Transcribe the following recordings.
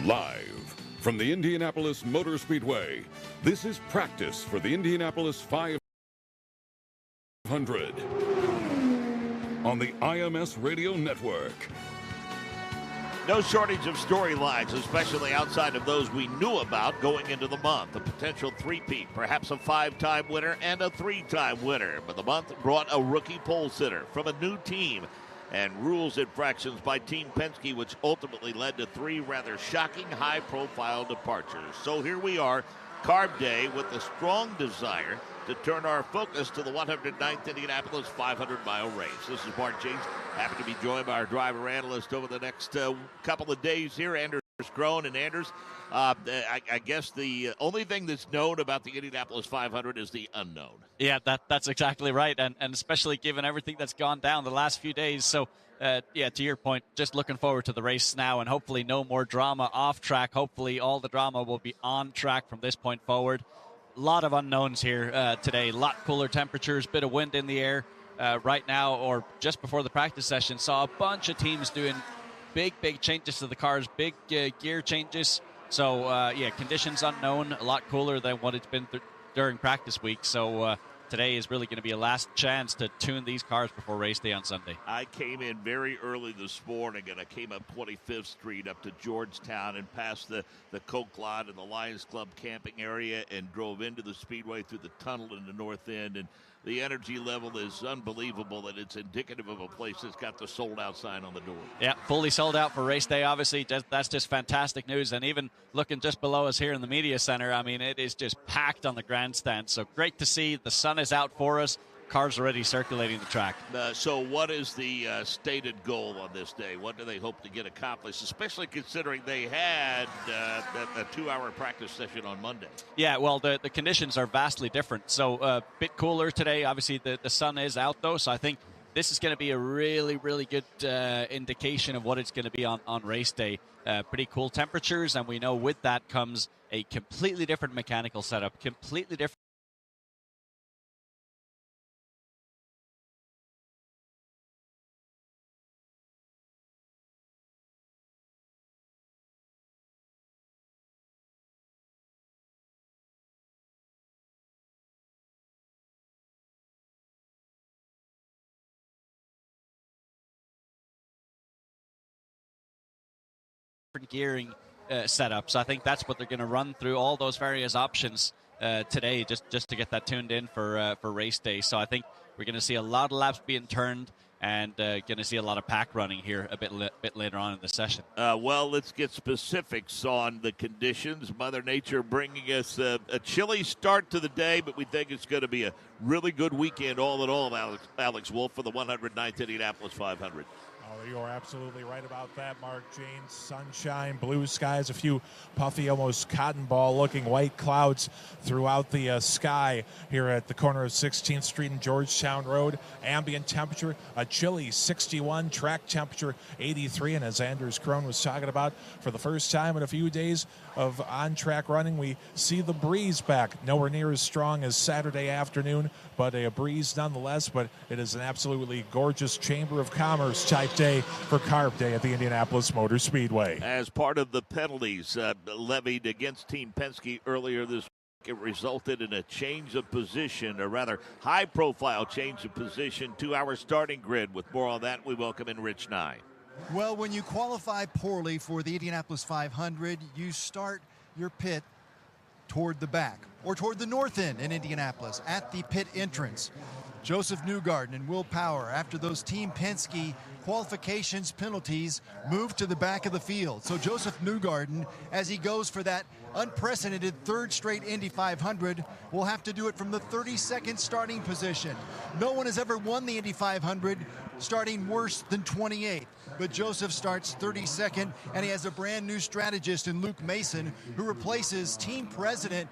Live from the Indianapolis Motor Speedway, this is practice for the Indianapolis 500 on the IMS Radio Network. No shortage of storylines, especially outside of those we knew about going into the month. A potential three-peat, perhaps a 5-time winner and a 3-time winner. But the month brought a rookie pole sitter from a new team and rules infractions by Team Penske, which ultimately led to 3 rather shocking high-profile departures. So here we are, Carb Day, with the strong desire to turn our focus to the 109th Indianapolis 500-mile race. This is Mark James, happy to be joined by our driver analyst over the next couple of days here, Anders Groen. And Anders, I guess the only thing that's known about the Indianapolis 500 is the unknown. Yeah, that's exactly right, and especially given everything that's gone down the last few days. So, yeah, to your point, just looking forward to the race now, and hopefully no more drama off track. Hopefully all the drama will be on track from this point forward. A lot of unknowns here today. A lot cooler temperatures, bit of wind in the air right now, or just before the practice session. Saw a bunch of teams doing big changes to the cars, big gear changes. So, yeah, conditions unknown, a lot cooler than what it's been during practice week. So today is really going to be a last chance to tune these cars before race day on Sunday. I came in very early this morning, and I came up 25th Street up to Georgetown and past the Coke Lot and the Lions Club camping area and drove into the Speedway through the tunnel in the north end. And the energy level is unbelievable, and it's indicative of a place that's got the sold-out sign on the door. Yeah, fully sold out for race day, obviously. That's just fantastic news. And even looking just below us here in the media center, I mean, it is just packed on the grandstand. So great to see. The sun is out for us. Cars already circulating the track. So what is the stated goal on this day? What do they hope to get accomplished, especially considering they had a 2-hour practice session on Monday? Yeah, well, the conditions are vastly different. So a bit cooler today. Obviously, the sun is out, though, so I think this is going to be a really good indication of what it's going to be on race day. Pretty cool temperatures, and we know with that comes a completely different mechanical setup, completely different gearing setups. I think that's what they're going to run through, all those various options today, just to get that tuned in for race day. So I think we're going to see a lot of laps being turned and going to see a lot of pack running here a bit later on in the session. Well, let's get specifics on the conditions. Mother Nature bringing us a chilly start to the day, but we think it's going to be a really good weekend all in all, Alex Wolf, for the 109th Indianapolis 500. Oh, you are absolutely right about that, Mark James. Sunshine, blue skies, a few puffy, almost cotton ball-looking white clouds throughout the sky here at the corner of 16th Street and Georgetown Road. Ambient temperature, a chilly 61, track temperature 83, and as Anders Groen was talking about, for the first time in a few days of on-track running, we see the breeze back. Nowhere near as strong as Saturday afternoon, but a breeze nonetheless. But it is an absolutely gorgeous Chamber of Commerce type day for Carb Day at the Indianapolis Motor Speedway. As part of the penalties levied against Team Penske earlier this week, it resulted in a change of position, a rather high-profile change of position, 2-hour starting grid. With more on that, we welcome in Rich Nye. Well, when you qualify poorly for the Indianapolis 500, you start your pit toward the back or toward the north end in Indianapolis at the pit entrance. Joseph Newgarden and Will Power, after those Team Penske qualifications penalties, moved to the back of the field. So Joseph Newgarden, as he goes for that unprecedented third straight Indy 500, will have to do it from the 32nd starting position. No one has ever won the Indy 500 starting worse than 28th. But Joseph starts 32nd, and he has a brand new strategist in Luke Mason, who replaces team president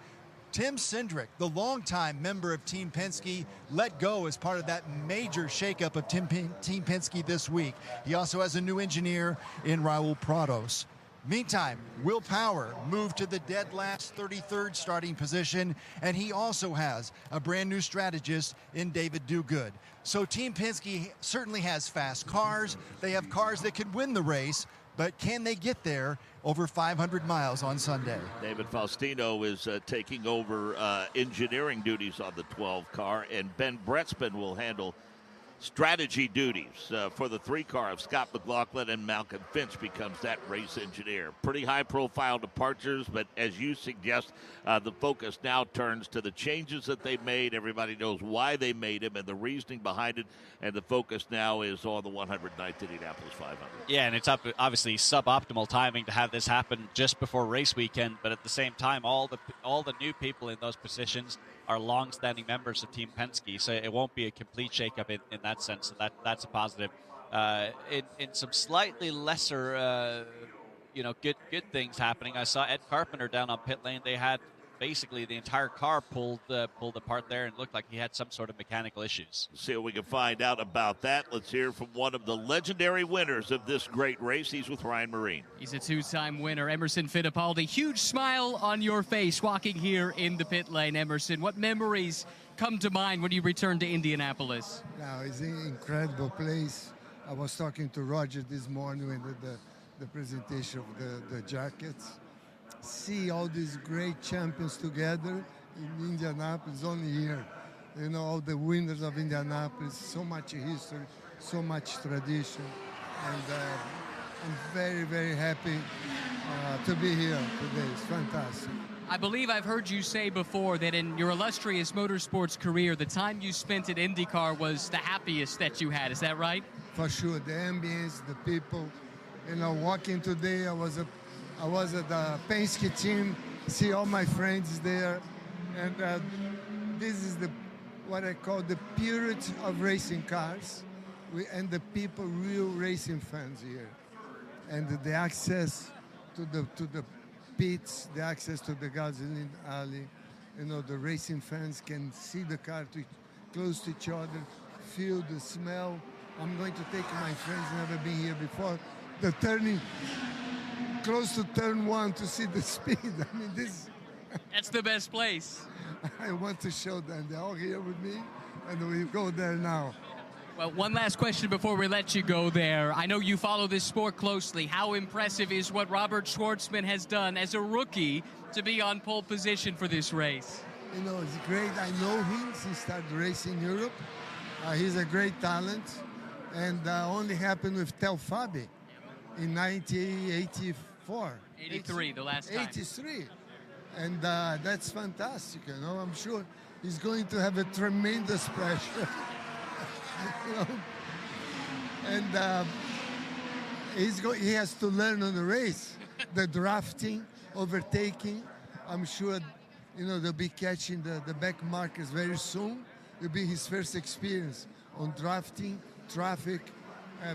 Tim Cindric, the longtime member of Team Penske, let go as part of that major shakeup of Team Penske this week. He also has a new engineer in Raul Prados. Meantime, Will Power moved to the dead last 33rd starting position, and he also has a brand new strategist in David Duguid. So Team Penske certainly has fast cars. They have cars that could win the race, but can they get there over 500 miles on Sunday? David Faustino is taking over engineering duties on the 12 car, and Ben Bretzman will handle strategy duties for the 3 car of Scott McLaughlin, and Malcolm Finch becomes that race engineer. Pretty high-profile departures, but as you suggest, the focus now turns to the changes that they made. Everybody knows why they made them and the reasoning behind it, and the focus now is on the 109th Indianapolis 500. Yeah, and it's obviously suboptimal timing to have this happen just before race weekend, but at the same time, all the new people in those positions are long-standing members of Team Penske, so it won't be a complete shakeup in that sense. So that's a positive. In some slightly lesser, good things happening. I saw Ed Carpenter down on pit lane. They had basically the entire car pulled apart there, and looked like he had some sort of mechanical issues. See what we can find out about that. Let's hear from one of the legendary winners of this great race. He's with Ryan Marine. He's a 2-time winner, Emerson Fittipaldi. Huge smile on your face walking here in the pit lane, Emerson. What memories come to mind when you return to Indianapolis? Now, it's an incredible place. I was talking to Roger this morning when the presentation of the jackets. See all these great champions together in Indianapolis, only here. You know, all the winners of Indianapolis, so much history, so much tradition. And I'm very, very happy to be here today. It's fantastic. I believe I've heard you say before that in your illustrious motorsports career, the time you spent at INDYCAR was the happiest that you had. Is that right? For sure. The ambience, the people. You know, walking today, I was at the Penske team, see all my friends there, and this is what I call the purity of racing cars, and the people, real racing fans here, and the access to the pits, the access to the gasoline alley. You know, the racing fans can see the car close to each other, feel the smell. I'm going to take my friends never been here before. The turning close to turn 1 to see the speed. I mean, this. That's the best place. I want to show them. They're all here with me, and we go there now. Well, one last question before we let you go there. I know you follow this sport closely. How impressive is what Robert Schwartzman has done as a rookie to be on pole position for this race? You know, it's great. I know him since he started racing in Europe. He's a great talent, and only happened with Tel Fabi in 1984. 83, the last time. 83. And that's fantastic, you know. I'm sure he's going to have a tremendous pressure. You know? And he has to learn on the race, the drafting, overtaking. I'm sure, you know, they'll be catching the back markers very soon. It'll be his first experience on drafting, traffic.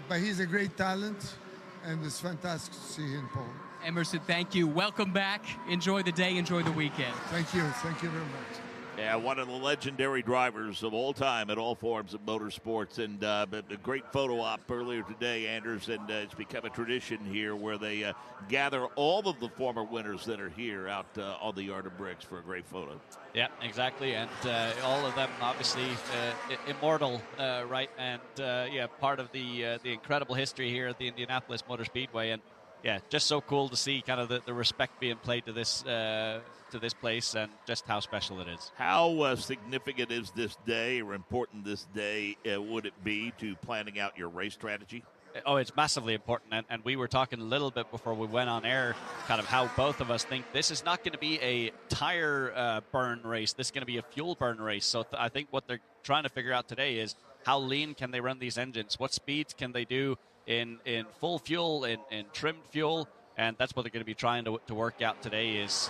But he's a great talent, and it's fantastic to see him, Paul. Emerson, thank you. Welcome back. Enjoy the day. Enjoy the weekend. Thank you. Thank you very much. Yeah, one of the legendary drivers of all time in all forms of motorsports, and a great photo op earlier today, Anders, and it's become a tradition here where they gather all of the former winners that are here out on the Yard of Bricks for a great photo. Yeah, exactly, and all of them obviously immortal, right? And yeah, part of the incredible history here at the Indianapolis Motor Speedway, and yeah, just so cool to see kind of the respect being played to this place and just how special it is. How significant is this day, or important this day would it be to planning out your race strategy? Oh, it's massively important, and we were talking a little bit before we went on air, kind of how both of us think this is not going to be a tire burn race. This is going to be a fuel burn race. So I think what they're trying to figure out today is how lean can they run these engines? What speeds can they do in full fuel, in trimmed fuel? And that's what they're going to be trying to work out today is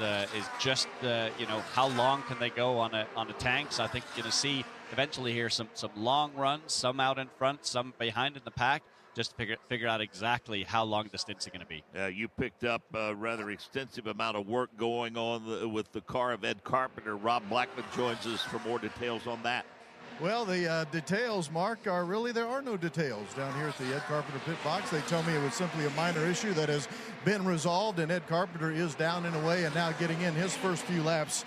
just you know, how long can they go on a tank. So I think you're going to see eventually here some long runs, some out in front, some behind in the pack, just to figure out exactly how long the stints are going to be. You picked up a rather extensive amount of work going on with the car of Ed Carpenter. Rob Blackman joins us for more details on that. Well, the details, Mark, are really there are no details down here at the Ed Carpenter pit box. They tell me it was simply a minor issue that has been resolved, and Ed Carpenter is down and away and now getting in his first few laps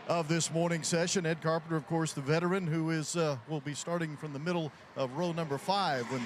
of this morning session. Ed Carpenter, of course, the veteran who is will be starting from the middle of row number 5 when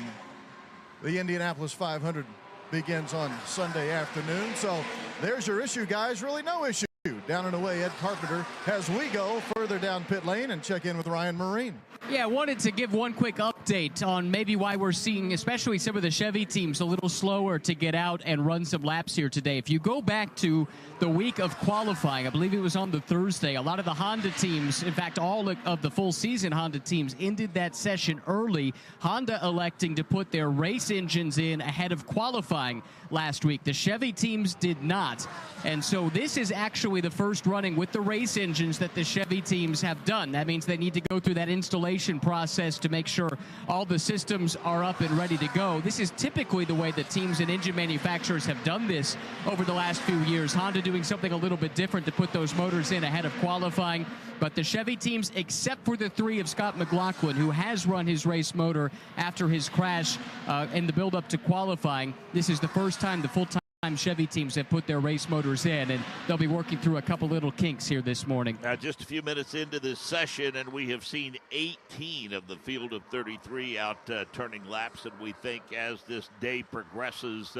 the Indianapolis 500 begins on Sunday afternoon. So there's your issue, guys. Really no issue. Down and away, Ed Carpenter, as we go further down pit lane and check in with Ryan Marine. Yeah, I wanted to give one quick update on maybe why we're seeing, especially some of the Chevy teams, a little slower to get out and run some laps here today. If you go back to the week of qualifying, I believe it was on the Thursday, a lot of the Honda teams, in fact, all of the full season Honda teams ended that session early, Honda electing to put their race engines in ahead of qualifying last week. The Chevy teams did not. And so this is actually the first running with the race engines that the Chevy teams have done. That means they need to go through that installation process to make sure all the systems are up and ready to go. This is typically the way that teams and engine manufacturers have done this over the last few years. Honda doing something a little bit different to put those motors in ahead of qualifying. But the Chevy teams, except for the 3 of Scott McLaughlin, who has run his race motor after his crash in the build-up to qualifying, this is the first time the full-time Chevy teams have put their race motors in, and they'll be working through a couple little kinks here this morning. Just a few minutes into this session, and we have seen 18 of the field of 33 out turning laps, and we think as this day progresses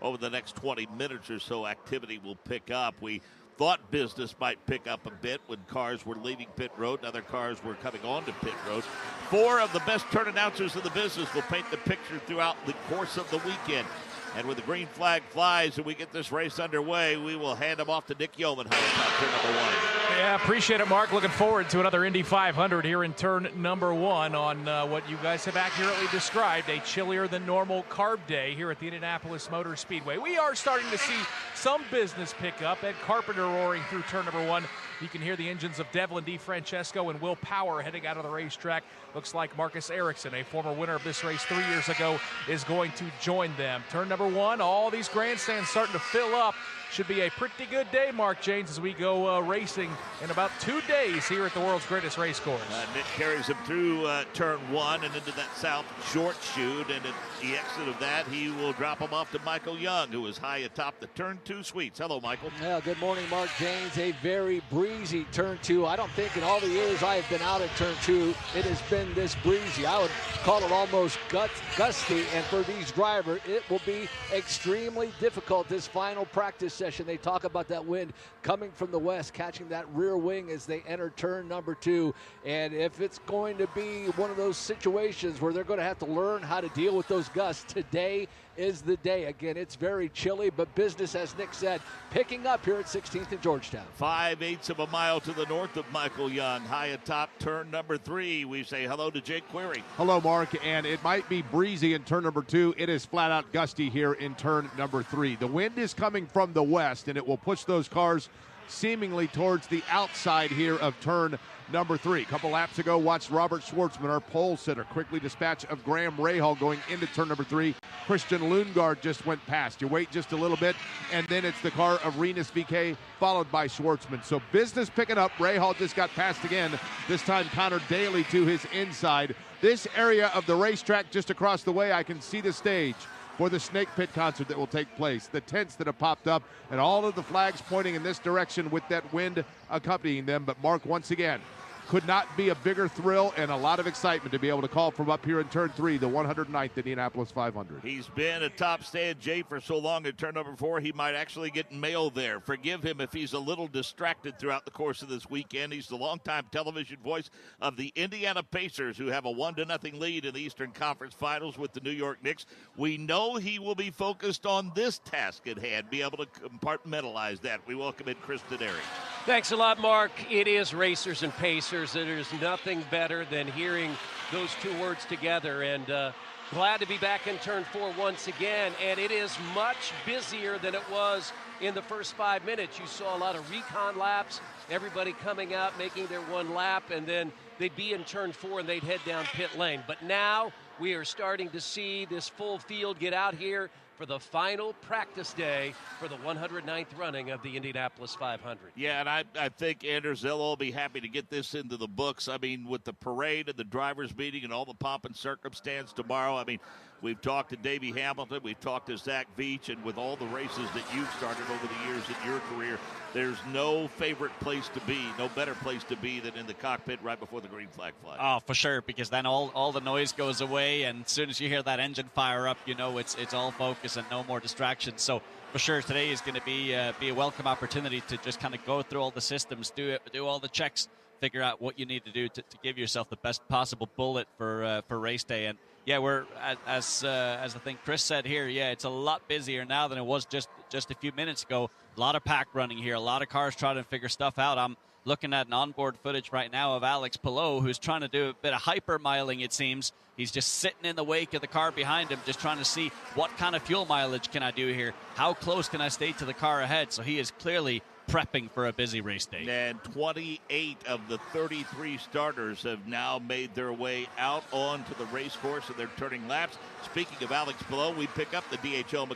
over the next 20 minutes or so, activity will pick up. We thought business might pick up a bit when cars were leaving pit road and other cars were coming onto pit road. 4 of the best turn announcers in the business will paint the picture throughout the course of the weekend. And when the green flag flies and we get this race underway, we will hand them off to Nick Yeoman, turn number 1. Yeah, appreciate it, Mark. Looking forward to another Indy 500 here in turn number 1 on what you guys have accurately described, a chillier than normal carb day here at the Indianapolis Motor Speedway. We are starting to see some business pick up. Ed Carpenter roaring through turn number 1. You can hear the engines of Devlin DeFrancesco and Will Power heading out of the racetrack. Looks like Marcus Ericsson, a former winner of this race 3 years ago, is going to join them. Turn number 1, all these grandstands starting to fill up. Should be a pretty good day, Mark Janes, as we go racing in about 2 days here at the world's greatest race course. Nick carries him through turn 1 and into that south short chute, and at the exit of that, he will drop him off to Michael Young, who is high atop the turn 2 suites. Hello, Michael. Yeah, good morning, Mark Janes. A very breezy turn 2. I don't think in all the years I have been out at turn 2, it has been this breezy. I would call it almost gusty, and for these drivers, it will be extremely difficult this final practice session. They talk about that wind coming from the west, catching that rear wing as they enter turn number 2. And if it's going to be one of those situations where they're going to have to learn how to deal with those gusts, today is the day. Again, it's very chilly, but business, as Nick said, picking up here at 16th and Georgetown. 5/8 of a mile to the north of Michael Young, high atop turn number 3. We say hello to Jake Query. Hello, Mark, and it might be breezy in turn number 2. It is flat out gusty here in turn number 3. The wind is coming from the west, and it will push those cars seemingly towards the outside here of turn number 3. A couple laps ago, watched Robert Schwartzman, our pole sitter, quickly dispatch of Graham Rahal going into turn number 3. Christian Lundgaard just went past. You wait just a little bit, and then it's the car of Rinus VeeKay, followed by Schwartzman. So business picking up. Rahal just got passed again. This time Connor Daly to his inside. This area of the racetrack just across the way, I can see the stage for the Snake Pit concert that will take place. The tents that have popped up and all of the flags pointing in this direction with that wind accompanying them. But Mark, once again, could not be a bigger thrill and a lot of excitement to be able to call from up here in turn 3, the 109th Indianapolis 500. He's been a top stand J for so long at turn number 4, he might actually get mail there. Forgive him if he's a little distracted throughout the course of this weekend. He's the longtime television voice of the Indiana Pacers, who have a 1-0 lead in the Eastern Conference Finals with the New York Knicks. We know he will be focused on this task at hand, be able to compartmentalize that. We welcome in Chris Denary. Thanks a lot, Mark. It is Racers and Pacers. There's nothing better than hearing those 2 words together, and glad to be back in turn 4 once again, and it is much busier than it was in the first 5 minutes. You saw a lot of recon laps, everybody coming out, making their 1 lap, and then they'd be in turn 4 and they'd head down pit lane. But now we are starting to see this full field get out here for the final practice day for the 109th running of the Indianapolis 500. Yeah, and I think Anders, they'll all be happy to get this into the books. I mean, with the parade and the drivers' meeting and all the pomp and circumstance tomorrow, I mean, We've talked to Davey Hamilton. We've talked to Zach Veach. And with all the races that you've started over the years in your career, there's no favorite place to be, no better place to be than in the cockpit right before the green flag flies. Oh, for sure, because then all the noise goes away, and as soon as you hear that engine fire up, you know it's all focus and no more distractions. So for sure, today is going to be a welcome opportunity to just kind of go through all the systems, do all the checks, figure out what you need to do to give yourself the best possible bullet for race day. And yeah, we're as I think Chris said here. Yeah, it's a lot busier now than it was just a few minutes ago. A lot of pack running here, a lot of cars trying to figure stuff out. I'm looking at an onboard footage right now of Alex Palou, who's trying to do a bit of hyper-miling, it seems. He's just sitting in the wake of the car behind him, just trying to see what kind of fuel mileage can I do here? How close can I stay to the car ahead? So he is clearly prepping for a busy race day. And 28 of the 33 starters have now made their way out onto the race course, and they're turning laps. Speaking of Alex Palou, we pick up the DHL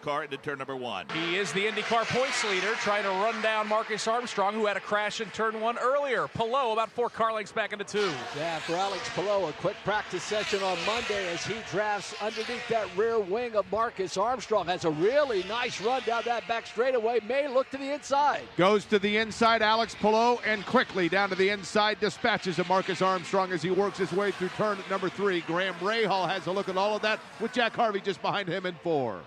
car into turn number 1. He is the IndyCar points leader, trying to run down Marcus Armstrong, who had a crash in turn 1 earlier. Palou about 4 car lengths back into 2. Yeah, for Alex Palou, a quick practice session on Monday as he drafts underneath that rear wing of Marcus Armstrong. Has a really nice run down that back straightaway. May look to the inside. Goes to the inside, Alex Palou, and quickly down to the inside, dispatches of Marcus Armstrong as he works his way through turn number 3. Graham Rahal has a look at all of that with Jack Harvey just behind him in 4.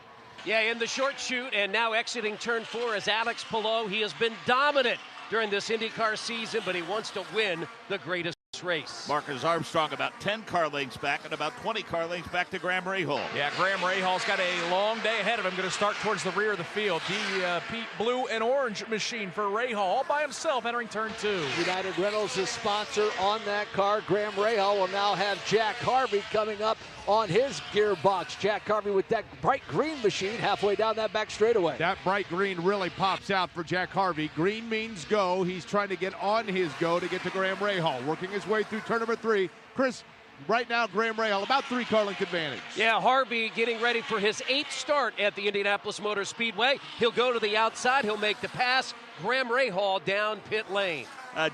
Yeah, in the short chute and now exiting turn 4 is Alex Palou. He has been dominant during this IndyCar season, but he wants to win the greatest race. Marcus Armstrong about 10 car lengths back and about 20 car lengths back to Graham Rahal. Yeah, Graham Rahal's got a long day ahead of him. Going to start towards the rear of the field. The blue and orange machine for Rahal all by himself entering turn 2. United Rentals is sponsor on that car. Graham Rahal will now have Jack Harvey coming up on his gearbox. Jack Harvey with that bright green machine halfway down that back straightaway. That bright green really pops out for Jack Harvey. Green means go. He's trying to get on his go to get to Graham Rahal. Working his way through turn number 3. Chris, right now, Graham Rahal about 3 car length advantage. Yeah, Harvey getting ready for his 8th start at the Indianapolis Motor Speedway. He'll go to the outside. He'll make the pass. Graham Rahal down pit lane.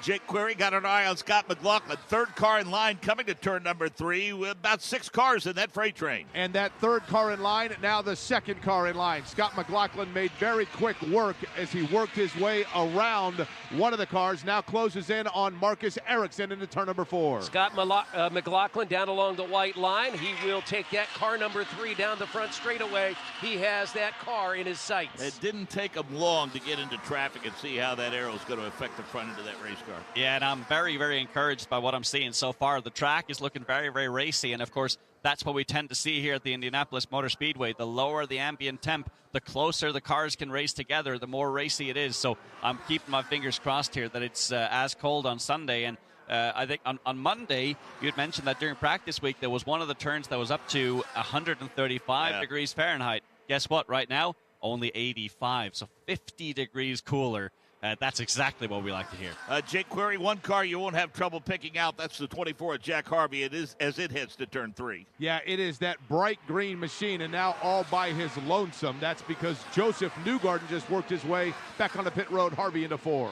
Jake Query got an eye on Scott McLaughlin. 3rd car in line coming to turn number 3 with about 6 cars in that freight train. And that 3rd car in line, now the 2nd car in line. Scott McLaughlin made very quick work as he worked his way around one of the cars. Now closes in on Marcus Ericsson into turn number 4. Scott McLaughlin down along the white line. He will take that car number 3 down the front straightaway. He has that car in his sights. It didn't take him long to get into traffic and see how that arrow is going to affect the front end of that race car. Yeah, and I'm very, very encouraged by what I'm seeing so far. The track is looking very, very racy, and of course, that's what we tend to see here at the Indianapolis Motor Speedway. The lower the ambient temp, the closer the cars can race together, the more racy it is. So I'm keeping my fingers crossed here that it's as cold on Sunday. And I think on Monday, you had mentioned that during practice week, there was one of the turns that was up to 135 degrees Fahrenheit. Guess what? Right now, only 85, so 50 degrees cooler. That's exactly what we like to hear. Jake Query, 1 car you won't have trouble picking out. That's the 24 of Jack Harvey. It is as it heads to turn 3. Yeah, it is that bright green machine, and now all by his lonesome. That's because Joseph Newgarden just worked his way back on the pit road. Harvey into 4.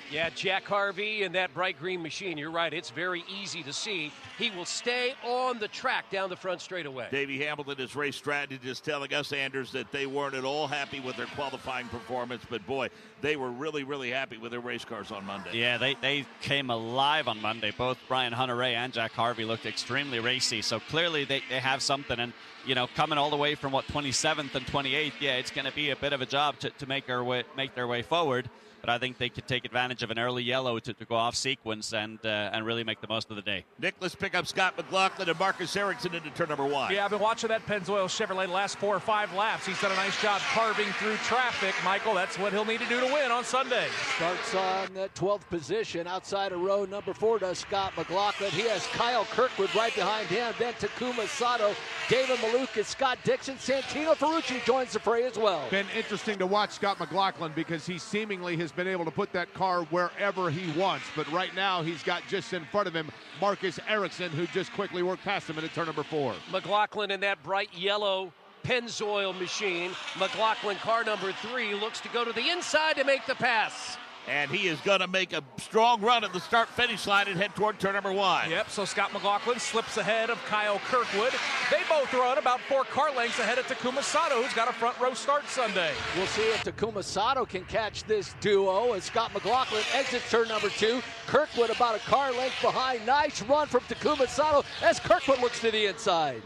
Yeah, Jack Harvey and that bright green machine. You're right. It's very easy to see. He will stay on the track down the front straightaway. Davey Hamilton, his race strategist, telling us, Anders, that they weren't at all happy with their qualifying performance. But, boy, they were really, really happy with their race cars on Monday. Yeah, they came alive on Monday. Both Brian Hunter-Reay and Jack Harvey looked extremely racy. So, clearly, they have something. And, you know, coming all the way from, 27th and 28th, yeah, it's going to be a bit of a job to make their way forward. But I think they could take advantage of an early yellow to go off sequence and really make the most of the day. Nick, let's pick up Scott McLaughlin and Marcus Ericsson into turn number 1. Yeah, I've been watching that Pennzoil Chevrolet the last 4 or 5 laps. He's done a nice job carving through traffic. Michael, that's what he'll need to do to win on Sunday. Starts on that 12th position outside of row number 4 does Scott McLaughlin. He has Kyle Kirkwood right behind him. Then Takuma Sato, David Malukas, Scott Dixon, Santino Ferrucci joins the fray as well. Been interesting to watch Scott McLaughlin because he seemingly has been able to put that car wherever he wants. But right now, he's got just in front of him Marcus Ericsson, who just quickly worked past him into turn number 4. McLaughlin in that bright yellow Pennzoil machine. McLaughlin, car number 3, looks to go to the inside to make the pass. And he is going to make a strong run at the start-finish line and head toward turn number 1. Yep, so Scott McLaughlin slips ahead of Kyle Kirkwood. They both run about 4 car lengths ahead of Takuma Sato, who's got a front row start Sunday. We'll see if Takuma Sato can catch this duo as Scott McLaughlin exits turn number 2. Kirkwood about a car length behind. Nice run from Takuma Sato as Kirkwood looks to the inside.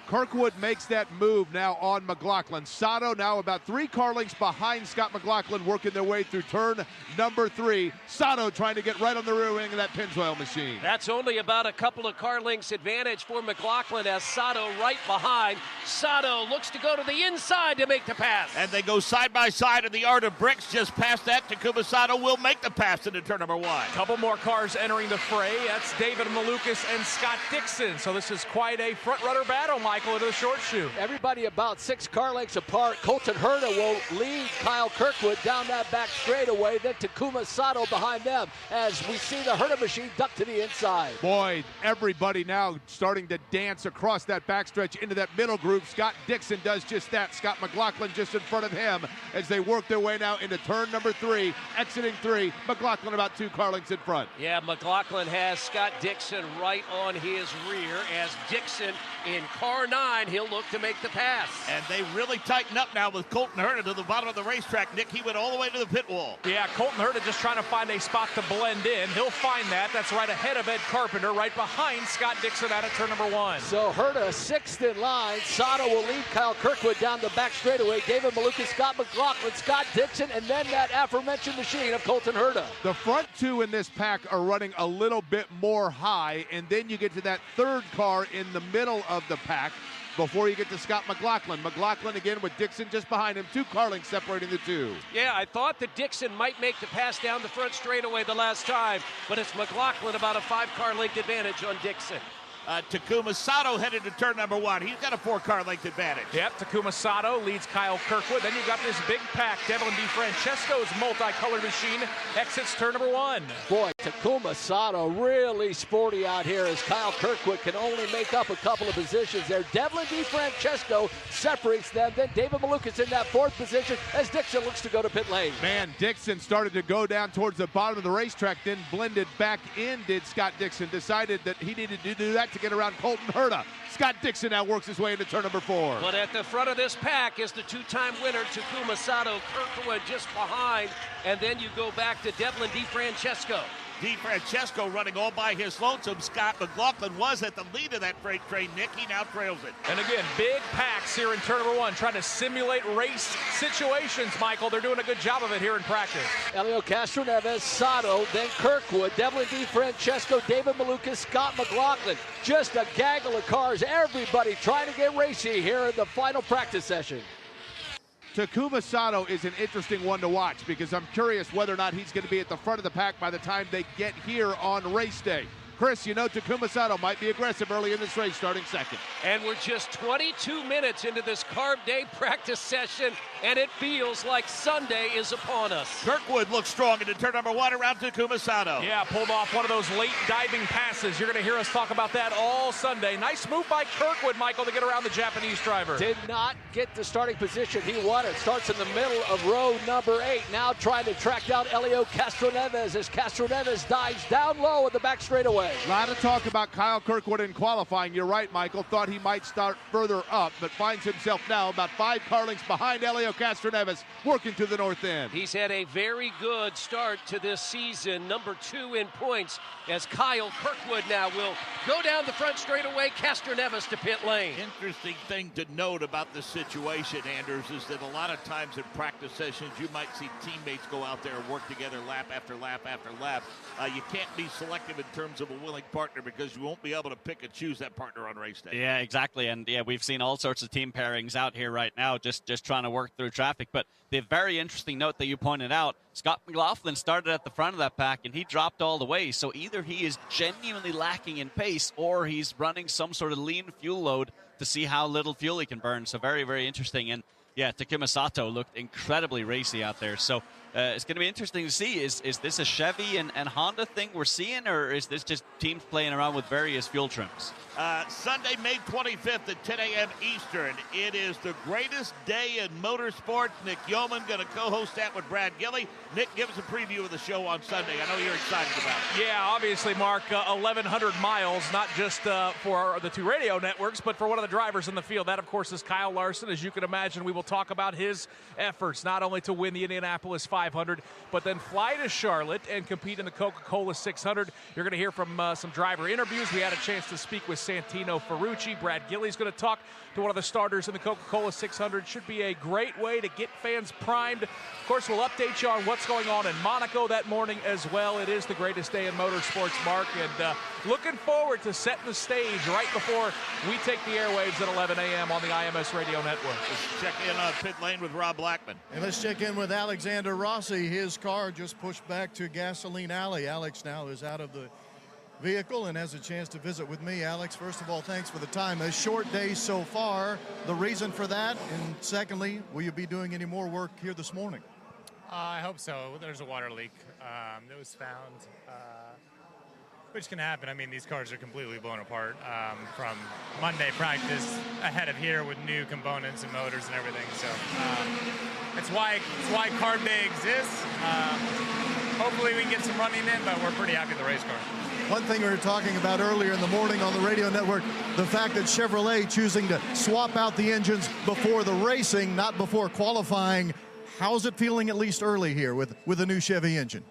Kirkwood makes that move now on McLaughlin. Sato now about 3 car lengths behind Scott McLaughlin, working their way through turn number 3. Sato trying to get right on the rear wing of that Pennzoil machine. That's only about a couple of car lengths advantage for McLaughlin as Sato right behind. Sato looks to go to the inside to make the pass. And they go side by side in the Art of Bricks. Just past that, Takuma Sato will make the pass into turn number 1. Couple more cars entering the fray. That's David Malukas and Scott Dixon. So this is quite a front-runner battle, Michael, into the short shoe. Everybody about 6 car lengths apart. Colton Herta will lead Kyle Kirkwood down that back straightaway. Then Takuma Sato behind them as we see the Herta machine duck to the inside. Boy, everybody now starting to dance across that backstretch into that middle group. Scott Dixon does just that. Scott McLaughlin just in front of him as they work their way now into turn number 3, exiting 3. McLaughlin about 2 car lengths in front. Yeah, McLaughlin has Scott Dixon right on his rear as Dixon in car 9, he'll look to make the pass. And they really tighten up now with Colton Herta to the bottom of the racetrack. Nick, he went all the way to the pit wall. Yeah, Colton Herta just trying to find a spot to blend in. He'll find that. That's right ahead of Ed Carpenter, right behind Scott Dixon out at turn number 1. So Herta 6th in line. Sato will lead Kyle Kirkwood down the back straightaway. David Malukas, Scott McLaughlin, Scott Dixon, and then that aforementioned machine of Colton Herta. The front 2 in this pack are running a little bit more high, and then you get to that 3rd car in the middle of the pack before you get to Scott McLaughlin. McLaughlin again with Dixon just behind him. 2 car lengths separating the 2. Yeah, I thought that Dixon might make the pass down the front straightaway the last time, but it's McLaughlin about a 5 car length advantage on Dixon. Takuma Sato headed to turn number 1. He's got a 4 car length advantage. Yep, Takuma Sato leads Kyle Kirkwood. Then you've got this big pack. Devlin DeFrancesco's multicolored machine exits turn number 1. Boy, Takuma Sato really sporty out here as Kyle Kirkwood can only make up a couple of positions there. Devlin DeFrancesco separates them. Then David Malukas in that 4th position as Dixon looks to go to pit lane. Man, Dixon started to go down towards the bottom of the racetrack, then blended back in, did Scott Dixon. Decided that he needed to do that to get around Colton Herta. Scott Dixon now works his way into turn number 4. But at the front of this pack is the 2-time winner, Takuma Sato. Kirkwood just behind, and then you go back to Devlin DeFrancesco. DeFrancesco running all by his lonesome. Scott McLaughlin was at the lead of that freight train. Nick, he now trails it. And again, big packs here in turn number 1, trying to simulate race situations, Michael. They're doing a good job of it here in practice. Elio Castroneves, Sato, then Kirkwood, Devlin DeFrancesco, David Malukas, Scott McLaughlin. Just a gaggle of cars. Everybody trying to get racy here in the final practice session. Takuma Sato is an interesting one to watch because I'm curious whether or not he's going to be at the front of the pack by the time they get here on race day. Chris, you know Takuma Sato might be aggressive early in this race, starting 2nd. And we're just 22 minutes into this Carb Day practice session, and it feels like Sunday is upon us. Kirkwood looks strong into turn number 1 around Takuma Sato. Yeah, pulled off one of those late diving passes. You're going to hear us talk about that all Sunday. Nice move by Kirkwood, Michael, to get around the Japanese driver. Did not get the starting position he wanted. Starts in the middle of row number 8. Now trying to track down Elio Castroneves as Castroneves dives down low at the back straightaway. A lot of talk about Kyle Kirkwood in qualifying. You're right, Michael. Thought he might start further up, but finds himself now about 5 car lengths behind Elio Castroneves, working to the north end. He's had a very good start to this season, number 2 in points, as Kyle Kirkwood now will go down the front straightaway, Castroneves to pit lane. Interesting thing to note about this situation, Anders, is that a lot of times in practice sessions, you might see teammates go out there and work together lap after lap after lap. You can't be selective in terms of a willing partner because you won't be able to pick and choose that partner on race day. Yeah, exactly. And yeah, we've seen all sorts of team pairings out here right now, just trying to work through traffic. But the very interesting note that you pointed out, Scott McLaughlin started at the front of that pack and he dropped all the way. So either he is genuinely lacking in pace or he's running some sort of lean fuel load to see how little fuel he can burn. So very, very interesting. And yeah, Takuma Sato looked incredibly racy out there. So it's going to be interesting to see. Is this a Chevy and Honda thing we're seeing, or is this just teams playing around with various fuel trims? Sunday, May 25th at 10 a.m. Eastern. It is the greatest day in motorsports. Nick Yeoman going to co-host that with Brad Gilley. Nick, give us a preview of the show on Sunday. I know you're excited about it. Yeah, obviously, Mark, 1,100 miles, not just for the two radio networks, but for one of the drivers in the field. That, of course, is Kyle Larson. As you can imagine, we will talk about his efforts, not only to win the Indianapolis 500, but then fly to Charlotte and compete in the Coca-Cola 600. You're going to hear from some driver interviews. We had a chance to speak with Santino Ferrucci. Brad Gilley's going to talk to one of the starters in the Coca-Cola 600. Should be a great way to get fans primed. Of course, we'll update you on what's going on in Monaco that morning as well. It is the greatest day in motorsports, Mark, and looking forward to setting the stage right before we take the airwaves at 11 a.m. on the IMS Radio Network. Let's check in on pit lane with Rob Blackman. And let's check in with Alexander Rossi. His car just pushed back to Gasoline Alley. Alex now is out of the vehicle and has a chance to visit with me. Alex, first of all, thanks for the time. A short day so far. The reason for that, and secondly, will you be doing any more work here this morning? I hope so. There's a water leak that was found, which can happen. I mean, these cars are completely blown apart from Monday practice ahead of here with new components and motors and everything. So it's why Carb Day exists. Hopefully we can get some running in, but we're pretty happy with the race car. One thing we were talking about earlier in the morning on the radio network, the fact that Chevrolet choosing to swap out the engines before the racing, not before qualifying. How's it feeling, at least early here, with the new Chevy engine?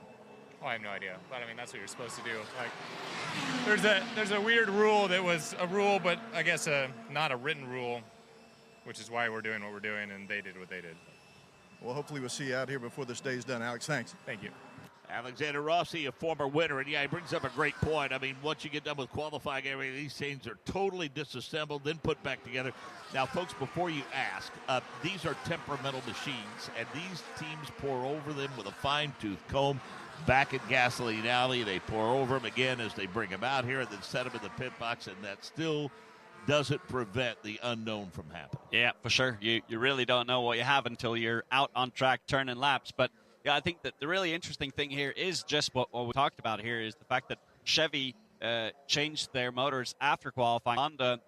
Oh, I have no idea, but I mean that's what you're supposed to do. Like, there's a weird rule that was a rule, but I guess not a written rule, which is why we're doing what we're doing, and they did what they did. Well, hopefully we'll see you out here before this day's done. Alex, thanks. Thank you. Alexander Rossi, a former winner, and yeah, he brings up a great point. I mean, once you get done with qualifying, everything, these things are totally disassembled, then put back together. Now, folks, before you ask, these are temperamental machines, and these teams pour over them with a fine-tooth comb. Back at Gasoline Alley, they pour over them again as they bring them out here and then set them in the pit box, and that still doesn't prevent the unknown from happening. Yeah, for sure. You really don't know what you have until you're out on track turning laps, but yeah, I think that the really interesting thing here is just what we talked about here is the fact that Chevy changed their motors after qualifying, Honda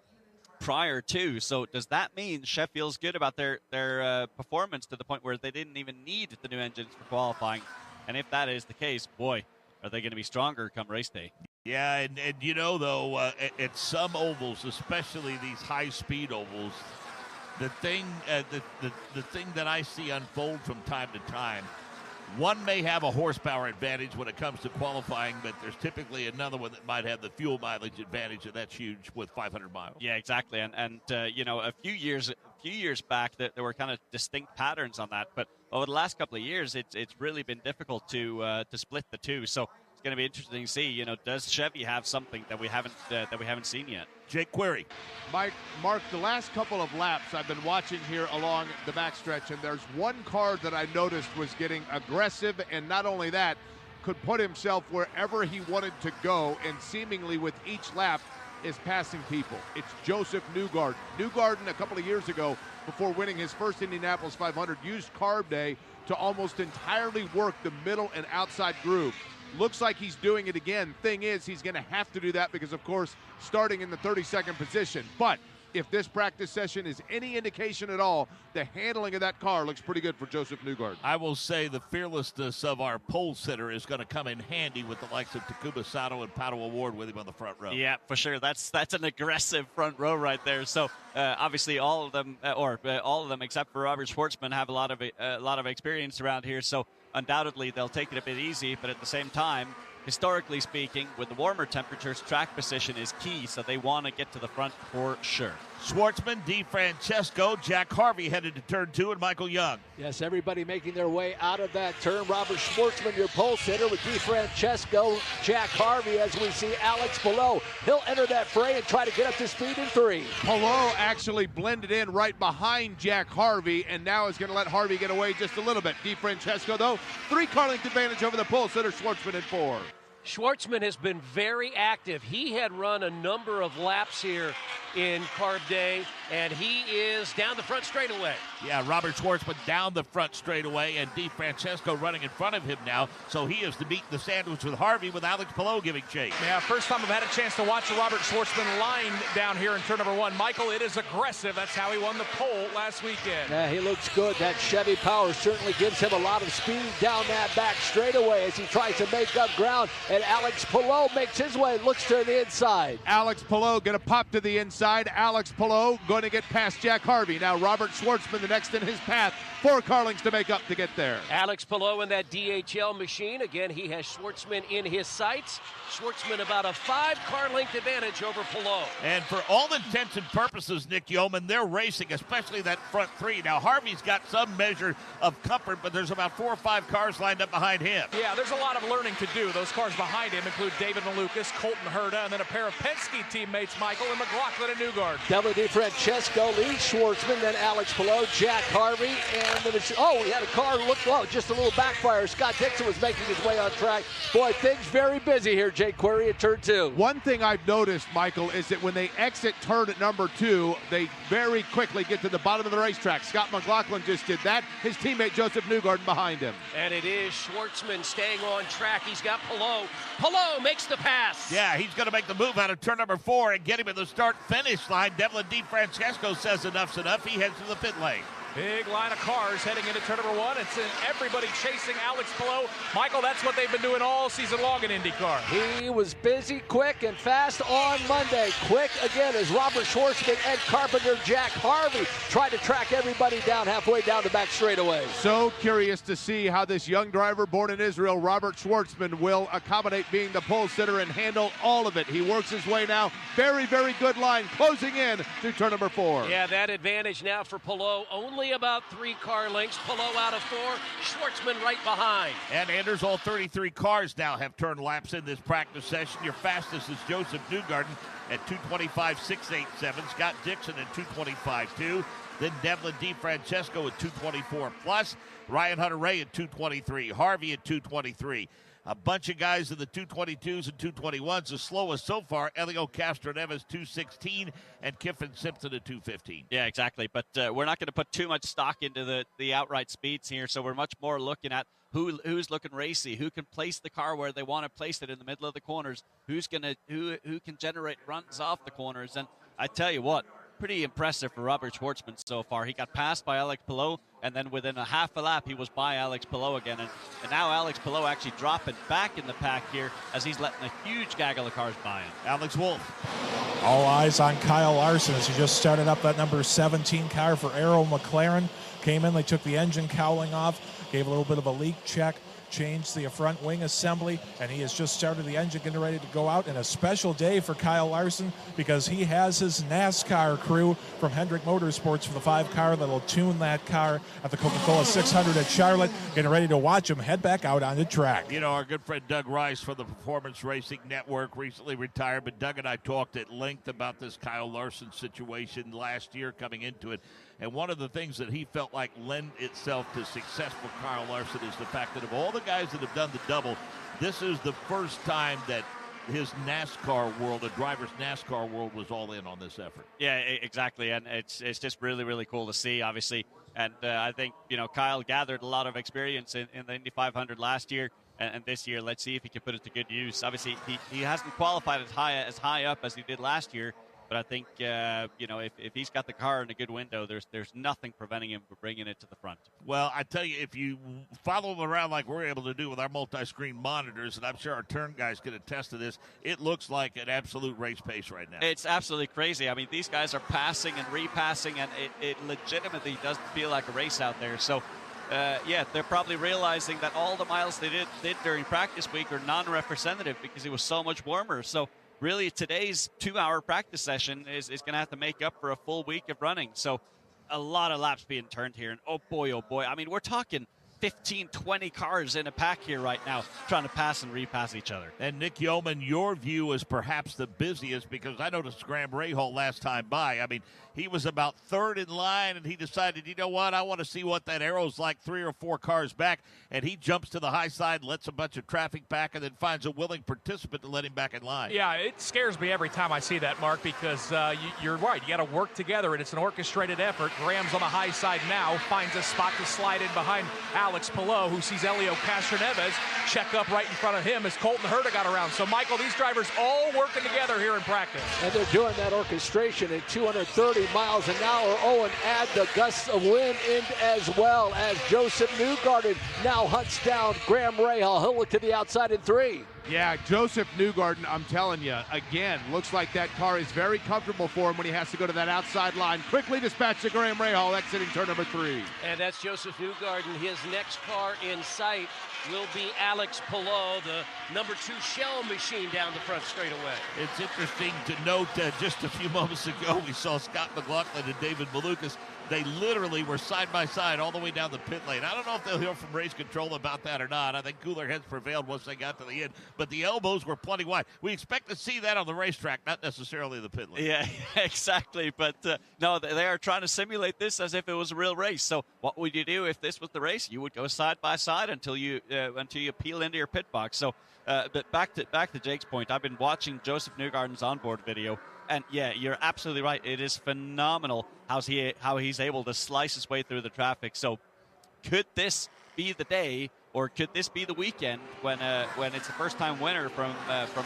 prior to. So does that mean Chevy feels good about their performance to the point where they didn't even need the new engines for qualifying? And if that is the case, boy, are they going to be stronger come race day? Yeah, and you know, though, at some ovals, especially these high-speed ovals, the thing that I see unfold from time to time, one may have a horsepower advantage when it comes to qualifying, but there's typically another one that might have the fuel mileage advantage, and that's huge with 500 miles. Yeah, exactly. And you know, a few years back, that there were kind of distinct patterns on that, but over the last couple of years, it's really been difficult to split the two. So it's going to be interesting to see. You know, does Chevy have something that we haven't seen yet? Jake Query. Mark, the last couple of laps I've been watching here along the backstretch, and there's one car that I noticed was getting aggressive, and not only that, could put himself wherever he wanted to go, and seemingly with each lap is passing people. It's Joseph Newgarden. Newgarden, a couple of years ago, before winning his first Indianapolis 500, used Carb Day to almost entirely work the middle and outside groove. Looks like he's doing it again. Thing is, he's going to have to do that because, of course, starting in the 32nd position. But if this practice session is any indication at all, the handling of that car looks pretty good for Joseph Newgarden. I will say the fearlessness of our pole sitter is going to come in handy with the likes of Takuma Sato and Pato Award with him on the front row. Yeah, for sure. That's an aggressive front row right there. So obviously all of them, all of them except for Robert Schwartzman, have a lot of experience around here. So undoubtedly they'll take it a bit easy, but at the same time, historically speaking, with the warmer temperatures, track position is key, so they want to get to the front for sure. Schwartzman, DeFrancesco, Jack Harvey headed to turn 2, and Michael Young. Yes, everybody making their way out of that turn. Robert Schwartzman, your pole sitter, with DeFrancesco, Jack Harvey, as we see Alex below. He'll enter that fray and try to get up to speed in 3. Palou actually blended in right behind Jack Harvey, and now is going to let Harvey get away just a little bit. DeFrancesco, though, 3-car length advantage over the pole sitter, Schwartzman in 4. Schwartzman has been very active. He had run a number of laps here in Carb Day, and he is down the front straightaway. Yeah, Robert Schwartzman down the front straightaway, and DeFrancesco running in front of him now. So he is to meet the sandwich with Harvey, with Alex Palou giving chase. Yeah, first time I've had a chance to watch the Robert Schwartzman line down here in turn number 1. Michael, it is aggressive. That's how he won the pole last weekend. Yeah, he looks good. That Chevy power certainly gives him a lot of speed down that back straightaway as he tries to make up ground. And Alex Palou makes his way, looks to the inside. Alex Palou going to pop to the inside. Alex Palou going to get past Jack Harvey. Now Robert Schwartzman the next in his path. 4 car lengths to make up to get there. Alex Palou in that DHL machine. Again, he has Schwartzman in his sights. Schwartzman about a 5-car length advantage over Palou. And for all intents and purposes, Nick Yeoman, they're racing, especially that front 3. Now, Harvey's got some measure of comfort, but there's about 4 or 5 cars lined up behind him. Yeah, there's a lot of learning to do. Those cars behind him include David Malukas, Colton Herta, and then a pair of Penske teammates, Michael and McLaughlin and Newgard. Devlin DeFrancesco leads Schwartzman, then Alex Palou, Jack Harvey, and then we had a car just a little backfire. Scott Dixon was making his way on track. Boy, things very busy here, Jake Query, at turn 2. One thing I've noticed, Michael, is that when they exit turn at number 2, they very quickly get to the bottom of the racetrack. Scott McLaughlin just did that. His teammate Joseph Newgarden behind him. And it is Schwartzman staying on track. He's got Palou. Palou makes the pass. Yeah, he's going to make the move out of turn number 4 and get him in the start-finish line. Devlin DeFrancesco says enough's enough. He heads to the pit lane. Big line of cars heading into turn number 1. It's everybody chasing Alex Palou. Michael, that's what they've been doing all season long in IndyCar. He was busy, quick, and fast on Monday. Quick again as Robert Schwartzman, Ed Carpenter, Jack Harvey tried to track everybody down halfway down the back straightaway. So curious to see how this young driver born in Israel, Robert Schwartzman, will accommodate being the pole sitter and handle all of it. He works his way now. Very, very good line closing in to turn number 4. Yeah, that advantage now for Palou. Only about 3 car lengths. Palou out of 4. Schwartzman right behind. And Anders, all 33 cars now have turned laps in this practice session. Your fastest is Joseph Newgarden at 2:25.687. Scott Dixon at 2:25.2. Then Devlin DeFrancesco at 2:24 plus. Ryan Hunter-Reay at 2:23. Harvey at 2:23. A bunch of guys in the 2:22s and 2:21s. The slowest so far, Elio Castroneves 2:16 and Kiffin Simpson at 2:15. Yeah, exactly. But we're not going to put too much stock into the outright speeds here. So we're much more looking at who's looking racy, who can place the car where they want to place it in the middle of the corners, who can generate runs off the corners. And I tell you what, pretty impressive for Robert Schwartzman so far. He got passed by Alex Palou, and then within a half a lap, he was by Alex Palou again. And now Alex Palou actually dropping back in the pack here as he's letting a huge gaggle of cars by him. Alex Wolf. All eyes on Kyle Larson as he just started up that number 17 car for Arrow McLaren. Came in, they took the engine cowling off, gave a little bit of a leak check, changed the front wing assembly, and he has just started the engine, getting ready to go out. And a special day for Kyle Larson because he has his NASCAR crew from Hendrick Motorsports for the 5 car that'll tune that car at the Coca-Cola 600 at Charlotte, getting ready to watch him head back out on the track. You know, our good friend Doug Rice from the Performance Racing Network recently retired, but Doug and I talked at length about this Kyle Larson situation last year coming into it. And one of the things that he felt like lend itself to success for Kyle Larson is the fact that of all the guys that have done the double, this is the first time that his NASCAR world, the driver's NASCAR world, was all in on this effort. Yeah, exactly. And it's just really, really cool to see, obviously. And I think, Kyle gathered a lot of experience in the Indy 500 last year. And this year, let's see if he can put it to good use. Obviously, he hasn't qualified as high up as he did last year. But I think, if he's got the car in a good window, there's nothing preventing him from bringing it to the front. Well, I tell you, if you follow him around like we're able to do with our multi-screen monitors, and I'm sure our turn guys can attest to this, it looks like an absolute race pace right now. It's absolutely crazy. I mean, these guys are passing and repassing, and it legitimately doesn't feel like a race out there. So, they're probably realizing that all the miles they did during practice week are non-representative because it was so much warmer. So, really, today's 2-hour practice session is going to have to make up for a full week of running. So a lot of laps being turned here. And oh boy, I mean, we're talking 15, 20 cars in a pack here right now trying to pass and repass each other. And Nick Yeoman, your view is perhaps the busiest, because I noticed Graham Rahal last time by. I mean, he was about third in line, and he decided, you know what, I want to see what that arrow's like 3 or 4 cars back, and he jumps to the high side, lets a bunch of traffic back, and then finds a willing participant to let him back in line. Yeah, it scares me every time I see that, Mark, because you're right. You got to work together, and it's an orchestrated effort. Graham's on the high side now, finds a spot to slide in behind Alex Palou, who sees Helio Castroneves check up right in front of him as Colton Herta got around. So, Michael, these drivers all working together here in practice. And they're doing that orchestration at 230 miles an hour. Oh, and add the gusts of wind in as well, as Joseph Newgarden now hunts down Graham Rahal. He'll look to the outside in 3. Yeah, Joseph Newgarden, I'm telling you, again, looks like that car is very comfortable for him when he has to go to that outside line. Quickly dispatch to Graham Rahal, exiting turn number 3. And that's Joseph Newgarden. His next car in sight will be Alex Palou, the number 2 shell machine down the front straightaway. It's interesting to note that just a few moments ago, we saw Scott McLaughlin and David Malukas. They literally were side by side all the way down the pit lane. I don't know if they'll hear from race control about that or not. I think cooler heads prevailed once they got to the end, but the elbows were plenty wide. We expect to see that on the racetrack, not necessarily the pit lane. Yeah, exactly. But no, they are trying to simulate this as if it was a real race. So what would you do if this was the race? You would go side by side until you peel into your pit box. So, but back to Jake's point, I've been watching Joseph Newgarden's onboard video. And yeah, you're absolutely right. It is phenomenal how he's able to slice his way through the traffic. So could this be the day, or could this be the weekend when it's the first-time winner from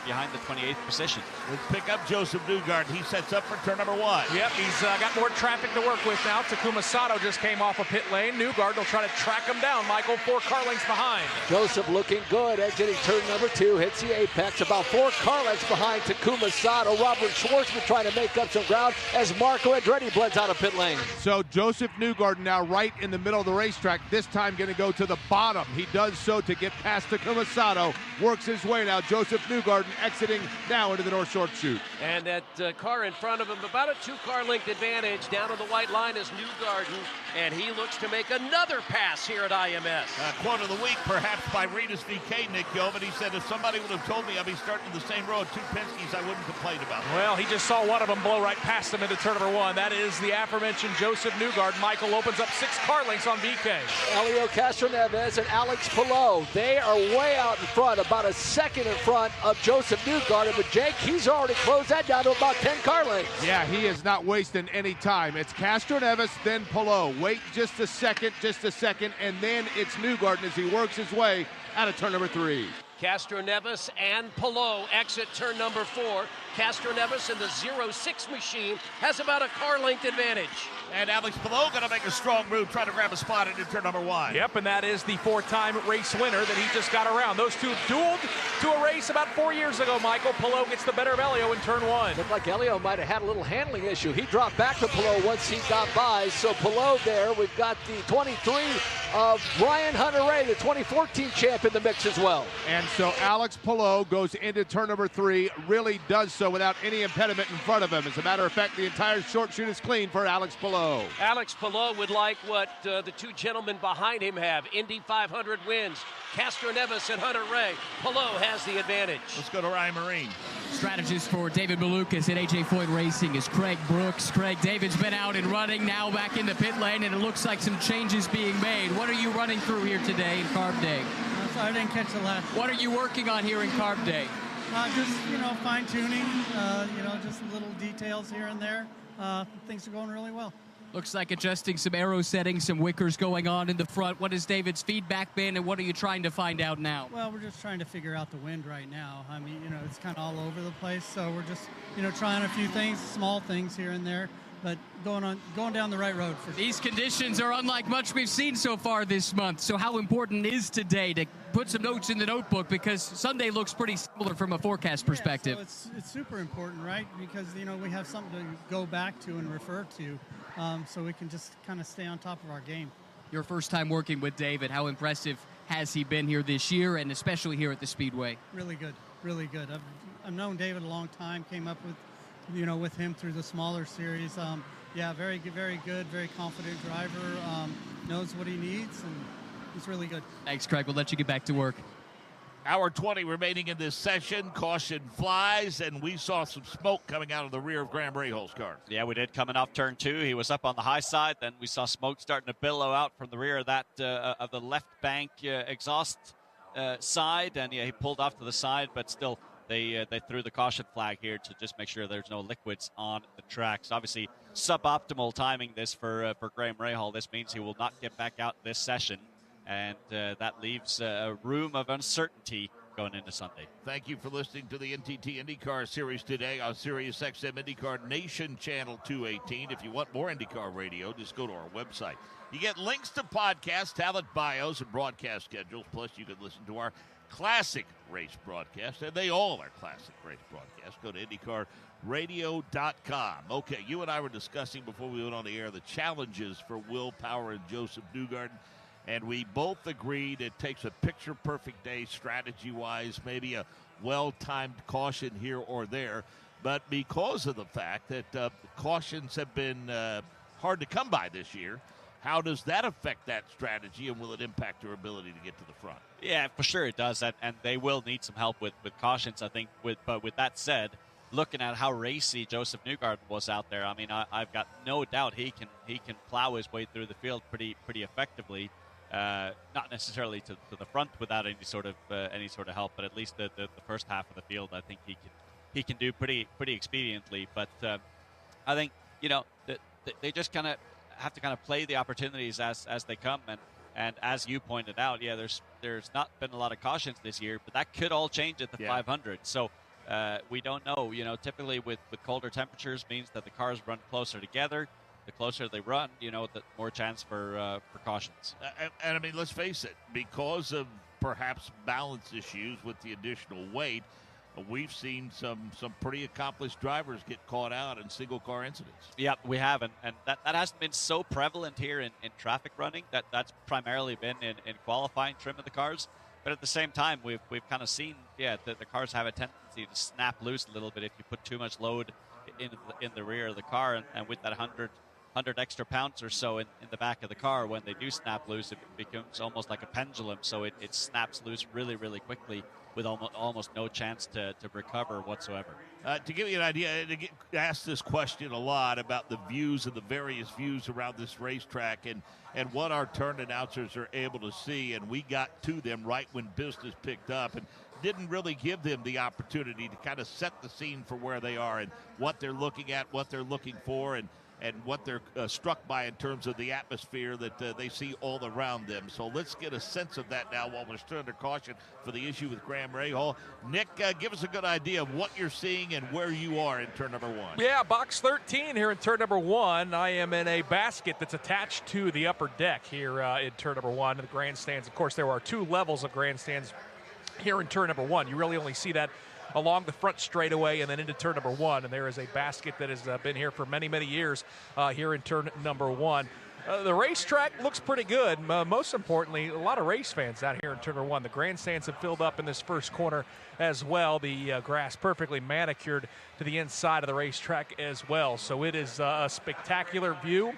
behind the 28th position? Let's pick up Joseph Newgarden. He sets up for turn number 1. Yep, he's got more traffic to work with now. Takuma Sato just came off a pit lane. Newgarden will try to track him down, Michael, 4 car lengths behind. Joseph looking good, exiting turn number 2, hits the apex, about 4 car lengths behind Takuma Sato. Robert Schwartzman trying to make up some ground as Marco Andretti blends out of pit lane. So Joseph Newgarden now right in the middle of the racetrack, this time going to go to the bottom. He does so to get past Takuma Sato, works his way now. Joseph Newgarden exiting now into the North Short chute. And that car in front of him, about a 2-car length advantage. Down to the white line is Newgarden, and he looks to make another pass here at IMS. Quote of the week, perhaps by Reedus VK, Nick Yeoman. He said, if somebody would have told me I'd be starting in the same row of 2 Penske's, I wouldn't complain about it. Well, he just saw one of them blow right past him into turn number 1. That is the aforementioned Joseph Newgarden. Michael opens up 6 car lengths on VK. Helio Castroneves and Alex Palou. They are way out in front, about a second in front of Joseph Newgarden. But Jake, he's already closed that down to about 10 car lengths. Yeah, he is not wasting any time. It's Castroneves, then Palou. Wait just a second, and then it's Newgarden as he works his way out of turn number 3. Castroneves and Palou exit turn number 4. Castroneves in the 06 machine has about a car length advantage. And Alex Palou going to make a strong move, trying to grab a spot into turn number 1. Yep, and that is the 4-time race winner that he just got around. Those two dueled to a race about 4 years ago, Michael. Palou gets the better of Helio in turn 1. Looked like Helio might have had a little handling issue. He dropped back to Palou once he got by. So Palou there, we've got the 23 of Brian Hunter-Reay, the 2014 champ, in the mix as well. And so Alex Palou goes into turn number 3, really does so without any impediment in front of him. As a matter of fact, the entire short chute is clean for Alex Palou. Alex Palou would like what the 2 gentlemen behind him have. Indy 500 wins. Castroneves and Hunter-Reay. Palou has the advantage. Let's go to Ryan Marine. Strategist for David Malukas at AJ Foyt Racing is Craig Brooks. Craig, David's been out and running, now back in the pit lane, and it looks like some changes being made. What are you running through here today in Carb Day? Sorry, I didn't catch the last. What are you working on here in Carb Day? Just, fine-tuning, just little details here and there. Things are going really well. Looks like adjusting some aero settings, some wickers going on in the front. What has David's feedback been, and what are you trying to find out now? Well, we're just trying to figure out the wind right now. I mean, it's kind of all over the place, so we're just, trying a few things, small things here and there, but going down the right road. These conditions are unlike much we've seen so far this month, so how important is today to put some notes in the notebook, because Sunday looks pretty similar from a forecast perspective? So it's super important, right? Because, we have something to go back to and refer to. So we can just kind of stay on top of our game. Your first time working with David, how impressive has he been here this year, and especially here at the Speedway? Really good, really good. I've known David a long time, came up with him through the smaller series. Very good, very confident driver, knows what he needs, and it's really good. Thanks, Craig. We'll let you get back to work. Hour 20 remaining in this session. Caution flies, and we saw some smoke coming out of the rear of Graham Rahal's car. Yeah, we did coming off turn 2. He was up on the high side. Then we saw smoke starting to billow out from the rear of that of the left bank exhaust side, and yeah, he pulled off to the side, but still they threw the caution flag here to just make sure there's no liquids on the tracks. Obviously, suboptimal timing this for Graham Rahal. This means he will not get back out this session. And that leaves a room of uncertainty going into Sunday. Thank you for listening to the NTT IndyCar Series today on Sirius XM IndyCar Nation Channel 218. If you want more IndyCar radio, just go to our website. You get links to podcasts, talent bios, and broadcast schedules. Plus, you can listen to our classic race broadcast, and they all are classic race broadcasts. Go to IndyCarRadio.com. Okay, you and I were discussing before we went on the air the challenges for Will Power and Joseph Newgarden. And we both agreed it takes a picture-perfect day strategy-wise, maybe a well-timed caution here or there. But because of the fact that cautions have been hard to come by this year, how does that affect that strategy, and will it impact their ability to get to the front? Yeah, for sure it does, and they will need some help with cautions, I think. But with that said, looking at how racy Joseph Newgarden was out there, I mean, I've got no doubt he can plow his way through the field pretty effectively. Not necessarily to the front without any sort of help, but at least the first half of the field, I think he can do pretty expediently. But I think they just kind of have to play the opportunities as they come, and as you pointed out, yeah, there's not been a lot of cautions this year, but that could all change at the 500. So we don't know. Typically with colder temperatures means that the cars run closer together. The closer they run, the more chance for cautions. And I mean, let's face it, because of perhaps balance issues with the additional weight, we've seen some pretty accomplished drivers get caught out in single-car incidents. Yeah, we have, and that hasn't been so prevalent here in traffic running. That's primarily been in qualifying trim of the cars. But at the same time, we've kind of seen, the cars have a tendency to snap loose a little bit if you put too much load in the rear of the car, and with that 100 extra pounds or so in the back of the car, when they do snap loose, it becomes almost like a pendulum, so it snaps loose really, really quickly with almost no chance to recover whatsoever. To give you an idea, I get asked this question a lot about the views and the various views around this racetrack and what our turn announcers are able to see, and we got to them right when business picked up and didn't really give them the opportunity to kind of set the scene for where they are and what they're looking at, what they're looking for, and what they're struck by in terms of the atmosphere that they see all around them. So let's get a sense of that now while we're still under caution for the issue with Graham Rahal. Nick, give us a good idea of what you're seeing and where you are in turn number 1. Yeah, box 13 here in turn number 1. I am in a basket that's attached to the upper deck here in turn number 1. The grandstands, of course, there are 2 levels of grandstands here in turn number 1. You really only see that along the front straightaway and then into turn number 1. And there is a basket that has been here for many, many years here in turn number 1. The racetrack looks pretty good. Most importantly, a lot of race fans out here in turn number 1. The grandstands have filled up in this first corner as well. The grass perfectly manicured to the inside of the racetrack as well. So it is a spectacular view.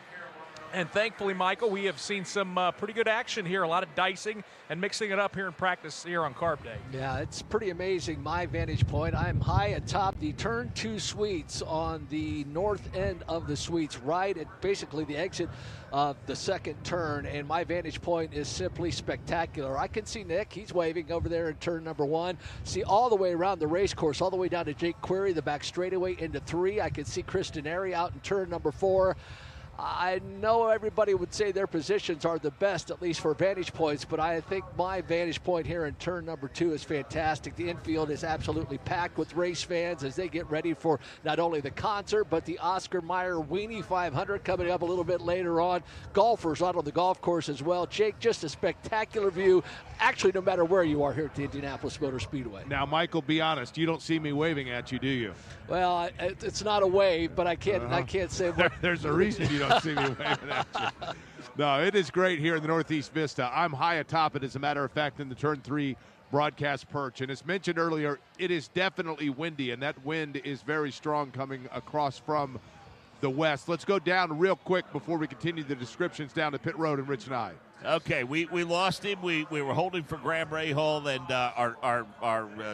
And thankfully, Michael, we have seen some pretty good action here, a lot of dicing and mixing it up here in practice here on Carb Day. Yeah, it's pretty amazing, my vantage point. I'm high atop the turn 2 suites on the north end of the suites, right at basically the exit of the second turn, and my vantage point is simply spectacular. I can see Nick, he's waving over there in turn number 1. See all the way around the race course, all the way down to Jake Query, the back straightaway into 3. I can see Kristen Airy out in turn number 4. I know everybody would say their positions are the best, at least for vantage points, but I think my vantage point here in turn number 2 is fantastic. The infield is absolutely packed with race fans as they get ready for not only the concert, but the Oscar Mayer Weenie 500 coming up a little bit later on. Golfers out on the golf course as well. Jake, just a spectacular view, actually, no matter where you are here at the Indianapolis Motor Speedway. Now, Michael, be honest, you don't see me waving at you, do you? Well, it's not a wave, but I can't say what. There's a reason you don't see me waving at you. No, it is great here in the Northeast Vista. I'm high atop it, as a matter of fact, in the turn 3 broadcast perch. And as mentioned earlier, it is definitely windy, and that wind is very strong coming across from the West. Let's go down real quick before we continue the descriptions down to pit road and Rich and I. Okay, we lost him. We were holding for Graham Rahal, and our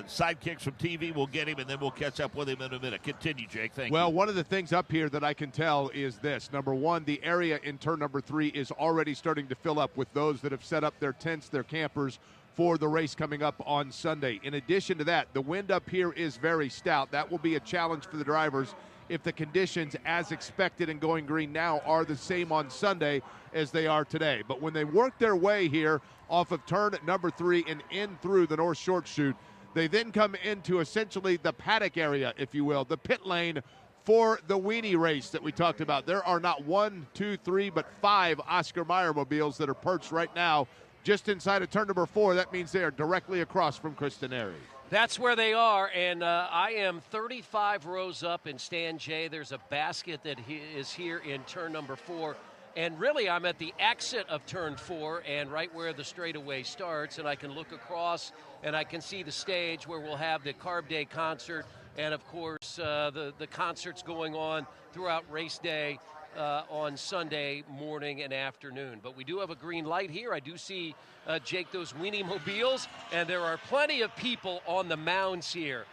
sidekicks from TV will get him, and then we'll catch up with him in a minute. Continue, Jake. Thank you. Well, one of the things up here that I can tell is this. Number one, the area in turn number 3 is already starting to fill up with those that have set up their tents, their campers, for the race coming up on Sunday. In addition to that, the wind up here is very stout. That will be a challenge for the drivers if the conditions, as expected and going green now, are the same on Sunday as they are today. But when they work their way here off of turn number 3 and in through the North Short Chute, they then come into essentially the paddock area, if you will, the pit lane for the weenie race that we talked about. There are not 1, 2, 3, but 5 Oscar Mayer mobiles that are perched right now just inside of turn number 4. That means they are directly across from Cristianeri. That's where they are, and I am 35 rows up in Stand J. There's a basket that is here in turn number 4. And really, I'm at the exit of turn 4 and right where the straightaway starts, and I can look across and I can see the stage where we'll have the Carb Day concert and, of course, the concerts going on throughout race day on Sunday morning and afternoon. But we do have a green light here. I do see, Jake, those weenie mobiles, and there are plenty of people on the mounds here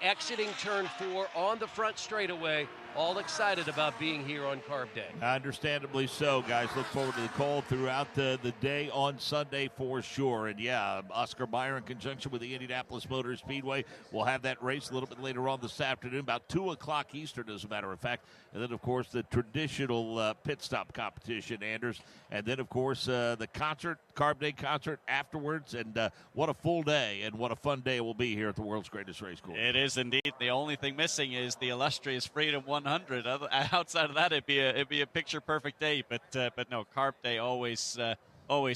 exiting turn 4 on the front straightaway, all excited about being here on Carb Day. Understandably so, guys. Look forward to the call throughout the day on Sunday for sure. And, yeah, Oscar Mayer in conjunction with the Indianapolis Motor Speedway will have that race a little bit later on this afternoon, about 2 o'clock Eastern, as a matter of fact. And then, of course, the traditional pit stop competition, Anders. And then, of course, the concert, Carb Day concert afterwards. And what a full day and what a fun day it will be here at the world's greatest race course. It is indeed. The only thing missing is the illustrious Freedom 100. Outside of that, it'd be a picture perfect day. But no, Carb Day always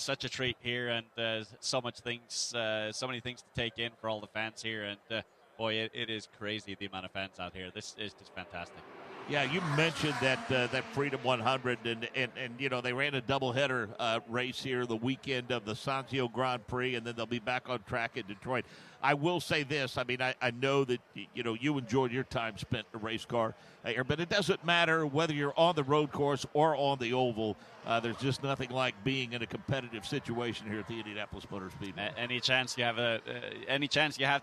such a treat here, and so many things to take in for all the fans here. And boy, it is crazy the amount of fans out here. This is just fantastic. Yeah, you mentioned that Freedom 100, and you know, they ran a doubleheader race here the weekend of the Sanzio Grand Prix, and then they'll be back on track in Detroit. I will say this, I mean, I know that, you know, you enjoyed your time spent in a race car here, but it doesn't matter whether you're on the road course or on the oval. There's just nothing like being in a competitive situation here at the Indianapolis Motor Speedway. Any chance you have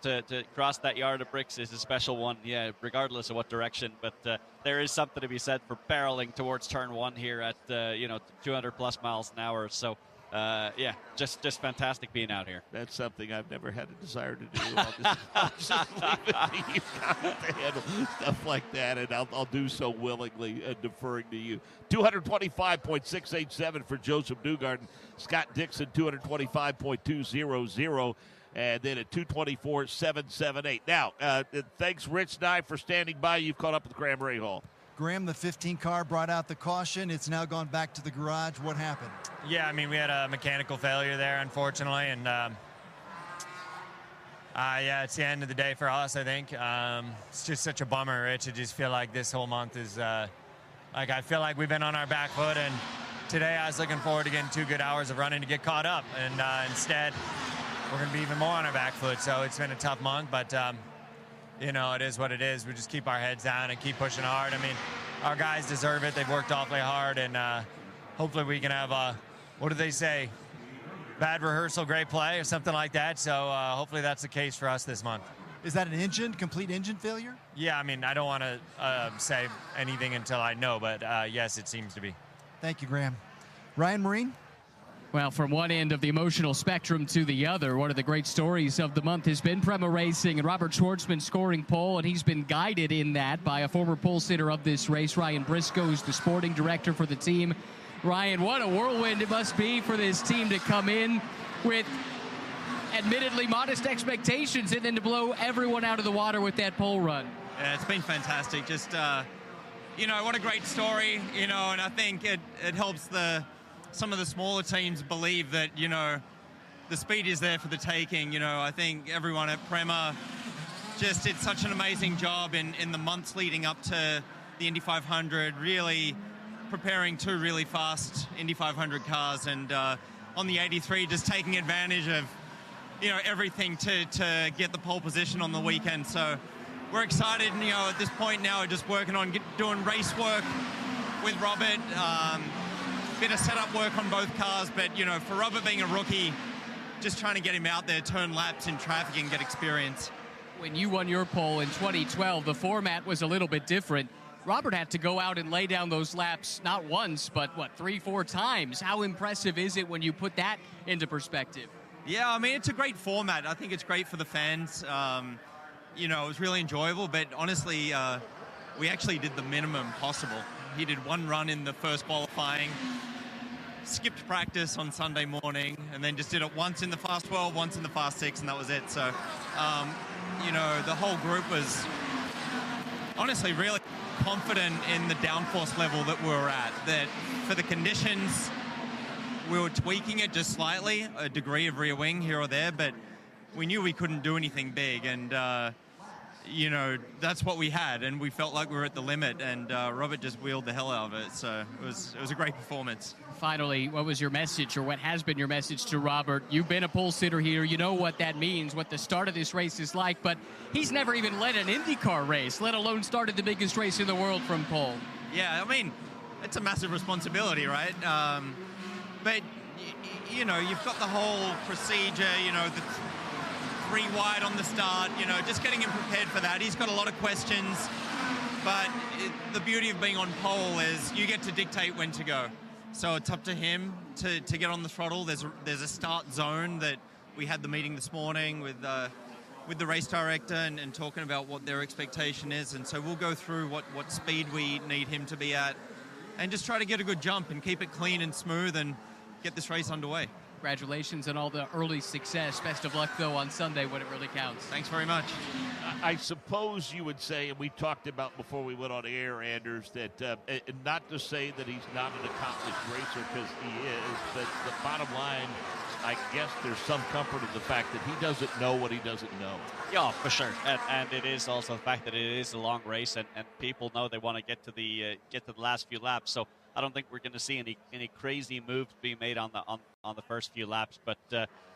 to cross that yard of bricks is a special one, yeah, regardless of what direction. But there is something to be said for barreling towards turn 1 here at 200 plus miles an hour. So yeah, just fantastic being out here. That's something I've never had a desire to do. I'll just leave it to you guys to handle stuff like that, and I'll do so willingly, deferring to you. 225.687 for Joseph Newgarden. Scott Dixon, 225.200. And then at 224.778. Now, thanks, Rich Nye, for standing by. You've caught up with Graham Rahal. Graham, the 15 car brought out the caution. It's now gone back to the garage. What happened? Yeah, I mean, we had a mechanical failure there, unfortunately, and yeah, it's the end of the day for us, I think. It's just such a bummer, Rich. I just feel like this whole month is like, I feel like we've been on our back foot, and today I was looking forward to getting 2 good hours of running to get caught up, and instead we're going to be even more on our back foot. So it's been a tough month, but you know, it is what it is. We just keep our heads down and keep pushing hard. I mean, our guys deserve it. They've worked awfully hard, and hopefully we can have what do they say? Bad rehearsal, great play, or something like that. So hopefully that's the case for us this month. Is that an complete engine failure? Yeah, I mean, I don't want to say anything until I know, but yes, it seems to be. Thank you, Graham. Ryan Marine? Well, from one end of the emotional spectrum to the other, one of the great stories of the month has been Prema Racing and Robert Schwartzman scoring pole, and he's been guided in that by a former pole sitter of this race, Ryan Briscoe, who's the sporting director for the team. Ryan, what a whirlwind it must be for this team to come in with admittedly modest expectations and then to blow everyone out of the water with that pole run. Yeah, it's been fantastic. Just, you know, what a great story, you know, and I think it helps some of the smaller teams believe that, you know, the speed is there for the taking. You know, I think everyone at Prema just did such an amazing job in the months leading up to the Indy 500, really preparing 2 really fast Indy 500 cars, and on the 83 just taking advantage of, you know, everything to get the pole position on the weekend. So we're excited, you know, at this point now we're just working on doing race work with Robert. Bit of setup work on both cars, but, you know, for Robert being a rookie, just trying to get him out there, turn laps in traffic and get experience. When you won your pole in 2012, the format was a little bit different. Robert had to go out and lay down those laps not once, but, what, 3-4 times. How impressive is it when you put that into perspective? Yeah, I mean, it's a great format. I think it's great for the fans. You know, it was really enjoyable, but honestly, we actually did the minimum possible. He did one run in the first qualifying, skipped practice on Sunday morning, and then just did it once in the Fast 12, once in the Fast 6, and that was it. So, you know, the whole group was honestly really confident in the downforce level that we were at, that for the conditions, we were tweaking it just slightly, a degree of rear wing here or there, but we knew we couldn't do anything big, and you know, that's what we had, and we felt like we were at the limit, and Robert just wheeled the hell out of it, so it was a great performance. Finally, what was your message, or what has been your message to Robert? You've been a pole sitter here. You know what that means, what the start of this race is like, but he's never even led an IndyCar race, let alone started the biggest race in the world from pole. Yeah, I mean, it's a massive responsibility, right? But, you know, you've got the whole procedure, you know, the 3 wide on the start, you know, just getting him prepared for that. He's got a lot of questions, but the beauty of being on pole is you get to dictate when to go. So it's up to him to get on the throttle. There's a start zone that we had the meeting this morning with the race director and talking about what their expectation is. And so we'll go through what speed we need him to be at and just try to get a good jump and keep it clean and smooth and get this race underway. Congratulations on all the early success. Best of luck, though, on Sunday when it really counts. Thanks very much. I suppose you would say, and we talked about before we went on air, Anders, that not to say that he's not an accomplished racer, because he is, but the bottom line, I guess there's some comfort in the fact that he doesn't know what he doesn't know. Yeah, for sure, and it is also the fact that it is a long race, and people know they want to get to the last few laps. So I don't think we're going to see any crazy moves being made on the first few laps. But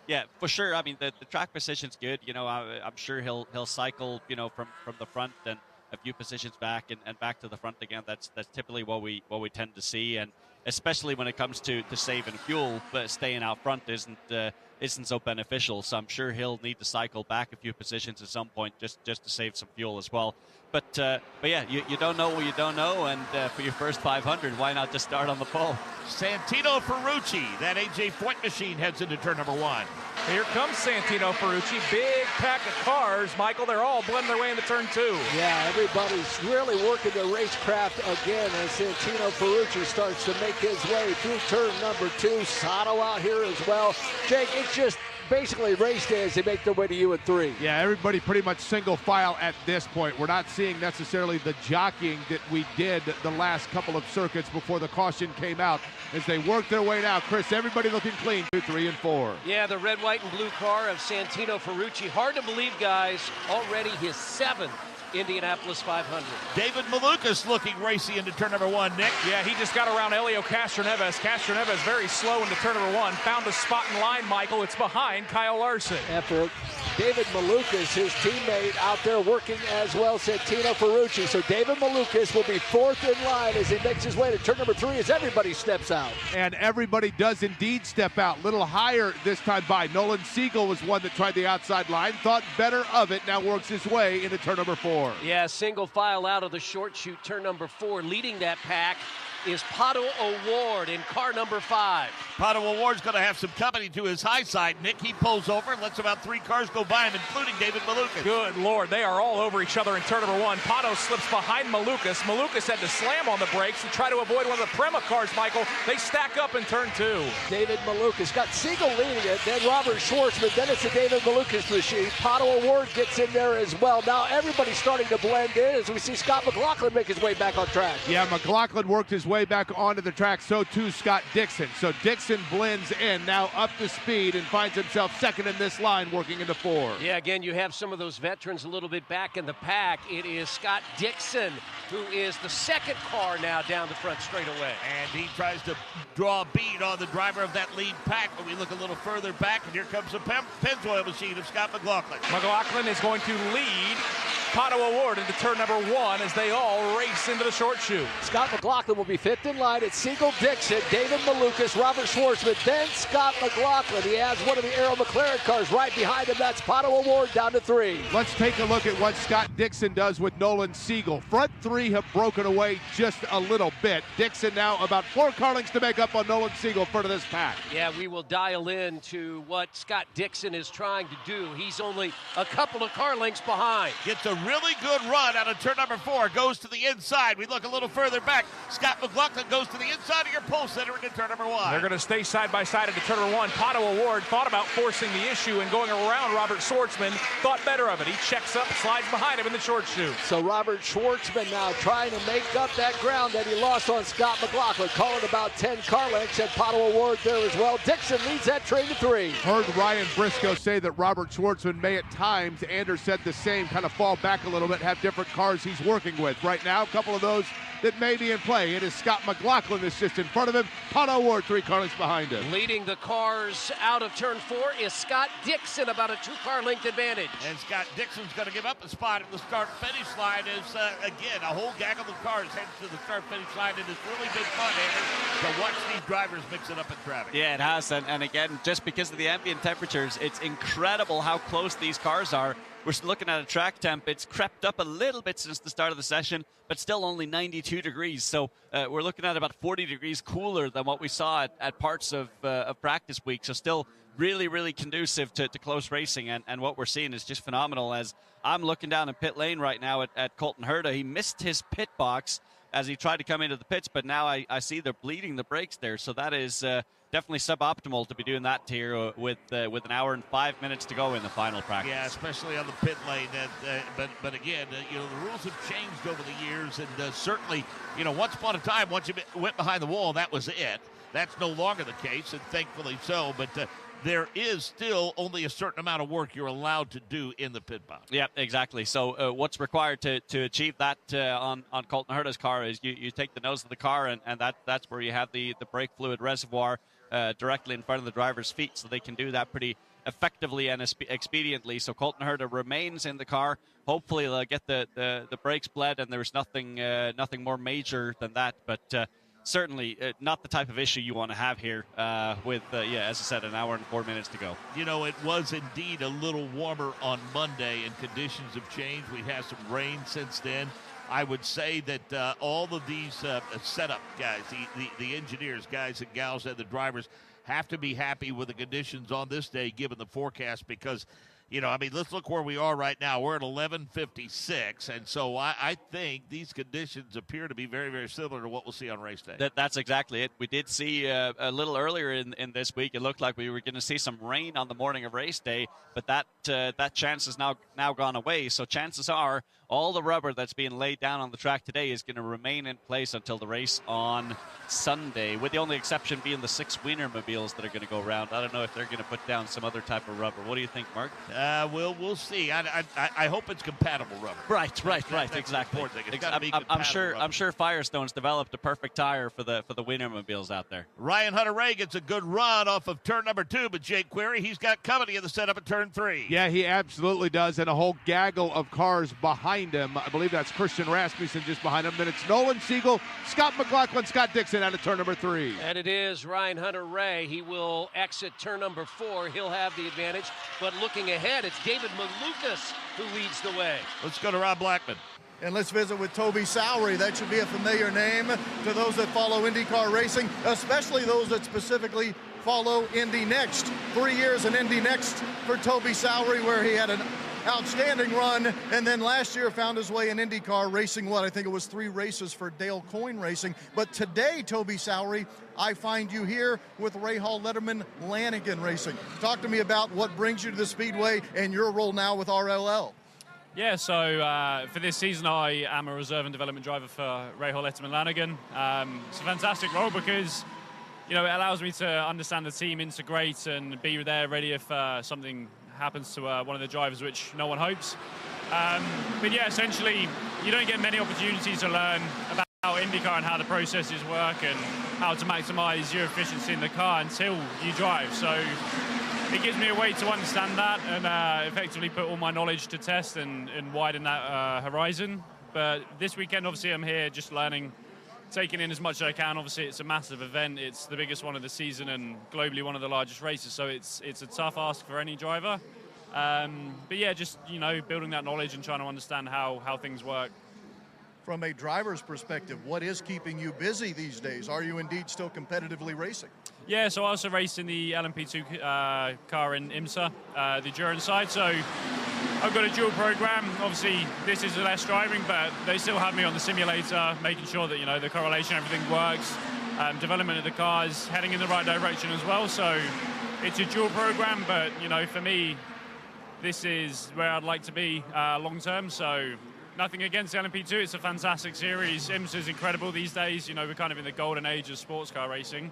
yeah, for sure. I mean, the track position's good. You know, I'm sure he'll cycle, you know, from the front and a few positions back and back to the front again. That's typically what we tend to see, and especially when it comes to saving fuel, but staying out front isn't so beneficial. So I'm sure he'll need to cycle back a few positions at some point just to save some fuel as well. But yeah, you don't know what you don't know, and for your first 500, why not just start on the pole? Santino Ferrucci, that AJ Foyt machine, heads into turn number 1. Here comes Santino Ferrucci. Big pack of cars, Michael. They're all blending their way into turn 2. Yeah, everybody's really working their racecraft again as Santino Ferrucci starts to make his way through turn number 2. Sato out here as well. Jake, it's just basically race day as they make their way to you at 3. Yeah, everybody pretty much single file at this point. We're not seeing necessarily the jockeying that we did the last couple of circuits before the caution came out as they work their way now. Chris, everybody looking clean, 2, 3, and 4. Yeah, the red, white, and blue car of Santino Ferrucci. Hard to believe, guys, already his 7th Indianapolis 500. David Malukas looking racy into turn number 1, Nick. Yeah, he just got around Helio Castroneves. Castroneves very slow into turn number 1. Found a spot in line, Michael. It's behind Kyle Larson. After David Malukas, his teammate out there working as well, Santino Ferrucci. So David Malukas will be 4th in line as he makes his way to turn number 3 as everybody steps out. And everybody does indeed step out. Little higher this time by. Nolan Siegel was one that tried the outside line, thought better of it, now works his way into turn number 4. Yeah, single file out of the short chute, turn number 4. Leading that pack is Pato O'Ward in car number 5. Pato O'Ward's going to have some company to his high side, Nick. He pulls over and lets about 3 cars go by him, including David Malukas. Good Lord, they are all over each other in turn number 1. Pato slips behind Malukas. Malukas had to slam on the brakes and try to avoid one of the Prema cars, Michael. They stack up in turn 2. David Malukas got Siegel leading it, then Robert Schwartzman, then it's a David Malukas machine. Pato O'Ward gets in there as well. Now everybody's starting to blend in as we see Scott McLaughlin make his way back on track. Yeah, McLaughlin worked his way back onto the track, so too Scott Dixon. So Dixon blends in, now up to speed, and finds himself 2nd in this line, working into 4. Yeah, again, you have some of those veterans a little bit back in the pack. It is Scott Dixon, who is the 2nd car now down the front straightaway. And he tries to draw a bead on the driver of that lead pack, but we look a little further back, and here comes the Pennzoil machine of Scott McLaughlin. McLaughlin is going to lead Pato O'Ward into turn number 1 as they all race into the short chute. Scott McLaughlin will be fifth in line. It's Siegel Dixon, David Malukas, Robert Schwartzman, then Scott McLaughlin. He has one of the Arrow McLaren cars right behind him. That's Pato O'Ward down to 3. Let's take a look at what Scott Dixon does with Nolan Siegel. Front 3 have broken away just a little bit. Dixon now about 4 car lengths to make up on Nolan Siegel for this pack. Yeah, we will dial in to what Scott Dixon is trying to do. He's only a couple of car lengths behind. Gets a really good run out of turn number 4. Goes to the inside. We look a little further back. Scott McLaughlin goes to the inside of your pole center into turn number 1. They're going to stay side by side into turn number 1. Pato O'Ward thought about forcing the issue and going around Robert Schwartzman. Thought better of it. He checks up, slides behind him in the short chute. So Robert Schwartzman now trying to make up that ground that he lost on Scott McLaughlin. Calling about 10 car lengths, and Pato O'Ward there as well. Dixon leads that train to 3. Heard Ryan Briscoe say that Robert Schwartzman may at times, Anders said the same, kind of fall back a little bit, have different cars he's working with. Right now, a couple of those that may be in play. It is Scott McLaughlin that's just in front of him. Pato O'Ward 3 car lengths behind him. Leading the cars out of turn 4 is Scott Dixon, about a 2 car length advantage. And Scott Dixon's going to give up a spot at the start-finish line as, again, a whole gaggle of cars heads to the start-finish line. And it's really been fun, Anders, to watch these drivers mix it up in traffic. Yeah, it has. And again, just because of the ambient temperatures, it's incredible how close these cars are. We're looking at a track temp. It's crept up a little bit since the start of the session, but still only 92 degrees. So we're looking at about 40 degrees cooler than what we saw at parts of practice week. So still really, really conducive to close racing. And what we're seeing is just phenomenal. As I'm looking down in pit lane right now at Colton Herta, he missed his pit box as he tried to come into the pits, but now I see they're bleeding the brakes there. So that is definitely suboptimal to be doing that here with an hour and 5 minutes to go in the final practice. Yeah, especially on the pit lane. But again, the rules have changed over the years, and certainly, once upon a time, once you went behind the wall, that was it. That's no longer the case, and thankfully so. But there is still only a certain amount of work you're allowed to do in the pit box. Yeah, exactly. So what's required to achieve that on Colton Herta's car is you take the nose of the car, and that's where you have the brake fluid reservoir directly in front of the driver's feet, so they can do that pretty effectively and expediently. So Colton Herta remains in the car. Hopefully they'll get the brakes bled, and there's nothing more major than that. But certainly not the type of issue you want to have here with, as I said, an hour and 4 minutes to go. It was indeed a little warmer on Monday, and conditions have changed. We've had some rain since then. I would say that all of these setup guys, the engineers, guys and gals, and the drivers have to be happy with the conditions on this day, given the forecast, because let's look where we are right now. We're at 11:56, and so I think these conditions appear to be very, very similar to what we'll see on race day. That's exactly it. We did see a little earlier in this week, it looked like we were going to see some rain on the morning of race day, but that chance is now gone away. So chances are all the rubber that's being laid down on the track today is going to remain in place until the race on Sunday, with the only exception being the 6 Wienermobiles that are going to go around. I don't know if they're going to put down some other type of rubber. What do you think, Mark? We'll see. I hope it's compatible rubber. Right, exactly. I'm sure Firestone's developed a perfect tire for the Wienermobiles out there. Ryan Hunter-Reay gets a good run off of turn number 2, but Jake Query, he's got company in the setup at turn 3. Yeah, he absolutely does, and a whole gaggle of cars behind him. I believe that's Christian Rasmussen just behind him. Then it's Nolan Siegel, Scott McLaughlin, Scott Dixon out of turn number 3. And it is Ryan Hunter-Reay. He will exit turn number 4. He'll have the advantage, but looking ahead, it's David Malukas who leads the way. Let's go to Rob Blackman. And let's visit with Toby Sowery. That should be a familiar name to those that follow IndyCar racing, especially those that specifically follow Indy Next. 3 years in Indy Next for Toby Sowery, where he had an outstanding run, and then last year found his way in IndyCar racing, I think it was 3 races for Dale Coyne Racing. But today, Toby Sowery, I find you here with Ray Hall Letterman Lanigan Racing. Talk to me about what brings you to the Speedway and your role now with RLL. Yeah, so for this season, I am a reserve and development driver for Ray Hall Letterman Lanigan. It's a fantastic role because, it allows me to understand the team, integrate, and be there ready if something happens to one of the drivers, which no one hopes. But yeah, essentially, you don't get many opportunities to learn about IndyCar and how the processes work and how to maximize your efficiency in the car until you drive. So it gives me a way to understand that and effectively put all my knowledge to test and widen that horizon. But this weekend, obviously, I'm here just learning, taking in as much as I can. Obviously, it's a massive event. It's the biggest one of the season and globally one of the largest races. So it's a tough ask for any driver. But yeah, just, building that knowledge and trying to understand how things work. From a driver's perspective, what is keeping you busy these days? Are you indeed still competitively racing? Yeah, so I also race in the LMP2 car in IMSA, the endurance side. So I've got a dual program. Obviously, this is less driving, but they still have me on the simulator, making sure that, the correlation, everything works. Development of the car is heading in the right direction as well. So it's a dual program, but, for me, this is where I'd like to be long term. So nothing against the LMP2. It's a fantastic series. IMSA is incredible these days. We're kind of in the golden age of sports car racing.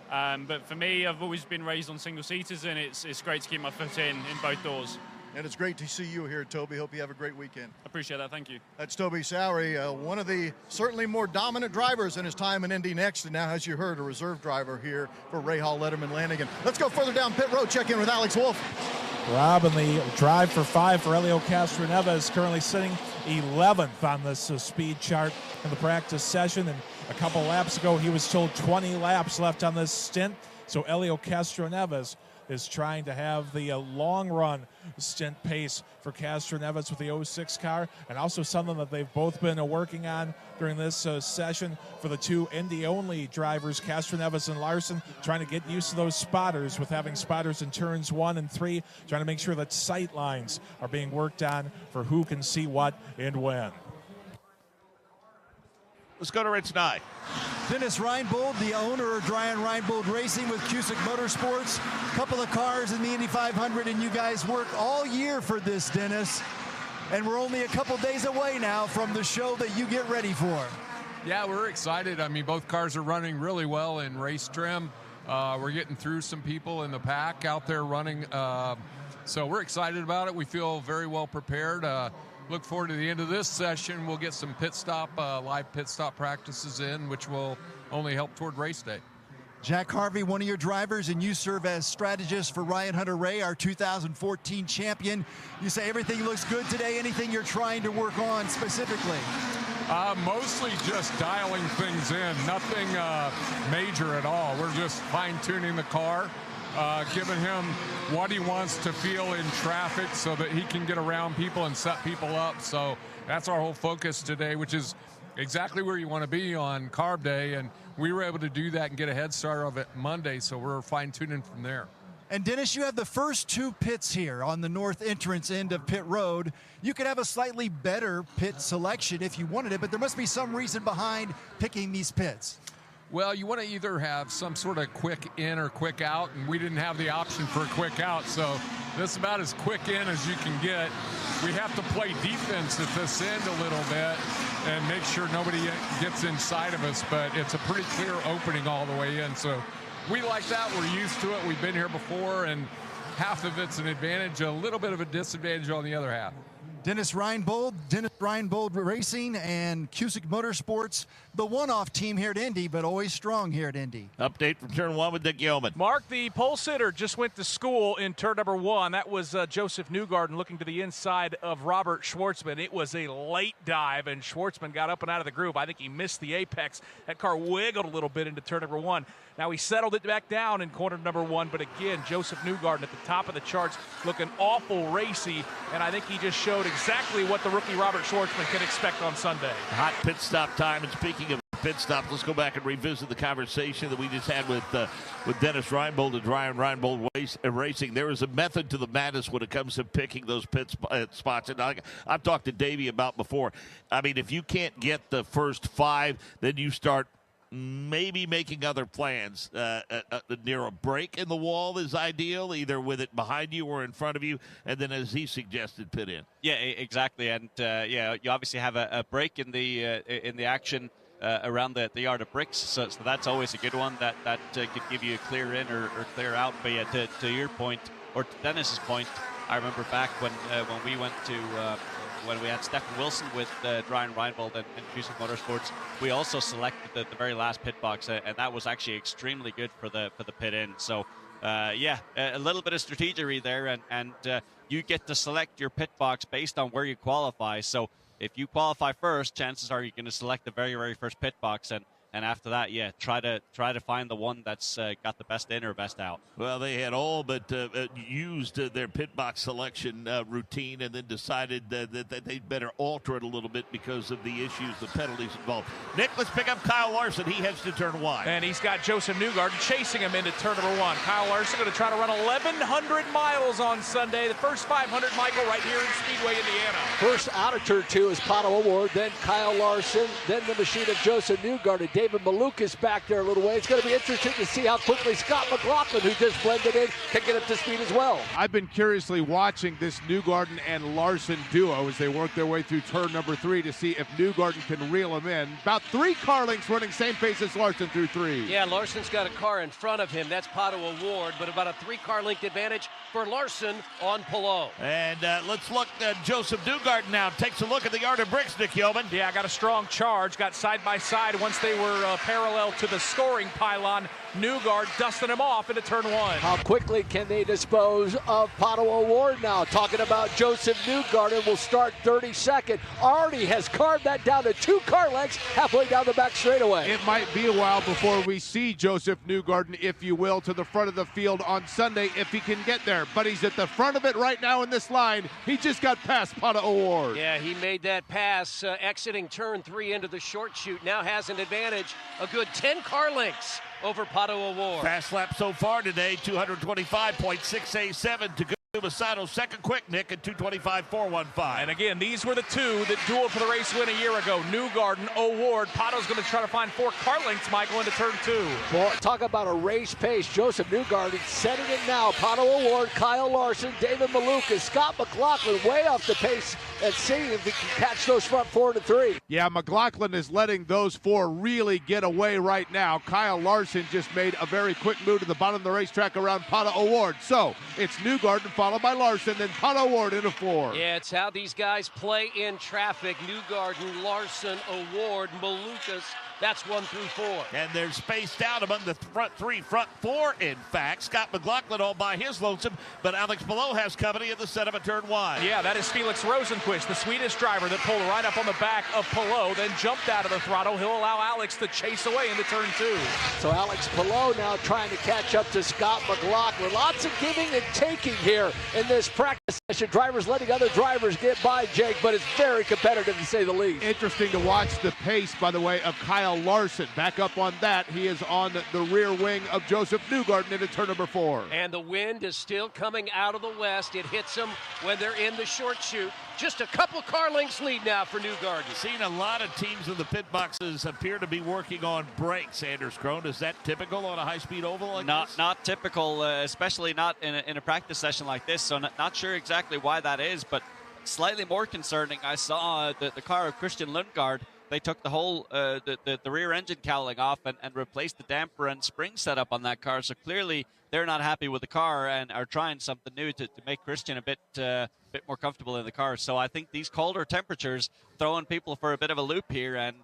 But for me, I've always been raised on single-seaters, and it's great to keep my foot in both doors. And it's great to see you here, Toby. Hope you have a great weekend. Appreciate that. Thank you. That's Toby Sowery, one of the certainly more dominant drivers in his time in Indy Next, and now, as you heard, a reserve driver here for Rahal Letterman Lanigan. Let's go further down pit road, check in with Alex Wolf. Rob, in the drive for 5 for Helio Castroneves, currently sitting 11th on this speed chart in the practice session. And a couple laps ago, he was told 20 laps left on this stint. So Helio Castroneves is trying to have the long-run stint pace for Castroneves with the 06 car, and also something that they've both been working on during this session for the two Indy-only drivers, Castroneves and Larson, trying to get used to those spotters with having spotters in turns 1 and 3, trying to make sure that sight lines are being worked on for who can see what and when. Let's go to Rich Nye. Dennis Reinbold, the owner of Ryan Reinbold Racing with Cusick Motorsports. A couple of cars in the Indy 500, and you guys worked all year for this, Dennis. And we're only a couple days away now from the show that you get ready for. Yeah, we're excited. I mean, both cars are running really well in race trim. We're getting through some people in the pack out there running. So we're excited about it. We feel very well prepared. Look forward to the end of this session. We'll get some live pit stop practices in, which will only help toward race day. Jack Harvey, one of your drivers, and you serve as strategist for Ryan Hunter-Reay, our 2014 champion. You say everything looks good today. Anything you're trying to work on specifically? Mostly just dialing things in. Nothing major at all. We're just fine-tuning the car. Giving him what he wants to feel in traffic so that he can get around people and set people up. So that's our whole focus today, which is exactly where you want to be on carb day. And we were able to do that and get a head start of it Monday. So we're fine-tuning from there. And Dennis, you have the first 2 pits here on the north entrance end of pit road. You could have a slightly better pit selection if you wanted it, but there must be some reason behind picking these pits. Well, you want to either have some sort of quick in or quick out, and we didn't have the option for a quick out, so this is about as quick in as you can get. We have to play defense at this end a little bit and make sure nobody gets inside of us, but it's a pretty clear opening all the way in, so we like that. We're used to it. We've been here before, and half of it's an advantage, a little bit of a disadvantage on the other half. Dennis Reinbold Racing and Cusick Motorsports, the one-off team here at Indy, but always strong here at Indy. Update from turn 1 with Dick Yeoman. Mark, the pole sitter just went to school in turn number 1. That was Joseph Newgarden looking to the inside of Robert Schwartzman. It was a late dive, and Schwartzman got up and out of the groove. I think he missed the apex. That car wiggled a little bit into turn number 1. Now he settled it back down in corner number 1, but again, Joseph Newgarden at the top of the charts looking awful racy, and I think he just showed exactly what the rookie Robert Schwartzman can expect on Sunday. Hot pit stop time, and speaking of pit stop, let's go back and revisit the conversation that we just had with Dennis Reinbold and Ryan Reinbold Racing. There is a method to the madness when it comes to picking those pit spots, and I've talked to Davey about before. I mean, if you can't get the first 5, then you start maybe making other plans. Near a break in the wall is ideal, either with it behind you or in front of you, and then, as he suggested, pit in. Yeah, exactly. And yeah, you obviously have a break in the action around the yard of bricks, so that's always a good one. That could give you a clear in or clear out. But yeah, to your point, or to Dennis's point, I remember back when we went to when we had Stephen Wilson with Ryan Reinbold and Cusick Motorsports, we also selected the very last pit box, and that was actually extremely good for the pit in. So yeah, a little bit of strategery there, and you get to select your pit box based on where you qualify. So if you qualify first, chances are you're going to select the very, very first pit box, and after that, yeah, try to find the one that's got the best in or best out. Well, they had all but used their pit box selection routine, and then decided that they'd better alter it a little bit because of the issues, the penalties involved. Nick, let's pick up Kyle Larson. He heads to turn 1. And he's got Joseph Newgarden chasing him into turn number 1. Kyle Larson going to try to run 1,100 miles on Sunday. The first 500, Michael, right here in Speedway, Indiana. First out of turn 2 is Pato O'Ward, then Kyle Larson, then the machine of Joseph Newgarden. David Malukas back there a little way. It's going to be interesting to see how quickly Scott McLaughlin, who just blended in, can get up to speed as well. I've been curiously watching this Newgarden and Larson duo as they work their way through turn number 3 to see if Newgarden can reel him in. About 3 car lengths running same pace as Larson through 3. Yeah, Larson's got a car in front of him. That's Pato O'Ward, but about a 3-car length advantage for Larson on Palou. And let's look at Joseph Newgarden now. Takes a look at the yard of bricks, Nick Yeoman. Yeah, got a strong charge. Got side by side once they were parallel to the scoring pylon. Newgarden dusting him off into turn 1. How quickly can they dispose of Pato O'Ward now? Talking about Joseph Newgarden will start 32nd. Already has carved that down to 2 car lengths halfway down the back straightaway. It might be a while before we see Joseph Newgarden, if you will, to the front of the field on Sunday if he can get there. But he's at the front of it right now in this line. He just got past Pato O'Ward. Yeah, he made that pass exiting turn 3 into the short chute. Now has an advantage, a good 10 car lengths over Pato O'Ward. Fast lap so far today, 225.687 to go. Masato's second quick, Nick, at 225.415. And again, these were the 2 that dueled for the race win a year ago. Newgarden, O'Ward. Pato's going to try to find 4 car lengths, Michael, into turn 2. Boy, talk about a race pace. Joseph Newgarden setting it now. Pato O'Ward, Kyle Larson, David Malukas, Scott McLaughlin way off the pace, and seeing if he can catch those front 4 to 3. Yeah, McLaughlin is letting those 4 really get away right now. Kyle Larson just made a very quick move to the bottom of the racetrack around Pato O'Ward. So it's Newgarden followed by Larson, then Pato O'Ward into 4. Yeah, it's how these guys play in traffic. Newgarden, Larson, O'Ward, Malukas. That's 1 through 4. And they're spaced out among the front 4, in fact. Scott McLaughlin all by his lonesome, but Alex Palou has company at the setup of turn 1. Yeah, that is Felix Rosenquist, the Swedish driver that pulled right up on the back of Palou, then jumped out of the throttle. He'll allow Alex to chase away into turn 2. So Alex Palou now trying to catch up to Scott McLaughlin. Lots of giving and taking here in this practice session. Drivers letting other drivers get by, Jake, but it's very competitive to say the least. Interesting to watch the pace, by the way, of Kyle Larson. Back up on that. He is on the rear wing of Joseph Newgarden into turn number 4. And the wind is still coming out of the west. It hits them when they're in the short chute. Just a couple car lengths lead now for Newgarden. Seen a lot of teams in the pit boxes appear to be working on brakes, Anders Krohn. Is that typical on a high-speed oval like this? Not typical, especially not in a practice session like this. So not sure exactly why that is, but slightly more concerning, I saw the car of Christian Lundgaard. They took the whole the rear engine cowling off and replaced the damper and spring setup on that car. So clearly they're not happy with the car and are trying something new to make Christian a bit more comfortable in the car. So I think these colder temperatures throwing people for a bit of a loop here and,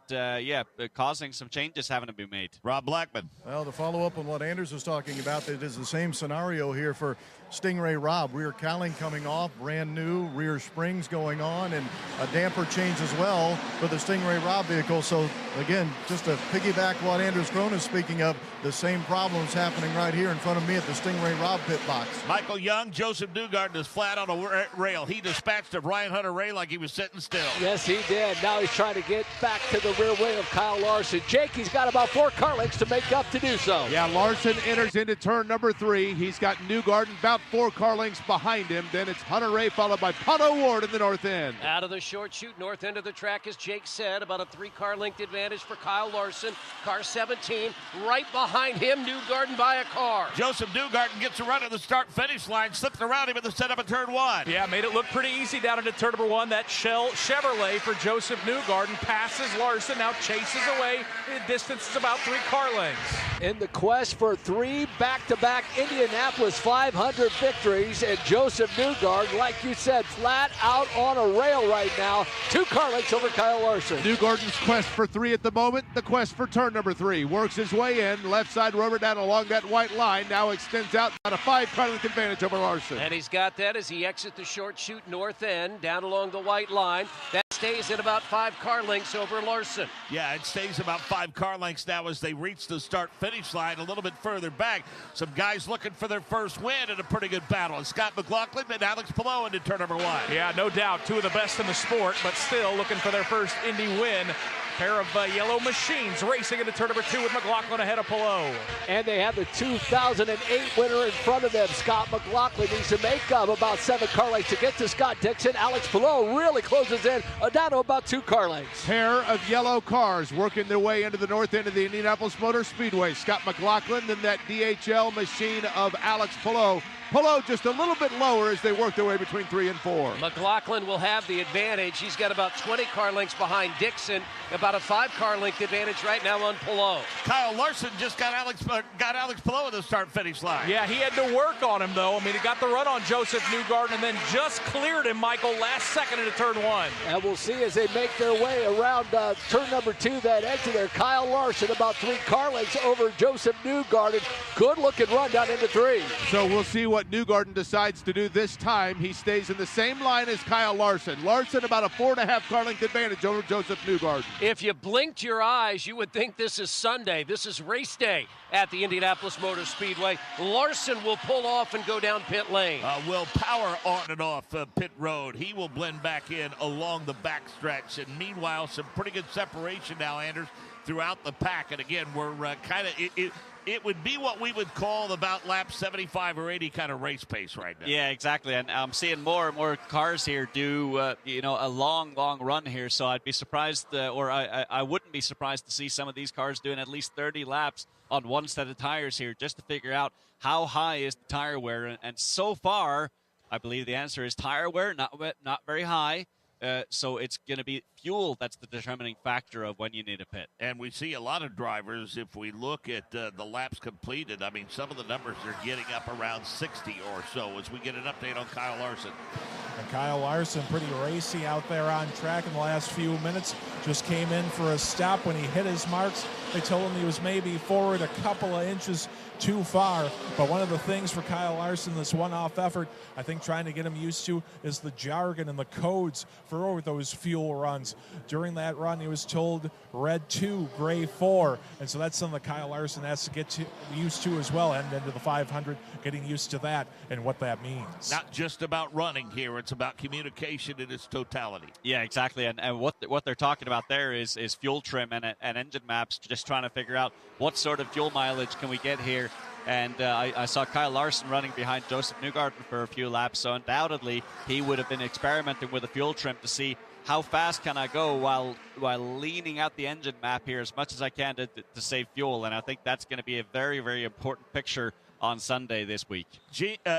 causing some changes having to be made. Rob Blackman. Well, to follow up on what Anders was talking about, it is the same scenario here for Stingray Rob. Rear cowling coming off, brand new, rear springs going on, and a damper change as well for the Stingray Rob vehicle. So, again, just to piggyback what Anders Krohn is speaking of, the same problems happening right here in front of me at the Stingray Rob pit box. Michael Young, Joseph Newgarden is flat on a rail. He dispatched of Ryan Hunter-Reay like he was sitting still. Yes, he did. Now he's trying to get back to the rear wing of Kyle Larson. Jake, he's got about 4 car lengths to make up to do so. Yeah, Larson enters into turn number 3. He's got Newgarden about 4 car lengths behind him. Then it's Hunter-Reay followed by Pato O'Ward in the north end. Out of the short chute, north end of the track, as Jake said, about a 3 car length advantage for Kyle Larson. Car 17, right behind him, Newgarden by a car. Joseph Newgarden gets a run at the start-finish line, slipped around him at the setup of turn 1. Yeah, made it look pretty easy down into turn number 1. That Chevrolet for Joseph Newgarden passes Larson, now chases away. The distance is about 3 car lengths. In the quest for 3 back-to-back Indianapolis 500 victories, and Joseph Newgarden, like you said, flat out on a rail right now. 2 car lengths over Kyle Larson. Newgarden's quest for 3 at the moment. The quest for turn number 3. Works his way in. Left side rubber down along that white line. Now extends out, about a 5-car length advantage over Larson. And he's got that as he exits the short chute north end, down along the white line. That stays at about 5 car lengths over Larson. Yeah, it stays about 5 car lengths now as they reach the start-finish line a little bit further back. Some guys looking for their first win in a pretty good battle. Scott McLaughlin and Alex Palou into turn number 1. Yeah, no doubt. 2 of the best in the sport, but still looking for their first Indy win. Pair of yellow machines racing into turn number 2 with McLaughlin ahead of Palou. And they have the 2008 winner in front of them. Scott McLaughlin needs to make up about 7 car lengths to get to Scott Dixon. Alex Palou really closes in down to about 2 car lengths. Pair of yellow cars working their way into the north end of the Indianapolis Motor Speedway. Scott McLaughlin, then that DHL machine of Alex Palou. Palou just a little bit lower as they work their way between 3 and 4. McLaughlin will have the advantage. He's got about 20 car lengths behind Dixon, about a 5 car length advantage right now on Palou. Kyle Larson just got Alex Palou at the start-finish line. Yeah, he had to work on him, though. I mean, he got the run on Joseph Newgarden and then just cleared him, Michael, last second into turn 1. And we'll see as they make their way around turn number 2, that exit there. Kyle Larson about 3 car lengths over Joseph Newgarden. Good-looking run down into 3. So we'll see what Newgarden decides to do this time. He stays in the same line as Kyle Larson. Larson about a 4.5 car length advantage over Joseph Newgarden. If you blinked your eyes, you would think this is Sunday. This is race day at the Indianapolis Motor Speedway. Larson will pull off and go down pit lane. Will power on and off pit road. He will blend back in along the backstretch. And meanwhile, some pretty good separation now, Anders, throughout the pack. And again, we're kind of... It would be what we would call about lap 75 or 80 kind of race pace right now. Yeah, exactly. And I'm seeing more and more cars here do, a long run here. So I'd be surprised, or I wouldn't be surprised to see some of these cars doing at least 30 laps on one set of tires here just to figure out how high is the tire wear. And so far, I believe the answer is tire wear, not very high. So it's going to be fuel that's the determining factor of when you need a pit. And we see a lot of drivers, if we look at the laps completed, I mean, some of the numbers are getting up around 60 or so as we get an update on Kyle Larson. And Kyle Larson pretty racy out there on track in the last few minutes. Just came in for a stop when he hit his marks. They told him he was maybe forward a couple of inches too far. But one of the things for Kyle Larson, this one-off effort, I think trying to get him used to is the jargon and the codes for those fuel runs. During that run, he was told red 2, gray 4. And so that's something that Kyle Larson has to get used to as well, and into the 500, getting used to that and what that means. Not just about running here. It's about communication in its totality. Yeah, exactly. And what they're talking about there is fuel trim and engine maps, just trying to figure out what sort of fuel mileage can we get here. And I saw Kyle Larson running behind Joseph Newgarden for a few laps, so undoubtedly he would have been experimenting with a fuel trim to see how fast can I go while leaning out the engine map here as much as I can to save fuel. And I think that's going to be a very, very important picture on Sunday this week.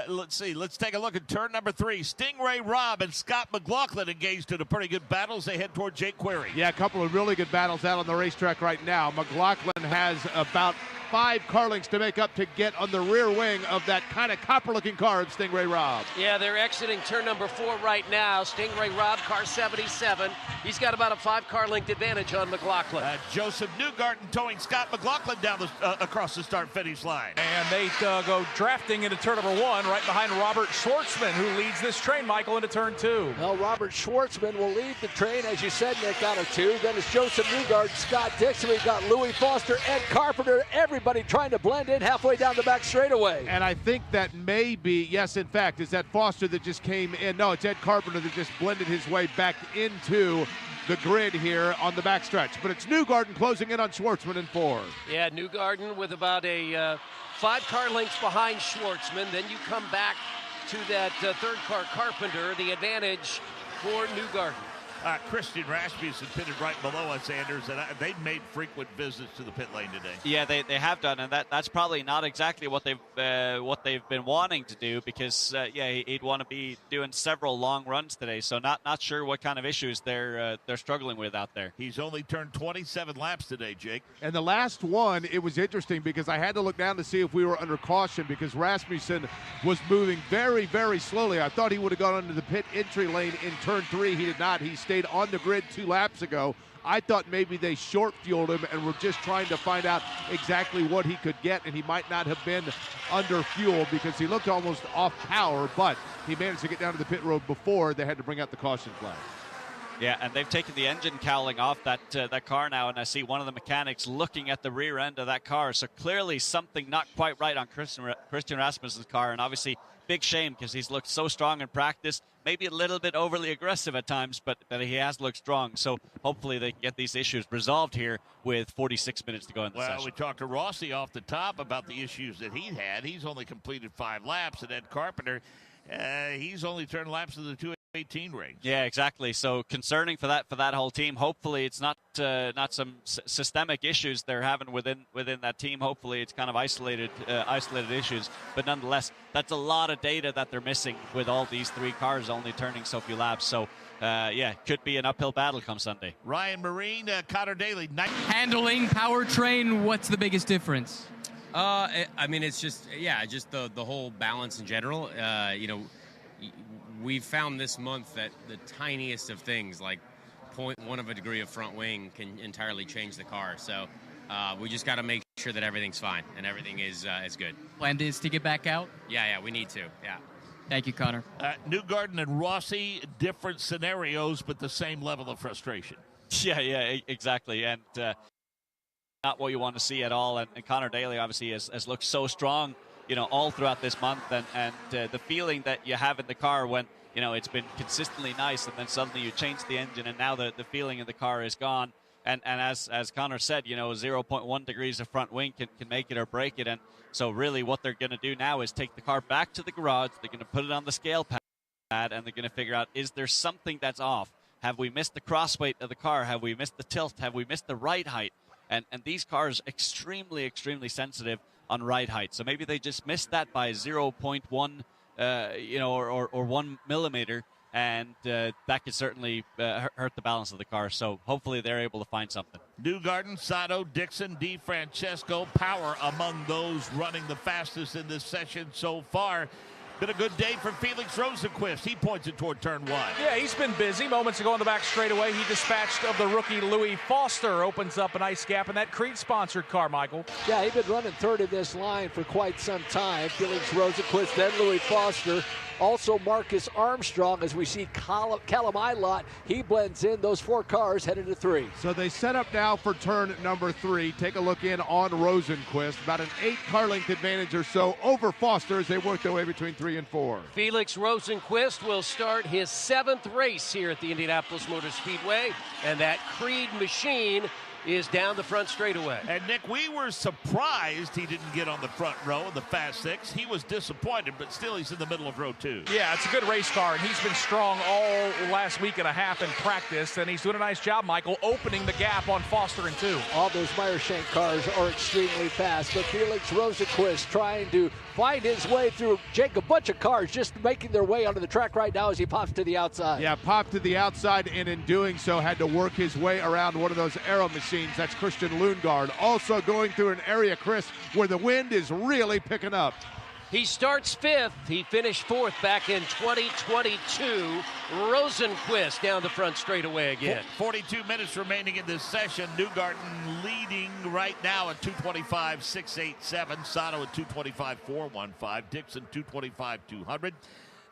Let's see. Let's take a look at turn number 3. Stingray Robb and Scott McLaughlin engaged in a pretty good battle as they head toward Jake Query. Yeah, a couple of really good battles out on the racetrack right now. McLaughlin has about 5 car lengths to make up to get on the rear wing of that kind of copper-looking car of Stingray Robb. Yeah, they're exiting turn number 4 right now. Stingray Robb, car 77. He's got about a 5 car length advantage on McLaughlin. Joseph Newgarden towing Scott McLaughlin down across the start-finish line. And they go drafting into turn number 1 right behind Robert Schwartzman, who leads this train, Michael, into turn 2. Well, Robert Schwartzman will lead the train, as you said, Nick, out of 2. Then it's Joseph Newgarden, Scott Dixon. We've got Louis Foster, Ed Carpenter, everybody trying to blend in halfway down the back straightaway. And I think that may be, yes, in fact, is that Foster that just came in. No, it's Ed Carpenter that just blended his way back into the grid here on the backstretch. But it's Newgarden closing in on Schwartzman in 4. Yeah, Newgarden with about a 5 car lengths behind Schwartzman. Then you come back to that third car, Carpenter, the advantage for Newgarden. Christian Rasmussen pitted right below us, Anders, and they've made frequent visits to the pit lane today. Yeah, they have done, and that's probably not exactly what they've been wanting to do, because he'd want to be doing several long runs today. So not sure what kind of issues they're struggling with out there. He's only turned 27 laps today, Jake. And the last one, it was interesting because I had to look down to see if we were under caution because Rasmussen was moving very, very slowly. I thought he would have gone into the pit entry lane in turn 3. He did not. He stayed stayed on the grid 2 laps ago. I thought maybe they short fueled him and were just trying to find out exactly what he could get, and he might not have been under fuel because he looked almost off power, but he managed to get down to the pit road before they had to bring out the caution flag. Yeah, and they've taken the engine cowling off that car now, and I see one of the mechanics looking at the rear end of that car. So clearly something not quite right on Christian Rasmussen's car, and obviously big shame because he's looked so strong in practice. Maybe a little bit overly aggressive at times, but he has looked strong. So hopefully they can get these issues resolved here with 46 minutes to go in the session. Well, we talked to Rossi off the top about the issues that he had. He's only completed 5 laps, and Ed Carpenter, he's only turned laps in the 2:18 range. Yeah, exactly. So concerning for that whole team. Hopefully it's not some systemic issues they're having within that team. Hopefully it's kind of isolated issues. But nonetheless, that's a lot of data that they're missing with all these 3 cars only turning so few laps. So yeah, could be an uphill battle come Sunday. Ryan Marine, Connor Daly. Handling, powertrain, what's the biggest difference? I mean, it's just the whole balance in general. We've found this month that the tiniest of things, like 0.1 of a degree of front wing, can entirely change the car. So we just got to make sure that everything's fine and everything is good. Plan is to get back out? Yeah, we need to. Yeah. Thank you, Connor. Newgarden and Rossi, different scenarios, but the same level of frustration. Yeah, exactly. And not what you want to see at all. And Connor Daly obviously has looked so strong, all throughout this month. And the feeling that you have in the car when, it's been consistently nice and then suddenly you change the engine and now the feeling in the car is gone. And as Connor said, 0.1 degrees of front wing can make it or break it. And so really what they're going to do now is take the car back to the garage. They're going to put it on the scale pad and they're going to figure out, is there something that's off? Have we missed the cross weight of the car? Have we missed the tilt? Have we missed the ride height? And these cars extremely, extremely sensitive on ride height. So maybe they just missed that by 0.1, or 1 millimeter. And that could certainly hurt the balance of the car. So hopefully they're able to find something. Newgarden, Sato, Dixon, DeFrancesco, power among those running the fastest in this session so far. Been a good day for Felix Rosenqvist. He points it toward turn 1. Yeah, he's been busy. Moments ago on the back straightaway, he dispatched of the rookie Louis Foster. Opens up a nice gap in that Creed-sponsored car, Michael. Yeah, he's been running third in this line for quite some time. Felix Rosenqvist, then Louis Foster. Also Marcus Armstrong, as we see Callum Ilott. He blends in. Those 4 cars headed to 3. So they set up now for turn number 3. Take a look in on Rosenqvist. About an 8 car length advantage or so over Foster as they work their way between 3 and 4. Felix Rosenqvist will start his 7th race here at the Indianapolis Motor Speedway, and that Creed machine is down the front straightaway. And Nick, we were surprised he didn't get on the front row in the Fast 6. He was disappointed, but still he's in the middle of row 2. Yeah, it's a good race car, and he's been strong all last week and a half in practice, and he's doing a nice job, Michael, opening the gap on Foster in 2. All those Meyershank cars are extremely fast, but Felix Rosenqvist trying to find his way through, Jake, a bunch of cars just making their way onto the track right now as he pops to the outside. Yeah, popped to the outside, and in doing so had to work his way around one of those aero machines. That's Christian Lundgaard. Also going through an area, Chris, where the wind is really picking up. He starts 5th. He finished 4th back in 2022. Rosenqvist down the front straightaway again. 42 minutes remaining in this session. Newgarden leading right now at 225.687. Sato at 225.415. Dixon 225.200.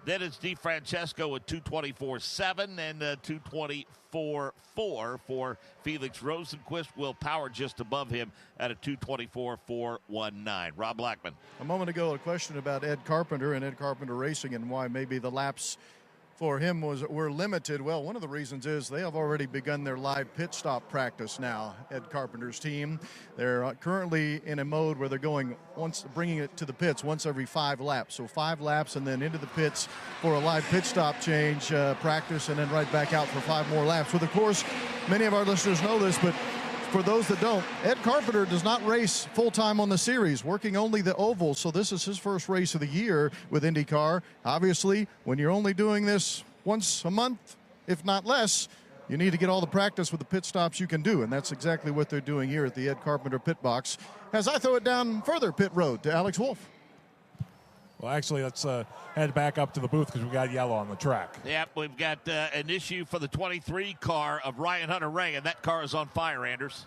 Then it's DeFrancesco at 224.7 and 224.4 for Felix Rosenqvist. Will Power just above him at a 224.419. Rob Blackman. A moment ago, a question about Ed Carpenter and Ed Carpenter Racing and why maybe the laps for him were limited. Well, one of the reasons is they have already begun their live pit stop practice now. Ed Carpenter's team, they're currently in a mode where they're going bringing it to the pits once every 5 laps. So 5 laps and then into the pits for a live pit stop change practice, and then right back out for 5 more laps. With, of course, many of our listeners know this, but for those that don't, Ed Carpenter does not race full-time on the series, working only the oval, so this is his first race of the year with IndyCar. Obviously, when you're only doing this once a month, if not less, you need to get all the practice with the pit stops you can do, and that's exactly what they're doing here at the Ed Carpenter pit box. As I throw it down further pit road to Alex Wolf. Well, actually, let's head back up to the booth because we got yellow on the track. Yep, we've got an issue for the 23 car of Ryan Hunter-Reay, and that car is on fire, Anders.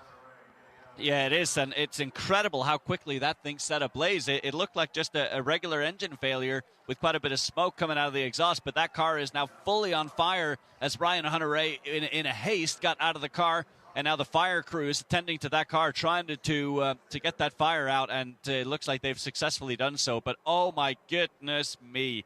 Yeah, it is, and it's incredible how quickly that thing set ablaze. It looked like just a regular engine failure with quite a bit of smoke coming out of the exhaust, but that car is now fully on fire as Ryan Hunter-Reay, in a haste, got out of the car, and now the fire crew is attending to that car, trying to get that fire out, and it looks like they've successfully done so. But, oh, my goodness me,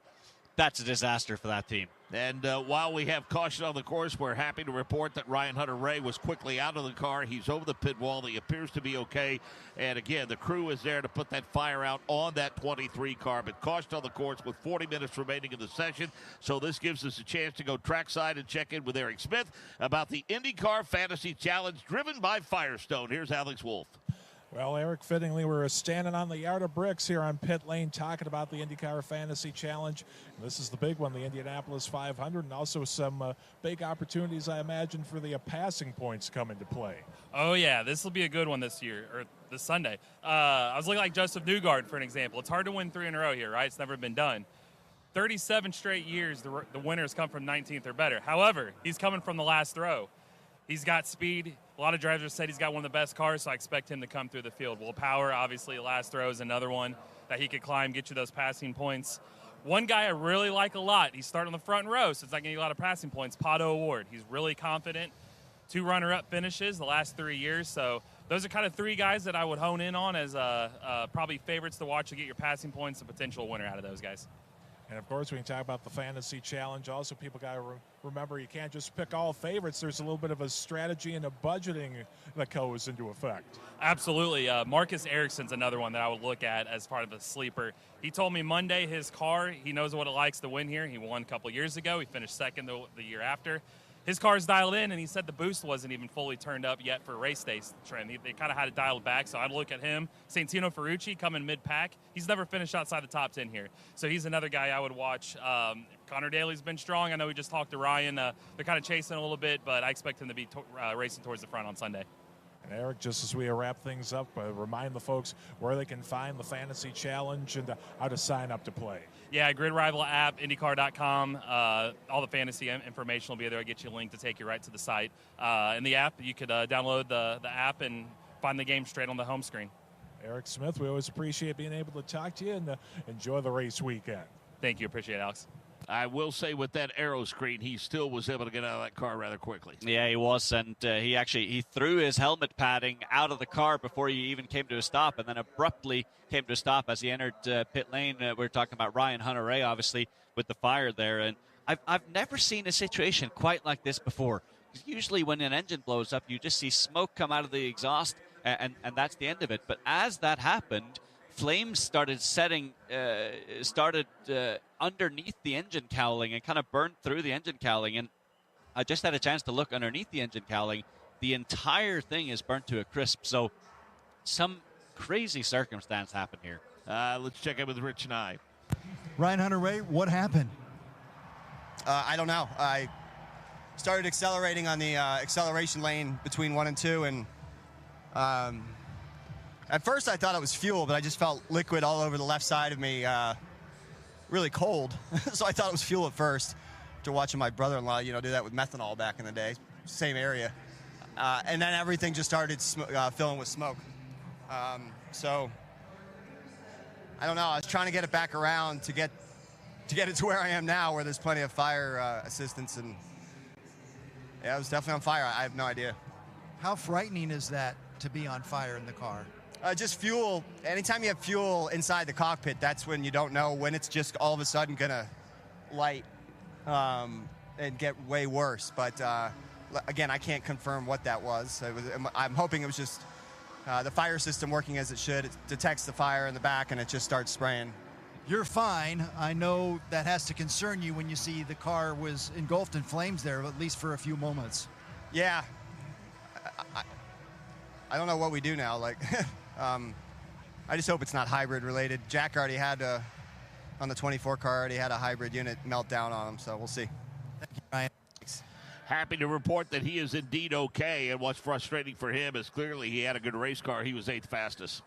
that's a disaster for that team. And while we have caution on the course, we're happy to report that Ryan Hunter-Reay was quickly out of the car. He's over the pit wall. He appears to be okay. And again, the crew is there to put that fire out on that 23 car. But caution on the course with 40 minutes remaining in the session. So this gives us a chance to go trackside and check in with Eric Smith about the INDYCAR Fantasy Challenge driven by Firestone. Here's Alex Wolf. Well, Eric, fittingly, we're standing on the yard of bricks here on pit lane talking about the INDYCAR Fantasy Challenge. And this is the big one, the Indianapolis 500, and also some big opportunities, I imagine, for the passing points come into play. Oh, yeah, this will be a good one this year, or this Sunday. I was looking like Joseph Newgard, for an example. It's hard to win 3 in a row here, right? It's never been done. 37 straight years, the winners come from 19th or better. However, he's coming from the last row. He's got speed. A lot of drivers said he's got one of the best cars, so I expect him to come through the field. Will Power, obviously, last row is another one that he could climb, get you those passing points. One guy I really like a lot, he's starting on the front row, so it's not getting a lot of passing points, Pato Award. He's really confident. 2 runner-up finishes the last 3 years, so those are kind of 3 guys that I would hone in on as probably favorites to watch to get your passing points, a potential winner out of those guys. And, of course, we can talk about the Fantasy Challenge. Also, people got to remember you can't just pick all favorites. There's a little bit of a strategy and a budgeting that goes into effect. Absolutely. Marcus Ericsson's another one that I would look at as part of a sleeper. He told me Monday his car, he knows what it likes to win here. He won a couple years ago. He finished second the year after. His car's dialed in, and he said the boost wasn't even fully turned up yet for race day trend. They kind of had it dialed back, so I'd look at him. Santino Ferrucci coming mid-pack. He's never finished outside the top 10 here, so he's another guy I would watch. Connor Daly's been strong. I know we just talked to Ryan. They're kind of chasing a little bit, but I expect him to be racing towards the front on Sunday. And Eric, just as we wrap things up, remind the folks where they can find the Fantasy Challenge and how to sign up to play. Yeah, Grid Rival app, INDYCAR.com. All the fantasy information will be there. I'll get you a link to take you right to the site. In the app, you could download the app and find the game straight on the home screen. Eric Smith, we always appreciate being able to talk to you, and enjoy the race weekend. Thank you. Appreciate it, Alex. I will say with that aero screen, he still was able to get out of that car rather quickly. Yeah, he was, and he threw his helmet padding out of the car before he even came to a stop, and then abruptly came to a stop as he entered pit lane. We're talking about Ryan Hunter-Reay, obviously, with the fire there, and I've never seen a situation quite like this before. Usually when an engine blows up, you just see smoke come out of the exhaust, and that's the end of it. But as that happened, flames started underneath the engine cowling and kind of burned through the engine cowling. And I just had a chance to look underneath the engine cowling. The entire thing is burnt to a crisp. So some crazy circumstance happened here. Let's check in with Rich and I. Ryan Hunter-Reay, what happened? I don't know. I started accelerating on the acceleration lane between 1 and 2, and at first I thought it was fuel, but I just felt liquid all over the left side of me, really cold. So I thought it was fuel at first, after watching my brother-in-law, do that with methanol back in the day, same area. And then everything just started filling with smoke. So I don't know. I was trying to get it back around to get it to where I am now, where there's plenty of fire assistance, and yeah, it was definitely on fire. I have no idea. How frightening is that to be on fire in the car? Just fuel. Anytime you have fuel inside the cockpit, that's when you don't know when it's just all of a sudden gonna light and get way worse. But again, I can't confirm what that was. I'm hoping it was just the fire system working as it should. It detects the fire in the back and it just starts spraying. You're fine. I know that has to concern you when you see the car was engulfed in flames there, at least for a few moments. Yeah. I don't know what we do now. I just hope it's not hybrid related. Jack already had on the 24 car, already had a hybrid unit meltdown on him, so we'll see. Thank you, Ryan. Happy to report that he is indeed okay, and what's frustrating for him is clearly he had a good race car. He was 8th fastest.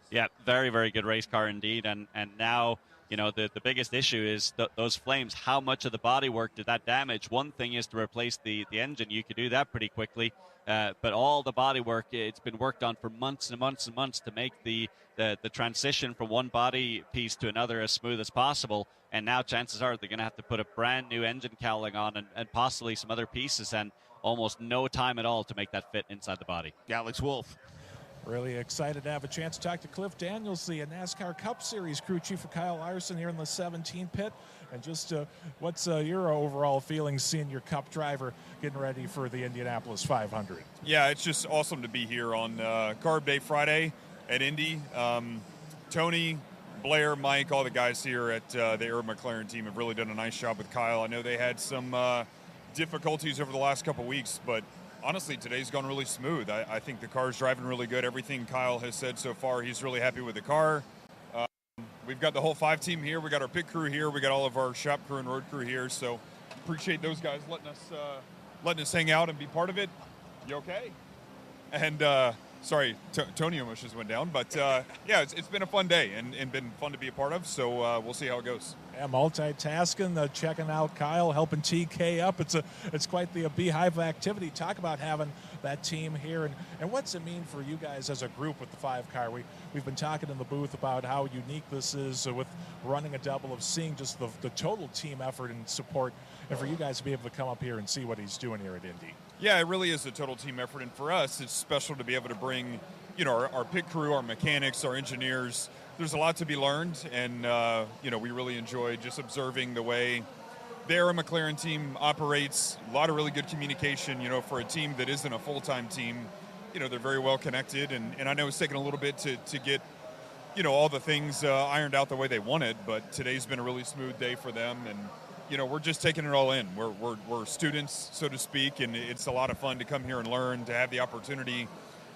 Yeah, very, very good race car indeed. And now you know, the biggest issue is those flames. How much of the bodywork did that damage? One thing is to replace the engine. You could do that pretty quickly. But all the bodywork, it's been worked on for months and months and months to make the transition from one body piece to another as smooth as possible. And now chances are they're going to have to put a brand new engine cowling on and possibly some other pieces, and almost no time at all to make that fit inside the body. Alex Wolf. Really excited to have a chance to talk to Cliff Daniels, the NASCAR Cup Series crew chief for Kyle Larson here in the 17 pit. And just what's your overall feelings seeing your Cup driver getting ready for the Indianapolis 500? Yeah, it's just awesome to be here on Carb Day Friday at Indy. Tony, Blair, Mike, all the guys here at the Aero McLaren team have really done a nice job with Kyle. I know they had some difficulties over the last couple weeks, but honestly, today's gone really smooth. I think the car's driving really good. Everything Kyle has said so far, he's really happy with the car. We've got the whole 5 team here. We got our pit crew here. We got all of our shop crew and road crew here. So appreciate those guys letting us hang out and be part of it. You okay? And sorry, Tony almost just went down. But yeah, it's been a fun day and been fun to be a part of. So we'll see how it goes. Yeah, multitasking, checking out Kyle, helping TK up. It's quite the beehive activity. Talk about having that team here, and what's it mean for you guys as a group with the 5-car? We've been talking in the booth about how unique this is with running a double, of seeing just the total team effort and support, and for you guys to be able to come up here and see what he's doing here at Indy. Yeah, it really is a total team effort, and for us, it's special to be able to bring, you know, our pit crew, our mechanics, our engineers. There's a lot to be learned, and you know, we really enjoy just observing the way the Aero McLaren team operates. A lot of really good communication, you know, for a team that isn't a full-time team. You know, they're very well connected, and I know it's taken a little bit to get, you know, all the things ironed out the way they wanted, but today's been a really smooth day for them, and you know, we're just taking it all in. We're students, so to speak, and it's a lot of fun to come here and learn, to have the opportunity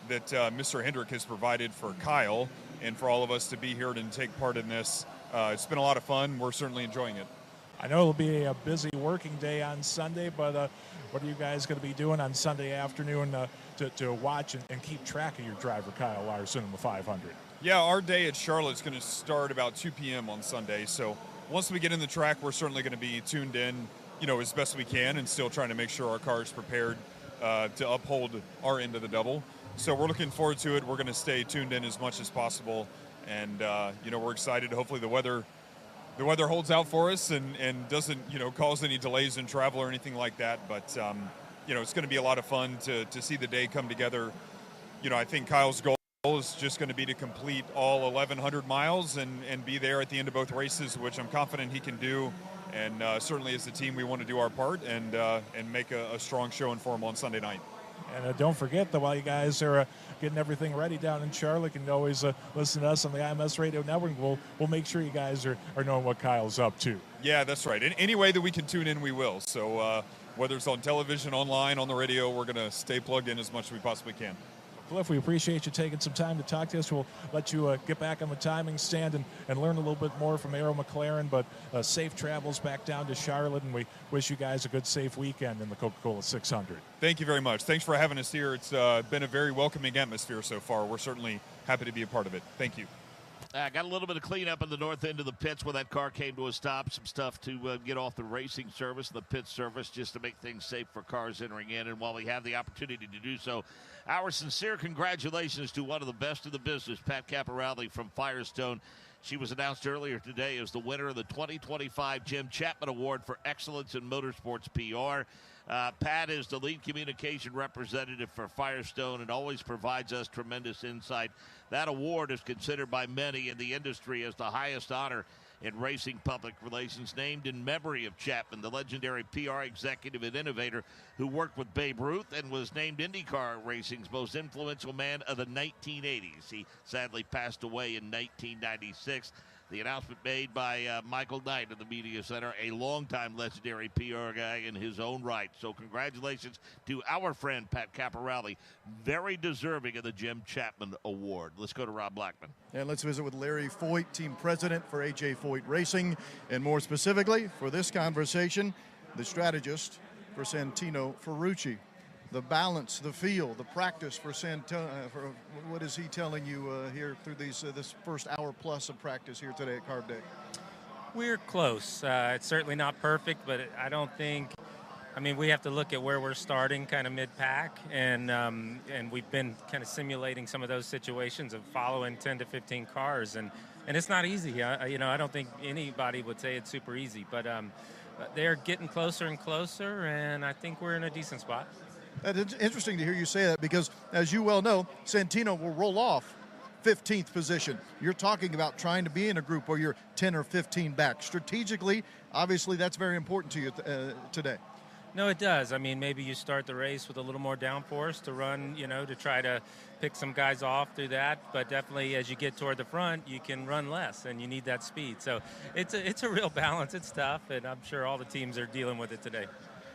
that Mr. Hendrick has provided for Kyle and for all of us to be here and take part in this. It's been a lot of fun. We're certainly enjoying it. I know it'll be a busy working day on Sunday, but what are you guys going to be doing on Sunday afternoon to watch and keep track of your driver, Kyle Larson, in the 500? Yeah, our day at Charlotte's going to start about 2 p.m. on Sunday, so once we get in the track, we're certainly going to be tuned in, you know, as best we can, and still trying to make sure our car is prepared to uphold our end of the double. So we're looking forward to it. We're going to stay tuned in as much as possible, and you know, we're excited. Hopefully the weather holds out for us and doesn't, you know, cause any delays in travel or anything like that. But you know, it's going to be a lot of fun to see the day come together. You know, I think Kyle's goal is just going to be to complete all 1,100 miles and be there at the end of both races, which I'm confident he can do. And certainly as a team, we want to do our part and make a strong showing for him on Sunday night. And don't forget that while you guys are getting everything ready down in Charlotte, you can always listen to us on the IMS Radio Network. We'll make sure you guys are knowing what Kyle's up to. Yeah, that's right. In any way that we can tune in, we will. So whether it's on television, online, on the radio, we're going to stay plugged in as much as we possibly can. Cliff, we appreciate you taking some time to talk to us. We'll let you get back on the timing stand and learn a little bit more from Aero McLaren, but safe travels back down to Charlotte, and we wish you guys a good, safe weekend in the Coca-Cola 600. Thank you very much. Thanks for having us here. It's been a very welcoming atmosphere so far. We're certainly happy to be a part of it. Thank you. Got a little bit of cleanup in the north end of the pits where that car came to a stop. Some stuff to get off the racing service, the pit service, just to make things safe for cars entering in. And while we have the opportunity to do so, our sincere congratulations to one of the best in the business, Pat Caporelli from Firestone. She was announced earlier today as the winner of the 2025 Jim Chapman Award for Excellence in Motorsports PR. Pat is the lead communication representative for Firestone and always provides us tremendous insight. That award is considered by many in the industry as the highest honor in racing public relations, named in memory of Chapman, the legendary PR executive and innovator who worked with Babe Ruth and was named INDYCAR Racing's most influential man of the 1980s. He sadly passed away in 1996. The announcement made by Michael Knight of the Media Center, a longtime legendary PR guy in his own right. So congratulations to our friend Pat Caporelli, very deserving of the Jim Chapman Award. Let's go to Rob Blackman. And let's visit with Larry Foyt, team president for A.J. Foyt Racing, and more specifically for this conversation, the strategist for Santino Ferrucci. The balance, the feel, the practice for Santino. What is he telling you here through this first hour plus of practice here today at Carb Day? We're close. It's certainly not perfect, but I don't think. I mean, we have to look at where we're starting, kind of mid-pack, and we've been kind of simulating some of those situations of following 10 to 15 cars, and it's not easy. I don't think anybody would say it's super easy, but they're getting closer and closer, and I think we're in a decent spot. It's interesting to hear you say that because, as you well know, Santino will roll off 15th position. You're talking about trying to be in a group where you're 10 or 15 back. Strategically, obviously, that's very important to you today. No, it does. I mean, maybe you start the race with a little more downforce to run, to try to pick some guys off through that. But definitely as you get toward the front, you can run less, and you need that speed. So it's a real balance. It's tough, and I'm sure all the teams are dealing with it today.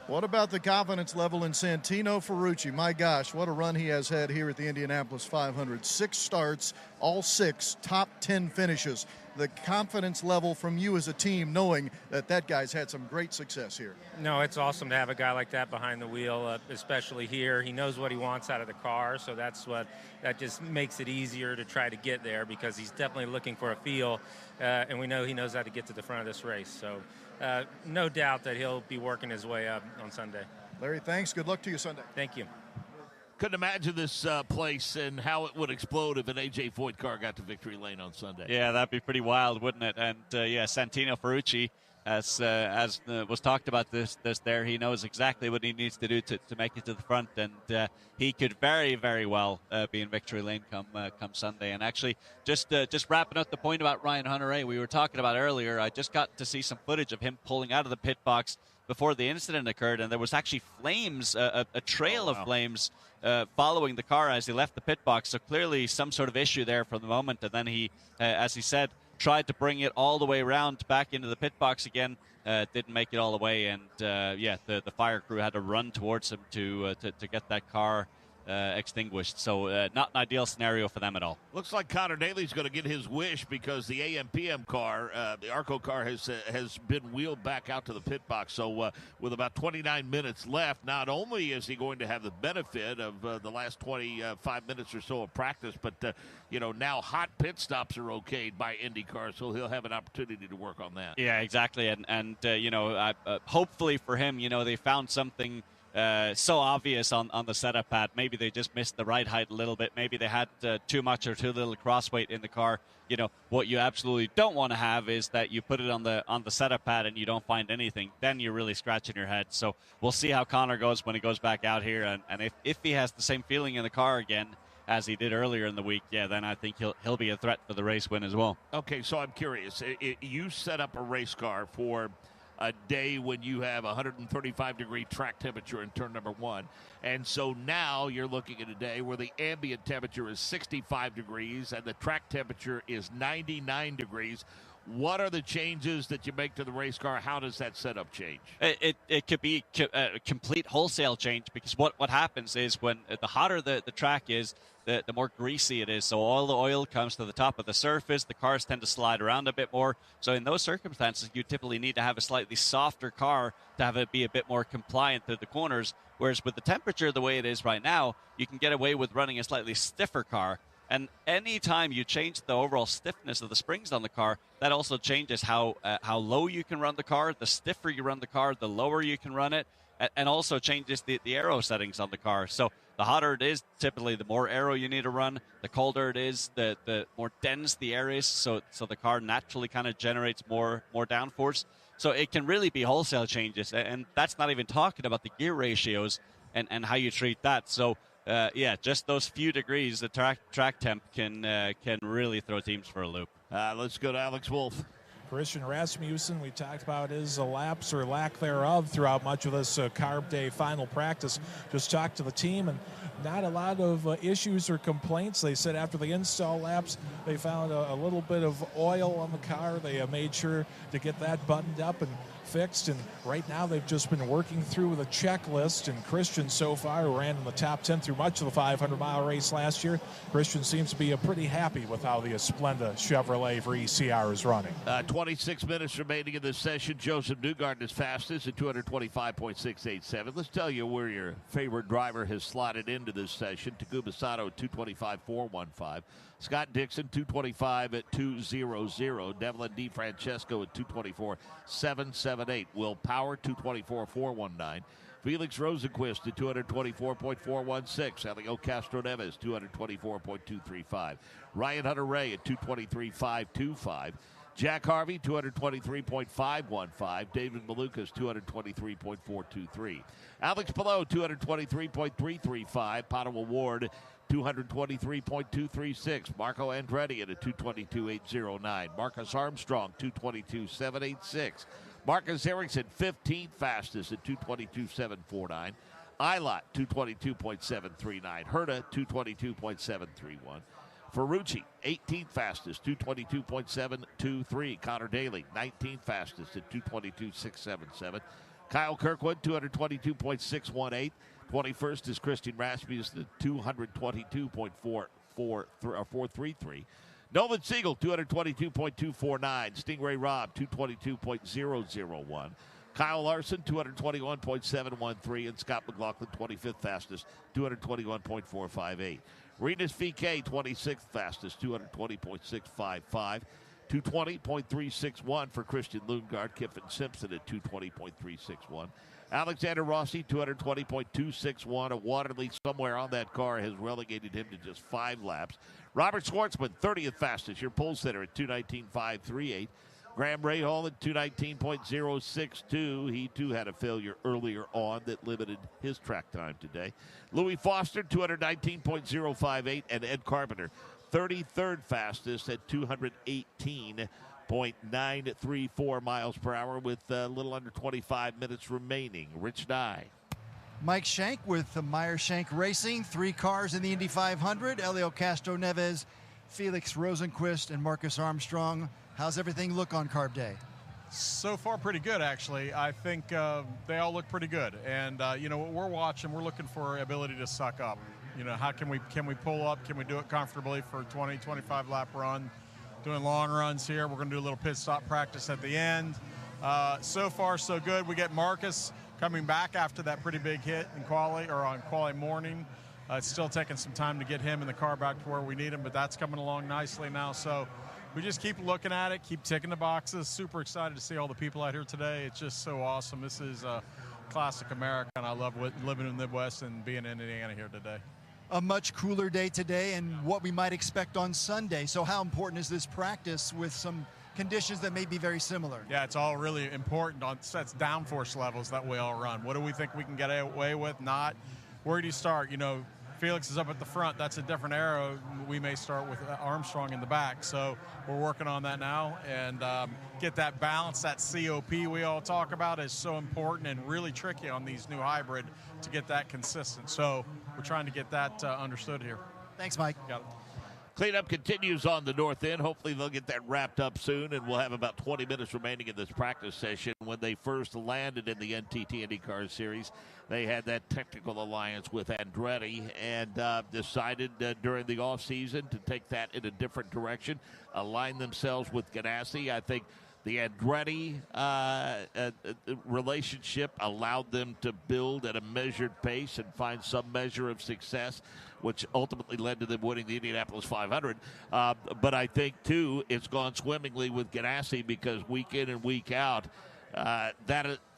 What about the confidence level in Santino Ferrucci? My gosh, what a run he has had here at the Indianapolis 500. 6 starts, all 6 top 10 finishes. The confidence level from you as a team knowing that guy's had some great success here. No, it's awesome to have a guy like that behind the wheel, especially here. He knows what he wants out of the car, so that just makes it easier to try to get there because he's definitely looking for a feel, and we know he knows how to get to the front of this race. So no doubt that he'll be working his way up on Sunday. Larry, thanks. Good luck to you Sunday. Thank you. Couldn't imagine this place and how it would explode if an A.J. Foyt car got to victory lane on Sunday. Yeah, that'd be pretty wild, wouldn't it? And, Santino Ferrucci, as was talked about this there, he knows exactly what he needs to do to make it to the front, and he could very, very well be in victory lane come Sunday. And actually, just wrapping up the point about Ryan Hunter-Reay, we were talking about earlier, I just got to see some footage of him pulling out of the pit box before the incident occurred, and there was actually flames, a trail of flames following the car as he left the pit box. So clearly some sort of issue there from the moment, and then he, as he said, tried to bring it all the way around back into the pit box again. Didn't make it all the way, and the fire crew had to run towards him to get that car extinguished. So not an ideal scenario for them at all. Looks like Connor Daly's going to get his wish because the AMPM car, the ARCO car, has been wheeled back out to the pit box. So with about 29 minutes left, not only is he going to have the benefit of the last 25 minutes or so of practice, but now hot pit stops are okayed by IndyCar, so he'll have an opportunity to work on that. Yeah, exactly. And hopefully for him, they found something so obvious on the setup pad. Maybe they just missed the ride height a little bit. Maybe they had too much or too little cross weight in the car. What you absolutely don't want to have is that you put it on the setup pad and you don't find anything. Then you're really scratching your head. So we'll see how Connor goes when he goes back out here. And if he has the same feeling in the car again as he did earlier in the week, then I think he'll be a threat for the race win as well. Okay, so I'm curious. You set up a race car for a day when you have 135-degree track temperature in turn number 1. And so now you're looking at a day where the ambient temperature is 65 degrees and the track temperature is 99 degrees. What are the changes that you make to the race car? How does that setup change? It could be a complete wholesale change, because what happens is when the hotter the track is, the more greasy it is. So all the oil comes to the top of the surface. The cars tend to slide around a bit more. So in those circumstances, you typically need to have a slightly softer car to have it be a bit more compliant through the corners. Whereas with the temperature the way it is right now, you can get away with running a slightly stiffer car. And any time you change the overall stiffness of the springs on the car, that also changes how low you can run the car. The stiffer you run the car, the lower you can run it, and also changes the aero settings on the car. So the hotter it is, typically the more aero you need to run. The colder it is, the more dense the air is. So the car naturally kind of generates more downforce. So it can really be wholesale changes, and that's not even talking about the gear ratios and how you treat that. So just those few degrees, the track temp can really throw teams for a loop. Let's go to Alex Wolf. Christian Rasmussen, we talked about his lapse or lack thereof throughout much of this carb day final practice. Just talked to the team, and not a lot of issues or complaints. They said after the install laps, they found a little bit of oil on the car. They made sure to get that buttoned up, and fixed, and right now they've just been working through the checklist. And Christian so far ran in the top 10 through much of the 500-mile race last year. Christian seems to be pretty happy with how the Splenda Chevrolet for ECR is running. 26 minutes remaining in this session. Joseph Newgarden is fastest at 225.687. Let's tell you where your favorite driver has slotted into this session. Takuma Sato at 225.415. Scott Dixon, 225 at 200. Devlin DeFrancesco at 224.778. Will Power, 224.419. Felix Rosenquist at 224.416. Elio Castro Neves, 224.235. Ryan Hunter-Reay at 223.525. Jack Harvey, 223.515. David Malukas, 223.423. Alex Palou, 223.335. Padua Ward, 223.236. Marco Andretti at a 222.809. Marcus Armstrong, 222.786. Marcus Ericsson, 15th fastest at 222.749. Ilott, 222.739. Herta, 222.731. Ferrucci, 18th fastest, 222.723. Connor Daly, 19th fastest at 222.677. Kyle Kirkwood, 222.618. 21st is Christian Rasmussen at 222.433. Nolan Siegel, 222.249. Stingray Robb, 222.001. Kyle Larson, 221.713. And Scott McLaughlin, 25th fastest, 221.458. Renus VK, 26th fastest, 220.655. 220.361 for Christian Lundgaard. Kiffin Simpson at 220.361. Alexander Rossi, 220.261. A water leak somewhere on that car has relegated him to just 5 laps. Robert Schwartzman, 30th fastest, your pole sitter at 219.538. Graham Rahal at 219.062. He, too, had a failure earlier on that limited his track time today. Louis Foster, 219.058. And Ed Carpenter, 33rd fastest at 218.934 miles per hour with a little under 25 minutes remaining. Rich Nye. Mike Shank with the Meyer Shank Racing. 3 cars in the Indy 500. Elio Castro Neves, Felix Rosenquist, and Marcus Armstrong. How's everything look on Carb Day? So far, pretty good, actually. I think they all look pretty good. And, you know, what we're watching, we're looking for ability to suck up. You know, how can we pull up? Can we do it comfortably for a 20, 25 lap run? Doing long runs here. We're going to do a little pit stop practice at the end. So far, so good. We get Marcus coming back after that pretty big hit in quali, or on quali morning. It's still taking some time to get him in the car back to where we need him, but that's coming along nicely now. So we just keep looking at it, keep ticking the boxes. Super excited to see all the people out here today. It's just so awesome. This is classic America, and I love living in the Midwest and being in Indiana here today. A much cooler day today and what we might expect on Sunday. So how important is this practice with some conditions that may be very similar? Yeah, it's all really important on sets downforce levels that we all run. What do we think we can get away with? Not. Where do you start? You know, Felix is up at the front. That's a different arrow. We may start with Armstrong in the back. So we're working on that now and get that balance. That COP we all talk about is so important and really tricky on these new hybrid to get that consistent. So we're trying to get that understood here. Thanks, Mike. Got it. Cleanup continues on the north end. Hopefully they'll get that wrapped up soon, and we'll have about 20 minutes remaining in this practice session. When they first landed in the NTT IndyCar Series, they had that technical alliance with Andretti and decided during the offseason to take that in a different direction, align themselves with Ganassi. I think the Andretti relationship allowed them to build at a measured pace and find some measure of success, which ultimately led to them winning the Indianapolis 500. But I think, too, it's gone swimmingly with Ganassi because week in and week out,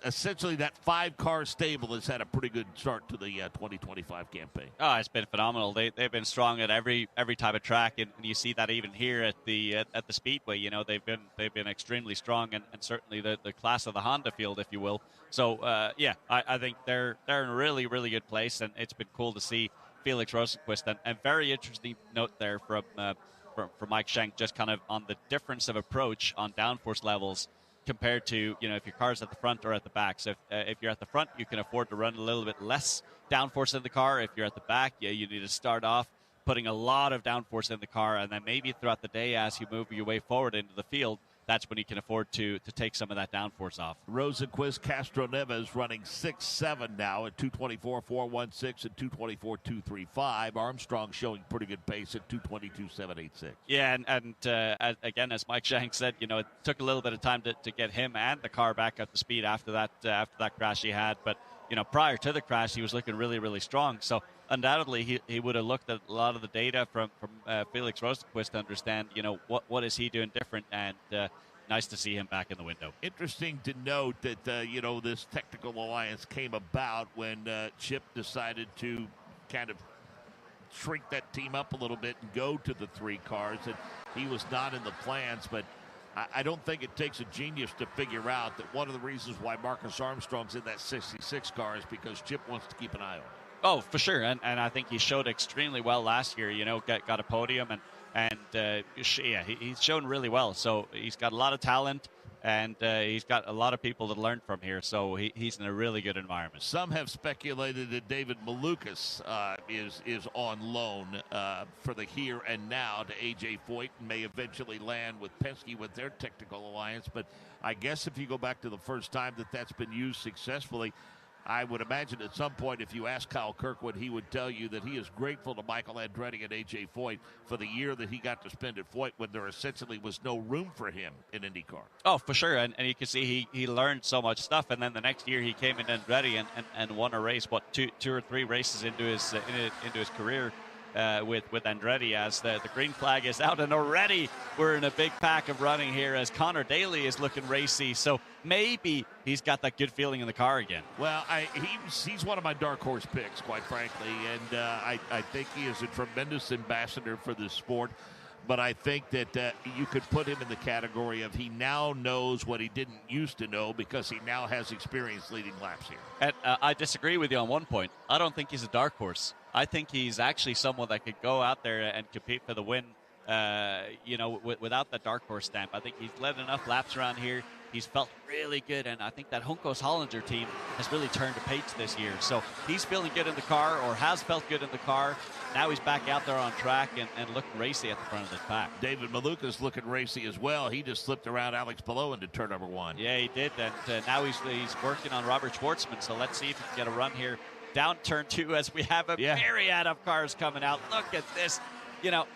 essentially that 5-car stable has had a pretty good start to the 2025 campaign. Oh, it's been phenomenal. They've been strong at every type of track, and you see that even here at the Speedway. You know, they've been extremely strong, and certainly the class of the Honda field, if you will. So yeah, I think they're in a really, really good place, and it's been cool to see Felix Rosenquist, and very interesting note there from Mike Shank, just kind of on the difference of approach on downforce levels compared to, you know, if your car's at the front or at the back. So if you're at the front, you can afford to run a little bit less downforce in the car. If you're at the back, yeah, you need to start off putting a lot of downforce in the car, and then maybe throughout the day as you move your way forward into the field, that's when he can afford to take some of that downforce off. Rosenquist, Castro Neves running 6.7 now at 224.416 and 224.235. Armstrong showing pretty good pace at 222.786. Yeah, and again, as Mike Shank said, it took a little bit of time to get him and the car back up to speed after that crash he had. But prior to the crash, he was looking really, really strong. So undoubtedly, he would have looked at a lot of the data from Felix Rosenquist to understand, what is he doing different, and nice to see him back in the window. Interesting to note that, this technical alliance came about when Chip decided to kind of shrink that team up a little bit and go to the 3 cars. And he was not in the plans, but I don't think it takes a genius to figure out that one of the reasons why Marcus Armstrong's in that 66 car is because Chip wants to keep an eye on him. Oh, for sure, and I think he showed extremely well last year. Got a podium, and he's shown really well. So he's got a lot of talent, and he's got a lot of people to learn from here. So he's in a really good environment. Some have speculated that David Malukas is on loan for the here and now to A.J. Foyt and may eventually land with Penske with their technical alliance. But I guess if you go back to the first time that's been used successfully, I would imagine at some point, if you ask Kyle Kirkwood, he would tell you that he is grateful to Michael Andretti and A.J. Foyt for the year that he got to spend at Foyt when there essentially was no room for him in IndyCar. Oh, for sure, and you can see he learned so much stuff, and then the next year he came in Andretti and won a race, two or three races into his career with Andretti, as the green flag is out, and already we're in a big pack of running here as Connor Daly is looking racy. So maybe he's got that good feeling in the car again. Well, he's one of my dark horse picks, quite frankly, and I think he is a tremendous ambassador for this sport. But I think that you could put him in the category of he now knows what he didn't used to know because he now has experience leading laps here. And I disagree with you on one point. I don't think he's a dark horse. I think he's actually someone that could go out there and compete for the win, without the dark horse stamp. I think he's led enough laps around here. He's felt really good, and I think that Juncos Hollinger team has really turned a page this year. So he's feeling good in the car, or has felt good in the car. Now he's back out there on track and looking racy at the front of the pack. David Malukas looking racy as well. He just slipped around Alex Palou into turn number 1. Yeah, he did, and now he's working on Robert Schwartzman. So let's see if he can get a run here down turn 2 as we have a myriad of cars coming out. Look at this.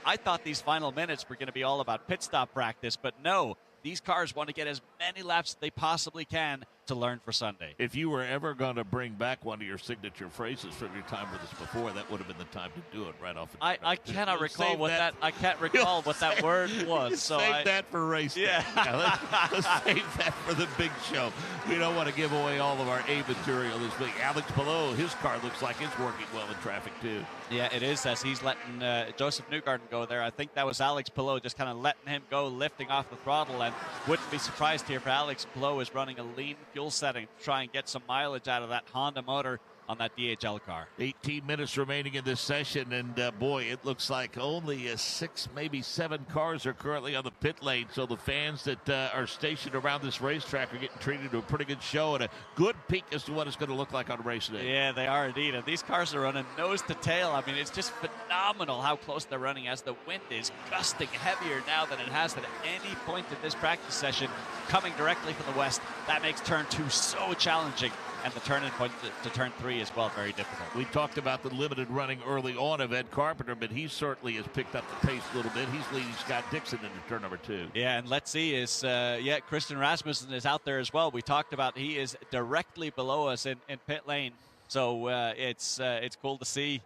I thought these final minutes were going to be all about pit stop practice, but no. These cars want to get as many laps as they possibly can to learn for Sunday. If you were ever going to bring back one of your signature phrases from your time with us before, that would have been the time to do it right off. I cannot recall what that. I can't recall what that word was. So save that for race day. Yeah, let's save that for the big show. We don't want to give away all of our A material this week. Alex Palou, his car looks like it's working well in traffic too. Yeah, it is, as he's letting Joseph Newgarden go there. I think that was Alex Palou just kind of letting him go, lifting off the throttle, and wouldn't be surprised here if Alex Palou is running a lean fuel setting to try and get some mileage out of that Honda motor on that DHL car. 18 minutes remaining in this session, and boy, it looks like only 6, maybe 7 cars are currently on the pit lane, so the fans that are stationed around this racetrack are getting treated to a pretty good show and a good peek as to what it's going to look like on race day. Yeah, they are indeed, and these cars are running nose to tail. I mean, it's just phenomenal how close they're running as the wind is gusting heavier now than it has at any point in this practice session, coming directly from the west. That makes turn 2 so challenging, and the turn-in point to turn 3 as well, very difficult. We talked about the limited running early on of Ed Carpenter, but he certainly has picked up the pace a little bit. He's leading Scott Dixon into turn number 2. Yeah, and let's see, Christian Rasmussen is out there as well. We talked about he is directly below us in pit lane, so it's cool to see.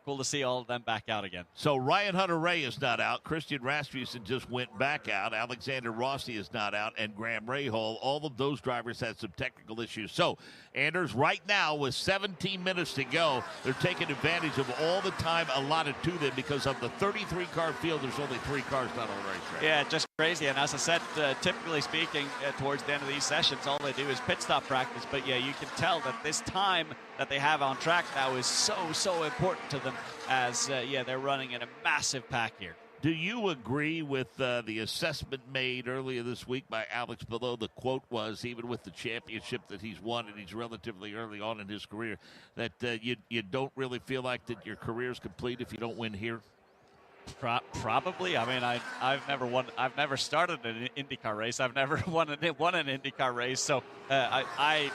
Cool to see all of them back out again. So Ryan Hunter-Reay is not out. Christian Rasmussen just went back out. Alexander Rossi is not out. And Graham Rahal. All of those drivers had some technical issues. So Anders, right now, with 17 minutes to go, they're taking advantage of all the time allotted to them because of the 33-car field. There's only 3 cars not on the racetrack. Yeah, just crazy. And as I said, typically speaking, towards the end of these sessions, all they do is pit stop practice. But yeah, you can tell that this time that they have on track now is so important to them, as they're running in a massive pack here. Do you agree with the assessment made earlier this week by Alex Palou? The quote was, even with the championship that he's won, and he's relatively early on in his career, that you don't really feel like that your career is complete if you don't win here? Probably. I mean, I've never started an IndyCar race. I've never won an IndyCar race. So I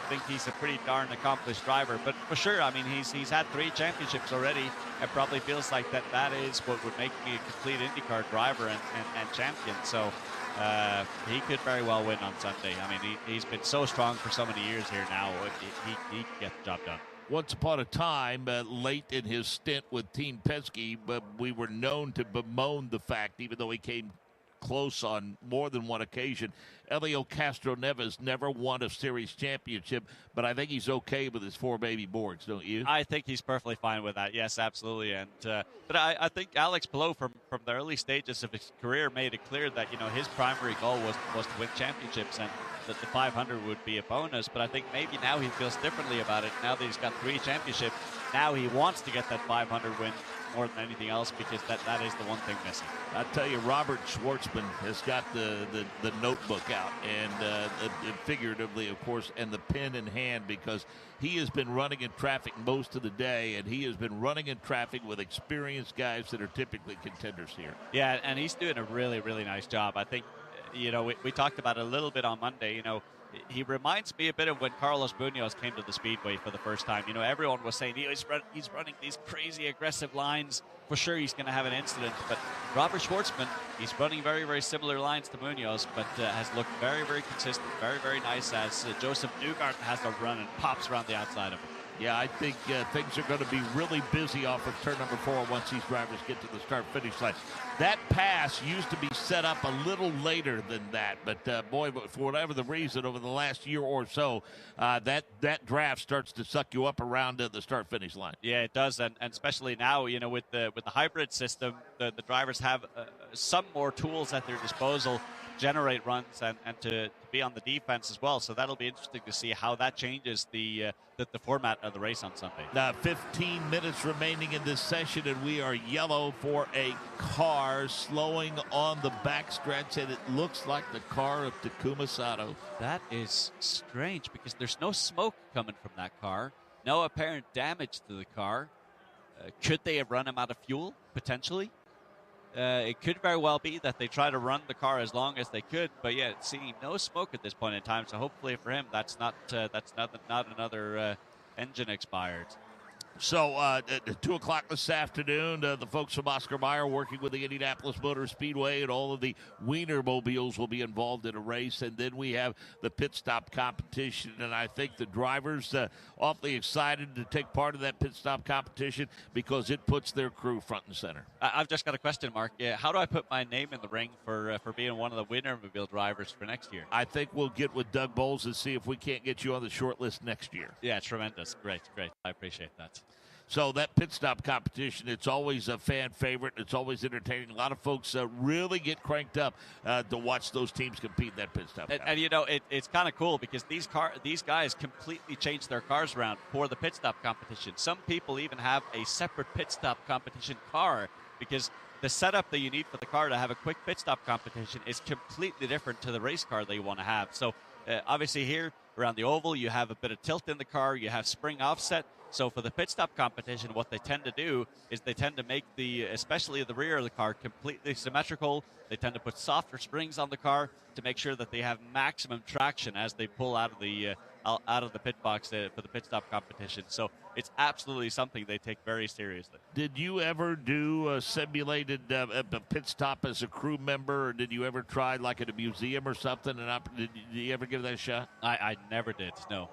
think he's a pretty darn accomplished driver. But for sure, I mean, he's had 3 championships already. It probably feels like that is what would make me a complete IndyCar driver and champion. So he could very well win on Sunday. I mean, he's been so strong for so many years here now. He can get the job done. Once upon a time, late in his stint with Team Penske, we were known to bemoan the fact, even though he came close on more than one occasion, Helio Castroneves never won a series championship, but I think he's okay with his 4 baby boards, don't you? I think he's perfectly fine with that. Yes, absolutely. And but I think Alex Palou, from the early stages of his career, made it clear that his primary goal was to win championships, and that the 500 would be a bonus. But I think maybe now he feels differently about it. Now that he's got 3 championships, now he wants to get that 500 win more than anything else, because that is the one thing missing. I tell you, Robert Schwartzman has got the notebook out, and figuratively, of course, and the pen in hand, because he has been running in traffic most of the day, and he has been running in traffic with experienced guys that are typically contenders here. Yeah, and he's doing a really, really nice job. I think, we talked about it a little bit on Monday. He reminds me a bit of when Carlos Munoz came to the Speedway for the first time. Everyone was saying he's running these crazy aggressive lines. For sure, he's going to have an incident. But Robert Schwartzman, he's running very, very similar lines to Munoz, but has looked very, very consistent, very, very nice, as Joseph Newgarden has a run and pops around the outside of him. Yeah, I think things are going to be really busy off of turn number 4 once these drivers get to the start-finish line. That pass used to be set up a little later than that, but boy, for whatever the reason, over the last year or so, that draft starts to suck you up around the start-finish line. Yeah, it does, and especially now, with the hybrid system, the drivers have some more tools at their disposal, generate runs and to be on the defense as well. So that'll be interesting to see how that changes the format of the race on Sunday. Now 15 minutes remaining in this session, and we are yellow for a car slowing on the backstretch, and it looks like the car of Takuma Sato. That is strange, because there's no smoke coming from that car, no apparent damage to the car. Could they have run him out of fuel, potentially? It could very well be that they try to run the car as long as they could, but yeah, seeing no smoke at this point in time. So hopefully for him, that's not another engine expired. So at 2 o'clock this afternoon, the folks from Oscar Mayer working with the Indianapolis Motor Speedway, and all of the Wienermobiles will be involved in a race. And then we have the pit stop competition. And I think the drivers awfully excited to take part of that pit stop competition, because it puts their crew front and center. I've just got a question, Mark. How do I put my name in the ring for being one of the Wienermobile drivers for next year? I think we'll get with Doug Bowles and see if we can't get you on the short list next year. Yeah, tremendous. Great. I appreciate that. So that pit stop competition, it's always a fan favorite. It's always entertaining. A lot of folks really get cranked up to watch those teams compete in that pit stop. And it's kind of cool, because these guys completely changed their cars around for the pit stop competition. Some people even have a separate pit stop competition car, because the setup that you need for the car to have a quick pit stop competition is completely different to the race car that you want to have. So obviously here around the oval, you have a bit of tilt in the car, you have spring offset. So for the pit stop competition, what they tend to do is they tend to make especially the rear of the car, completely symmetrical. They tend to put softer springs on the car to make sure that they have maximum traction as they pull out of the pit box for the pit stop competition. So it's absolutely something they take very seriously. Did you ever do a simulated pit stop as a crew member, or did you ever try like at a museum or something? Did you ever give that a shot? I never did, no.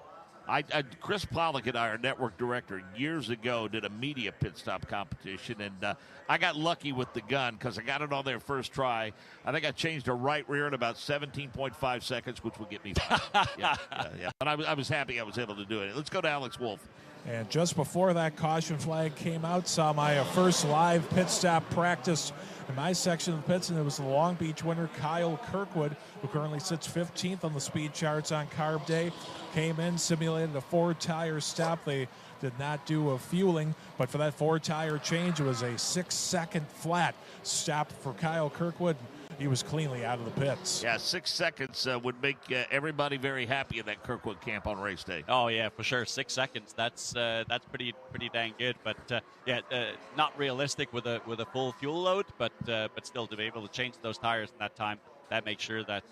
Chris Pollock and I, our network director, years ago did a media pit stop competition, and I got lucky with the gun because I got it on there first try. I think I changed a right rear in about 17.5 seconds, which would get me fired. yeah. But I was happy I was able to do it. Let's go to Alex Wolff. And just before that caution flag came out, saw my first live pit stop practice in my section of the pits, and it was the Long Beach winner, Kyle Kirkwood, who currently sits 15th on the speed charts on carb day. Came in, simulated a 4-tire stop. They did not do a fueling, but for that 4-tire change, it was a 6-second flat stop for Kyle Kirkwood. he was cleanly out of the pits. Yeah, 6 seconds would make everybody very happy in that Kirkwood camp on race day. Oh yeah, for sure. 6 seconds. That's pretty dang good. But not realistic with a full fuel load. But still to be able to change those tires in that time, that makes sure that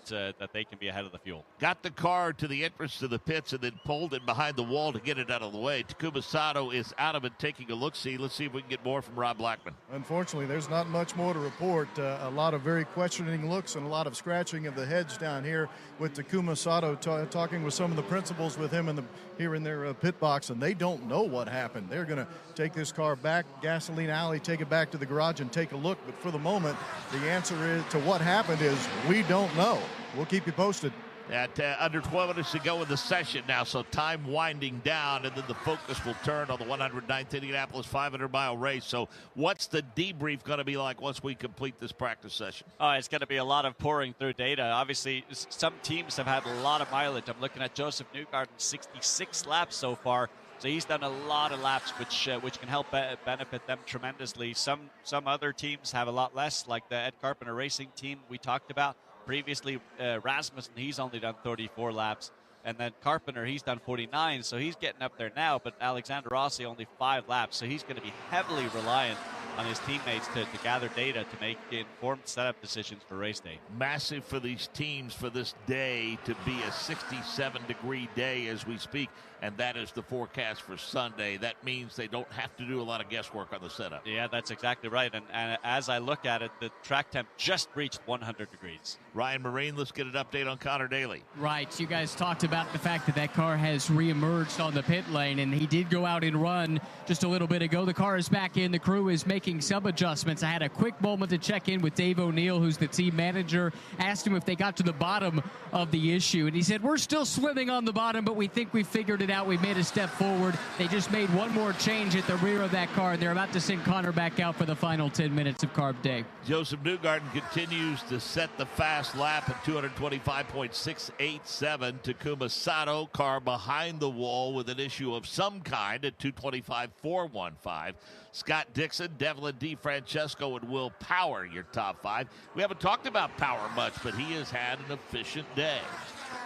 they can be ahead of the fuel. Got the car to the entrance to the pits and then pulled it behind the wall to get it out of the way. Takuma Sato is out of it, taking a look-see. Let's see if we can get more from Rob Blackman. Unfortunately, there's not much more to report. A lot of very questioning looks and a lot of scratching of the heads down here with Takuma Sato talking with some of the principals with him here in their pit box, and they don't know what happened. They're going to take this car back, Gasoline Alley, take it back to the garage and take a look. But for the moment, the answer is to what happened is we don't know. We'll keep you posted. At under 12 minutes to go in the session now, so time winding down, and then the focus will turn on the 109th Indianapolis 500-mile race. So what's the debrief going to be like once we complete this practice session? Oh, it's going to be a lot of pouring through data. Obviously, some teams have had a lot of mileage. I'm looking at Joseph Newgarden, 66 laps so far. So he's done a lot of laps, which can help benefit them tremendously. Some other teams have a lot less, like the Ed Carpenter Racing team we talked about previously. Rasmussen, he's only done 34 laps. And then Carpenter, he's done 49, so he's getting up there now. But Alexander Rossi, only 5 laps, so he's going to be heavily reliant on his teammates to gather data to make informed setup decisions for race day. Massive for these teams for this day to be a 67-degree day as we speak, and that is the forecast for Sunday. That means they don't have to do a lot of guesswork on the setup. Yeah, that's exactly right. And as I look at it, the track temp just reached 100 degrees. Ryan Marine, let's get an update on Connor Daly. Right. You guys talked about the fact that car has reemerged on the pit lane, and he did go out and run just a little bit ago. The car is back in. The crew is making some adjustments. I had a quick moment to check in with Dave O'Neill, who's the team manager. Asked him if they got to the bottom of the issue, and he said, we're still swimming on the bottom, but we think we figured it out. We made a step forward. They just made one more change at the rear of that car, and they're about to send Connor back out for the final 10 minutes of carb day. Joseph Newgarden continues to set the fast lap at 225.687. Takuma Sato, car behind the wall with an issue of some kind at 225.415. Scott Dixon, Devlin DeFrancesco, and Will Power, your top 5. We haven't talked about Power much, but he has had an efficient day.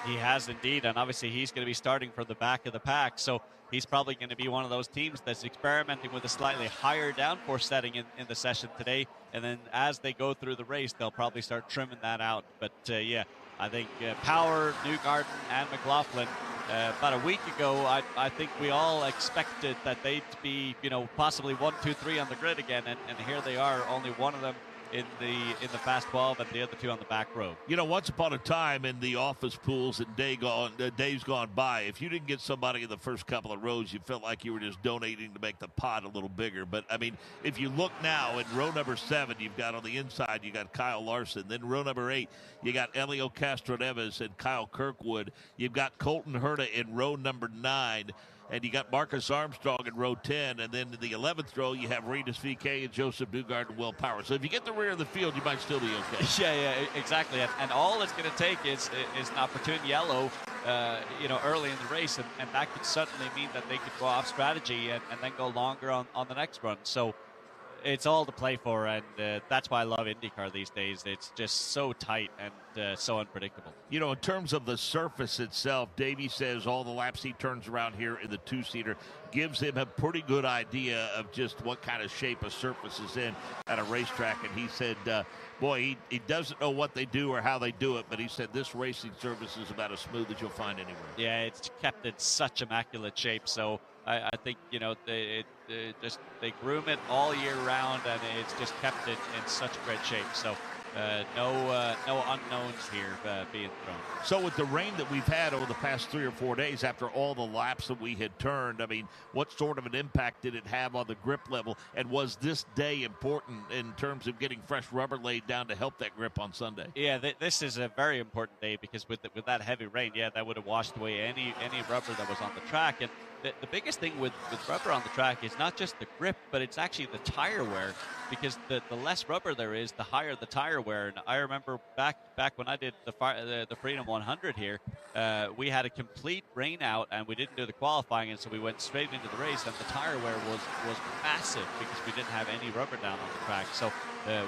He has indeed, and obviously he's going to be starting from the back of the pack, so he's probably going to be one of those teams that's experimenting with a slightly higher downforce setting in the session today, and then as they go through the race, they'll probably start trimming that out. But yeah, I think Power, Newgarden, and McLaughlin, about a week ago, I think we all expected that they'd be, possibly 1, 2, 3 on the grid again, and here they are, only one of them in the Fast 12 and the other 2 on the back row. Once upon a time in the office pools and days gone by, if you didn't get somebody in the first couple of rows, you felt like you were just donating to make the pot a little bigger. But, I mean, if you look now in row number 7, you've got on the inside, you got Kyle Larson. Then row number 8, you got Elio Castro-Neves and Kyle Kirkwood. You've got Colton Herta in row number 9. And you got Marcus Armstrong in row 10. And then in the 11th row, you have Rinus VeeKay and Joseph Newgarden and Will Power. So if you get the rear of the field, you might still be okay. Yeah, exactly. And all it's going to take is an opportune yellow, early in the race. And that could suddenly mean that they could go off strategy and then go longer on the next run. So it's all to play for, and that's why I love IndyCar these days. It's just so tight and so unpredictable. In terms of the surface itself, Davey says all the laps he turns around here in the 2-seater gives him a pretty good idea of just what kind of shape a surface is in at a racetrack. And he said, he doesn't know what they do or how they do it, but he said this racing surface is about as smooth as you'll find anywhere. Yeah, it's kept in such immaculate shape. So I think, they groom it all year round, and it's just kept it in such great shape. So no unknowns here being thrown. So with the rain that we've had over the past 3 or 4 days, after all the laps that we had turned, I mean, what sort of an impact did it have on the grip level? And was this day important in terms of getting fresh rubber laid down to help that grip on Sunday? Yeah, this is a very important day because with that heavy rain, that would have washed away any rubber that was on the track. And the biggest thing with rubber on the track is not just the grip, but it's actually the tire wear, because the less rubber there is, the higher the tire wear. And I remember back when I did the Freedom 100 here, we had a complete rain out and we didn't do the qualifying, and so we went straight into the race, and the tire wear was massive because we didn't have any rubber down on the track. So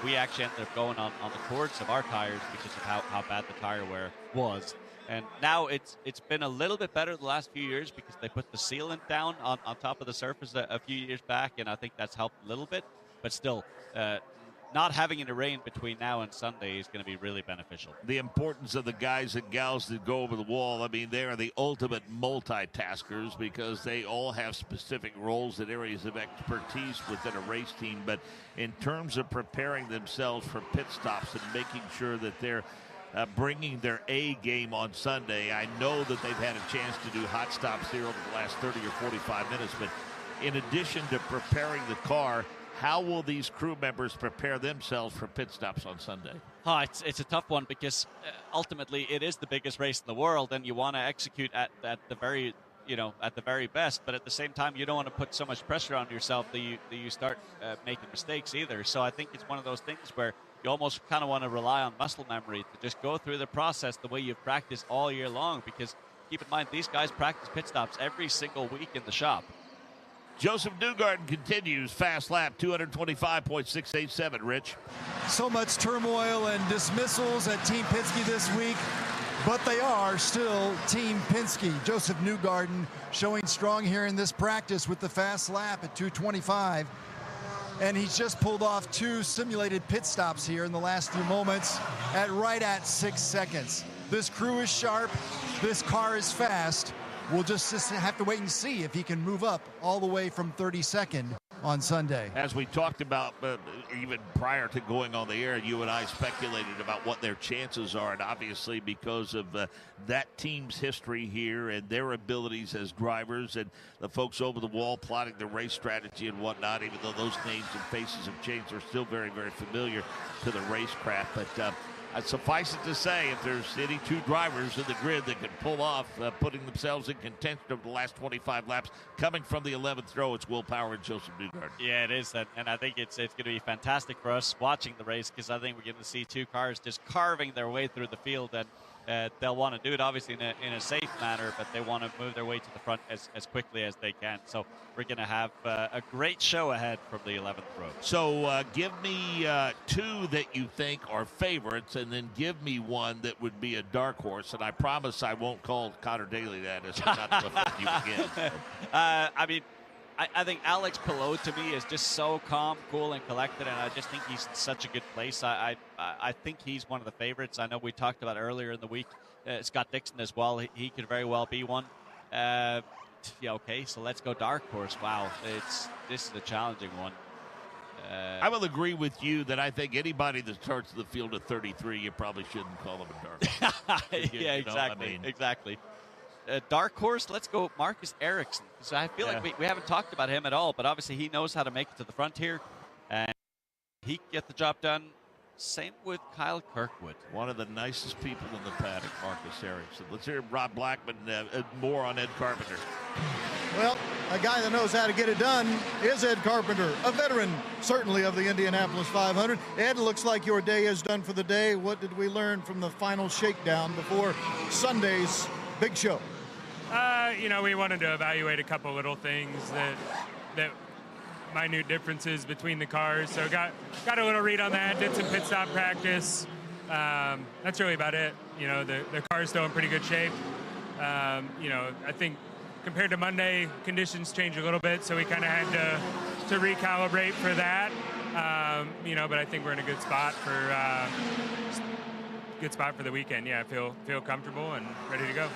we actually ended up going on the cords of our tires because of how bad the tire wear was. And now it's been a little bit better the last few years because they put the sealant down on top of the surface a few years back, and I think that's helped a little bit. But still, not having it rain between now and Sunday is going to be really beneficial. The importance of the guys and gals that go over the wall, I mean, they are the ultimate multitaskers because they all have specific roles and areas of expertise within a race team. But in terms of preparing themselves for pit stops and making sure that they're bringing their A game on Sunday, I know that they've had a chance to do hot stops here over the last 30 or 45 minutes. But in addition to preparing the car, how will these crew members prepare themselves for pit stops on Sunday? Oh, it's a tough one because ultimately it is the biggest race in the world, and you want to execute at the very best. But at the same time, you don't want to put so much pressure on yourself that you start making mistakes either. So I think it's one of those things where you almost kind of want to rely on muscle memory to just go through the process the way you've practiced all year long. Because keep in mind, these guys practice pit stops every single week in the shop. Joseph Newgarden continues fast lap 225.687. Rich, so much turmoil and dismissals at Team Penske this week, but they are still Team Penske. Joseph Newgarden showing strong here in this practice with the fast lap at 225, and he's just pulled off 2 simulated pit stops here in the last few moments right at 6 seconds. This crew is sharp, this car is fast. We'll just have to wait and see if he can move up all the way from 32nd on Sunday. As we talked about even prior to going on the air, you and I speculated about what their chances are, and obviously because of that team's history here and their abilities as drivers and the folks over the wall plotting the race strategy and whatnot, even though those names and faces have changed, they're still very, very familiar to the racecraft. But suffice it to say, if there's any 2 drivers in the grid that can pull off putting themselves in contention over the last 25 laps, coming from the 11th row, it's Will Power and Joseph Newgarden. Yeah, it is, and I think it's going to be fantastic for us watching the race because I think we're going to see 2 cars just carving their way through the field, and they'll want to do it obviously in a safe manner, but they want to move their way to the front as quickly as they can. So we're going to have a great show ahead from the 11th row. So give me 2 that you think are favorites, and then give me 1 that would be a dark horse. And I promise I won't call Connor Daly that. It's not to offend you again. I mean, I think Alex Pilot to me is just so calm, cool, and collected, and I just think he's in such a good place. I think he's one of the favorites. I know we talked about earlier in the week Scott Dixon as well. He could very well be one. Yeah, okay, so let's go dark horse. Wow, this is a challenging one. I will agree with you that I think anybody that starts the field at 33, you probably shouldn't call them a dark horse. Yeah, exactly. Exactly. Dark horse, let's go Marcus Ericsson. So I feel like we haven't talked about him at all, but obviously he knows how to make it to the front here, and he can get the job done. Same with Kyle Kirkwood. One of the nicest people in the paddock, Marcus Ericsson. Let's hear Rob Blackman more on Ed Carpenter. Well, a guy that knows how to get it done is Ed Carpenter, a veteran, certainly, of the Indianapolis 500. Ed, looks like your day is done for the day. What did we learn from the final shakedown before Sunday's big show? We wanted to evaluate a couple little things that minute differences between the cars. So got a little read on that, did some pit stop practice. That's really about it. The car's still in pretty good shape. I think compared to Monday, conditions changed a little bit, so we kind of had to recalibrate for that. But I think we're in a good spot for the weekend. Yeah, I feel comfortable and ready to go.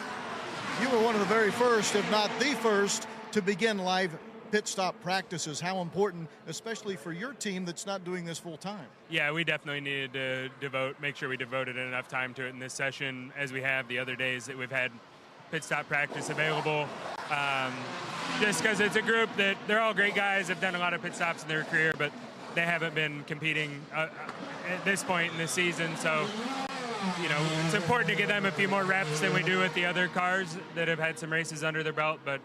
You were one of the very first, if not the first, to begin live pit stop practices. How important, especially for your team that's not doing this full time? Yeah, we definitely needed to make sure we devoted enough time to it in this session as we have the other days that we've had pit stop practice available. Just because it's a group that they're all great guys, have done a lot of pit stops in their career, but they haven't been competing at this point in the season. So, it's important to give them a few more reps than we do with the other cars that have had some races under their belt, but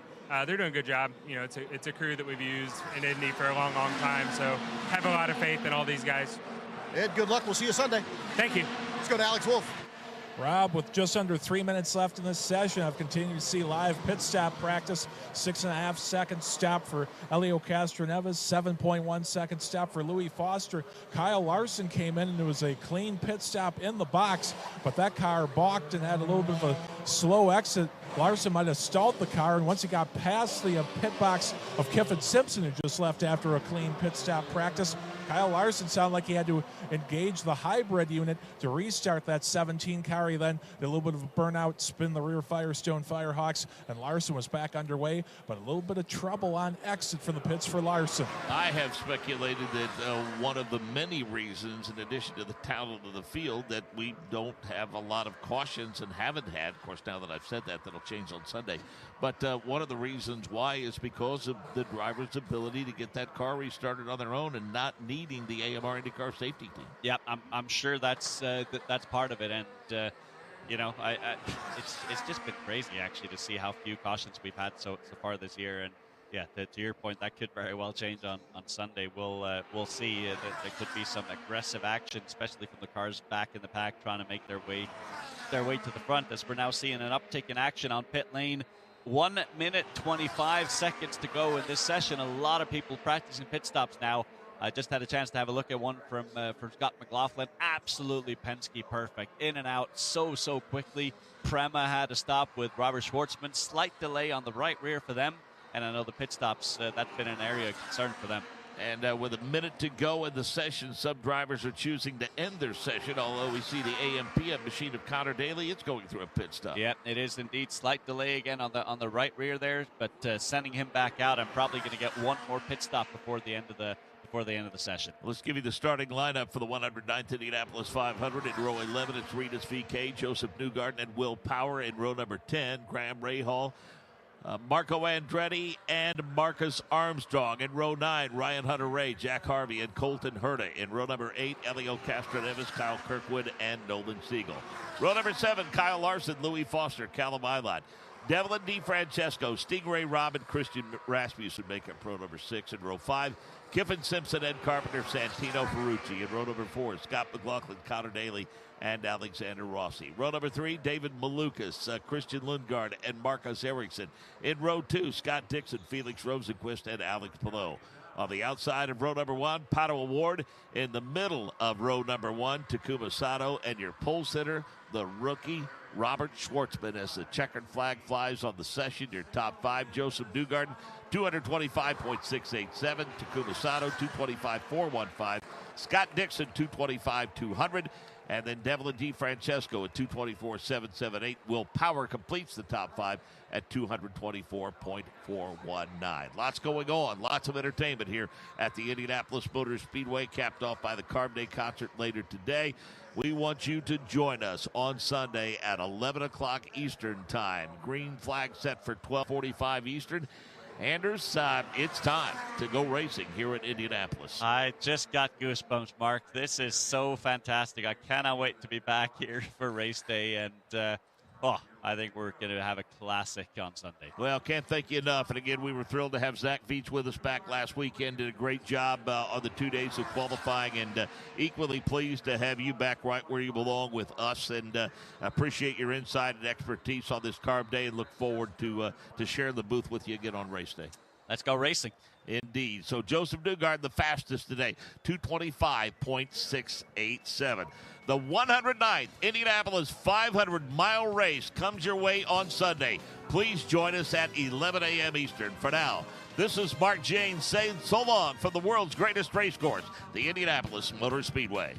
they're doing a good job. It's a crew that we've used in Indy for a long time, so have a lot of faith in all these guys. Ed, good luck. We'll see you Sunday. Thank you. Let's go to Alex Wolf. Rob, with just under 3 minutes left in this session, I've continued to see live pit stop practice. 6.5 second stop for Elio Castroneves, 7.1 second stop for Louis Foster. Kyle Larson came in and it was a clean pit stop in the box, but that car balked and had a little bit of a slow exit. Larson might have stalled the car, and once he got past the pit box of Kiffin Simpson, who just left after a clean pit stop practice, Kyle Larson sounded like he had to engage the hybrid unit to restart that 17 car. He then did a little bit of a burnout, spin the rear Firestone Firehawks, and Larson was back underway, but a little bit of trouble on exit from the pits for Larson. I have speculated that one of the many reasons, in addition to the talent of the field, that we don't have a lot of cautions and haven't had, of course, now that I've said that, that'll change on Sunday. But one of the reasons why is because of the driver's ability to get that car restarted on their own and not needing the AMR IndyCar safety team. Yep, I'm sure that's part of it, and it's just been crazy actually to see how few cautions we've had so far this year. And yeah, to your point, that could very well change on Sunday. We'll see that there could be some aggressive action, especially from the cars back in the pack trying to make their way to the front, as we're now seeing an uptick in action on pit lane. 1 minute 25 seconds to go in this session. A lot of people practicing pit stops now. I just had a chance to have a look at one from Scott McLaughlin. Absolutely Penske perfect. In and out so quickly. Prema had a stop with Robert Schwartzman. Slight delay on the right rear for them. And I know the pit stops, that's been an area of concern for them. And with a minute to go in the session, some drivers are choosing to end their session, although we see the AM/PM machine of Connor Daly, it's going through a pit stop. Yeah, it is indeed. Slight delay again on the right rear there, but sending him back out. I'm probably going to get one more pit stop before the end of the session. Let's give you the starting lineup for the 109th Indianapolis 500. In row 11, it's Rinus VeeKay, Joseph Newgarden, and Will Power. In row number 10, Graham Rahal, Marco Andretti, and Marcus Armstrong. In row 9, Ryan Hunter-Reay, Jack Harvey, and Colton Herta. In row number 8, Elio Castroneves, Kyle Kirkwood, and Nolan Siegel. Row number 7, Kyle Larson, Louis Foster, Callum Eilert. Devlin DeFrancesco, Stingray Robb, and Christian Rasmussen make up row number 6. In row 5, Kiffin Simpson, Ed Carpenter, Santino Ferrucci. In row number 4, Scott McLaughlin, Connor Daly, and Alexander Rossi. Row number 3, David Malukas, Christian Lundgaard, and Marcus Ericsson. In row 2, Scott Dixon, Felix Rosenquist, and Alex Palou. On the outside of row number 1, Pato Award. In the middle of row number 1, Takuma Sato, and your pole sitter, the rookie Robert Schwartzman, as the checkered flag flies on the session. Your top 5, Joseph Newgarden, 225.687. Takuma Sato, 225.415. Scott Dixon, 225.200. And then Devlin DeFrancesco at 224.778. Will Power completes the top 5 at 224.419. Lots going on, lots of entertainment here at the Indianapolis Motor Speedway, capped off by the Carb Day concert later today. We want you to join us on Sunday at 11 o'clock Eastern time. Green flag set for 12:45 Eastern. Anders, it's time to go racing here at Indianapolis. I just got goosebumps, Mark. This is so fantastic. I cannot wait to be back here for race day, and I think we're going to have a classic on Sunday. Well, can't thank you enough. And again, we were thrilled to have Zach Veach with us back last weekend. Did a great job on the 2 days of qualifying, and equally pleased to have you back right where you belong with us. And appreciate your insight and expertise on this Carb Day, and look forward to sharing the booth with you again on race day. Let's go racing. Indeed. So Joseph Newgarden, the fastest today, 225.687. The 109th Indianapolis 500-mile race comes your way on Sunday. Please join us at 11 a.m. Eastern. For now, this is Mark Jane saying so long from the world's greatest race course, the Indianapolis Motor Speedway.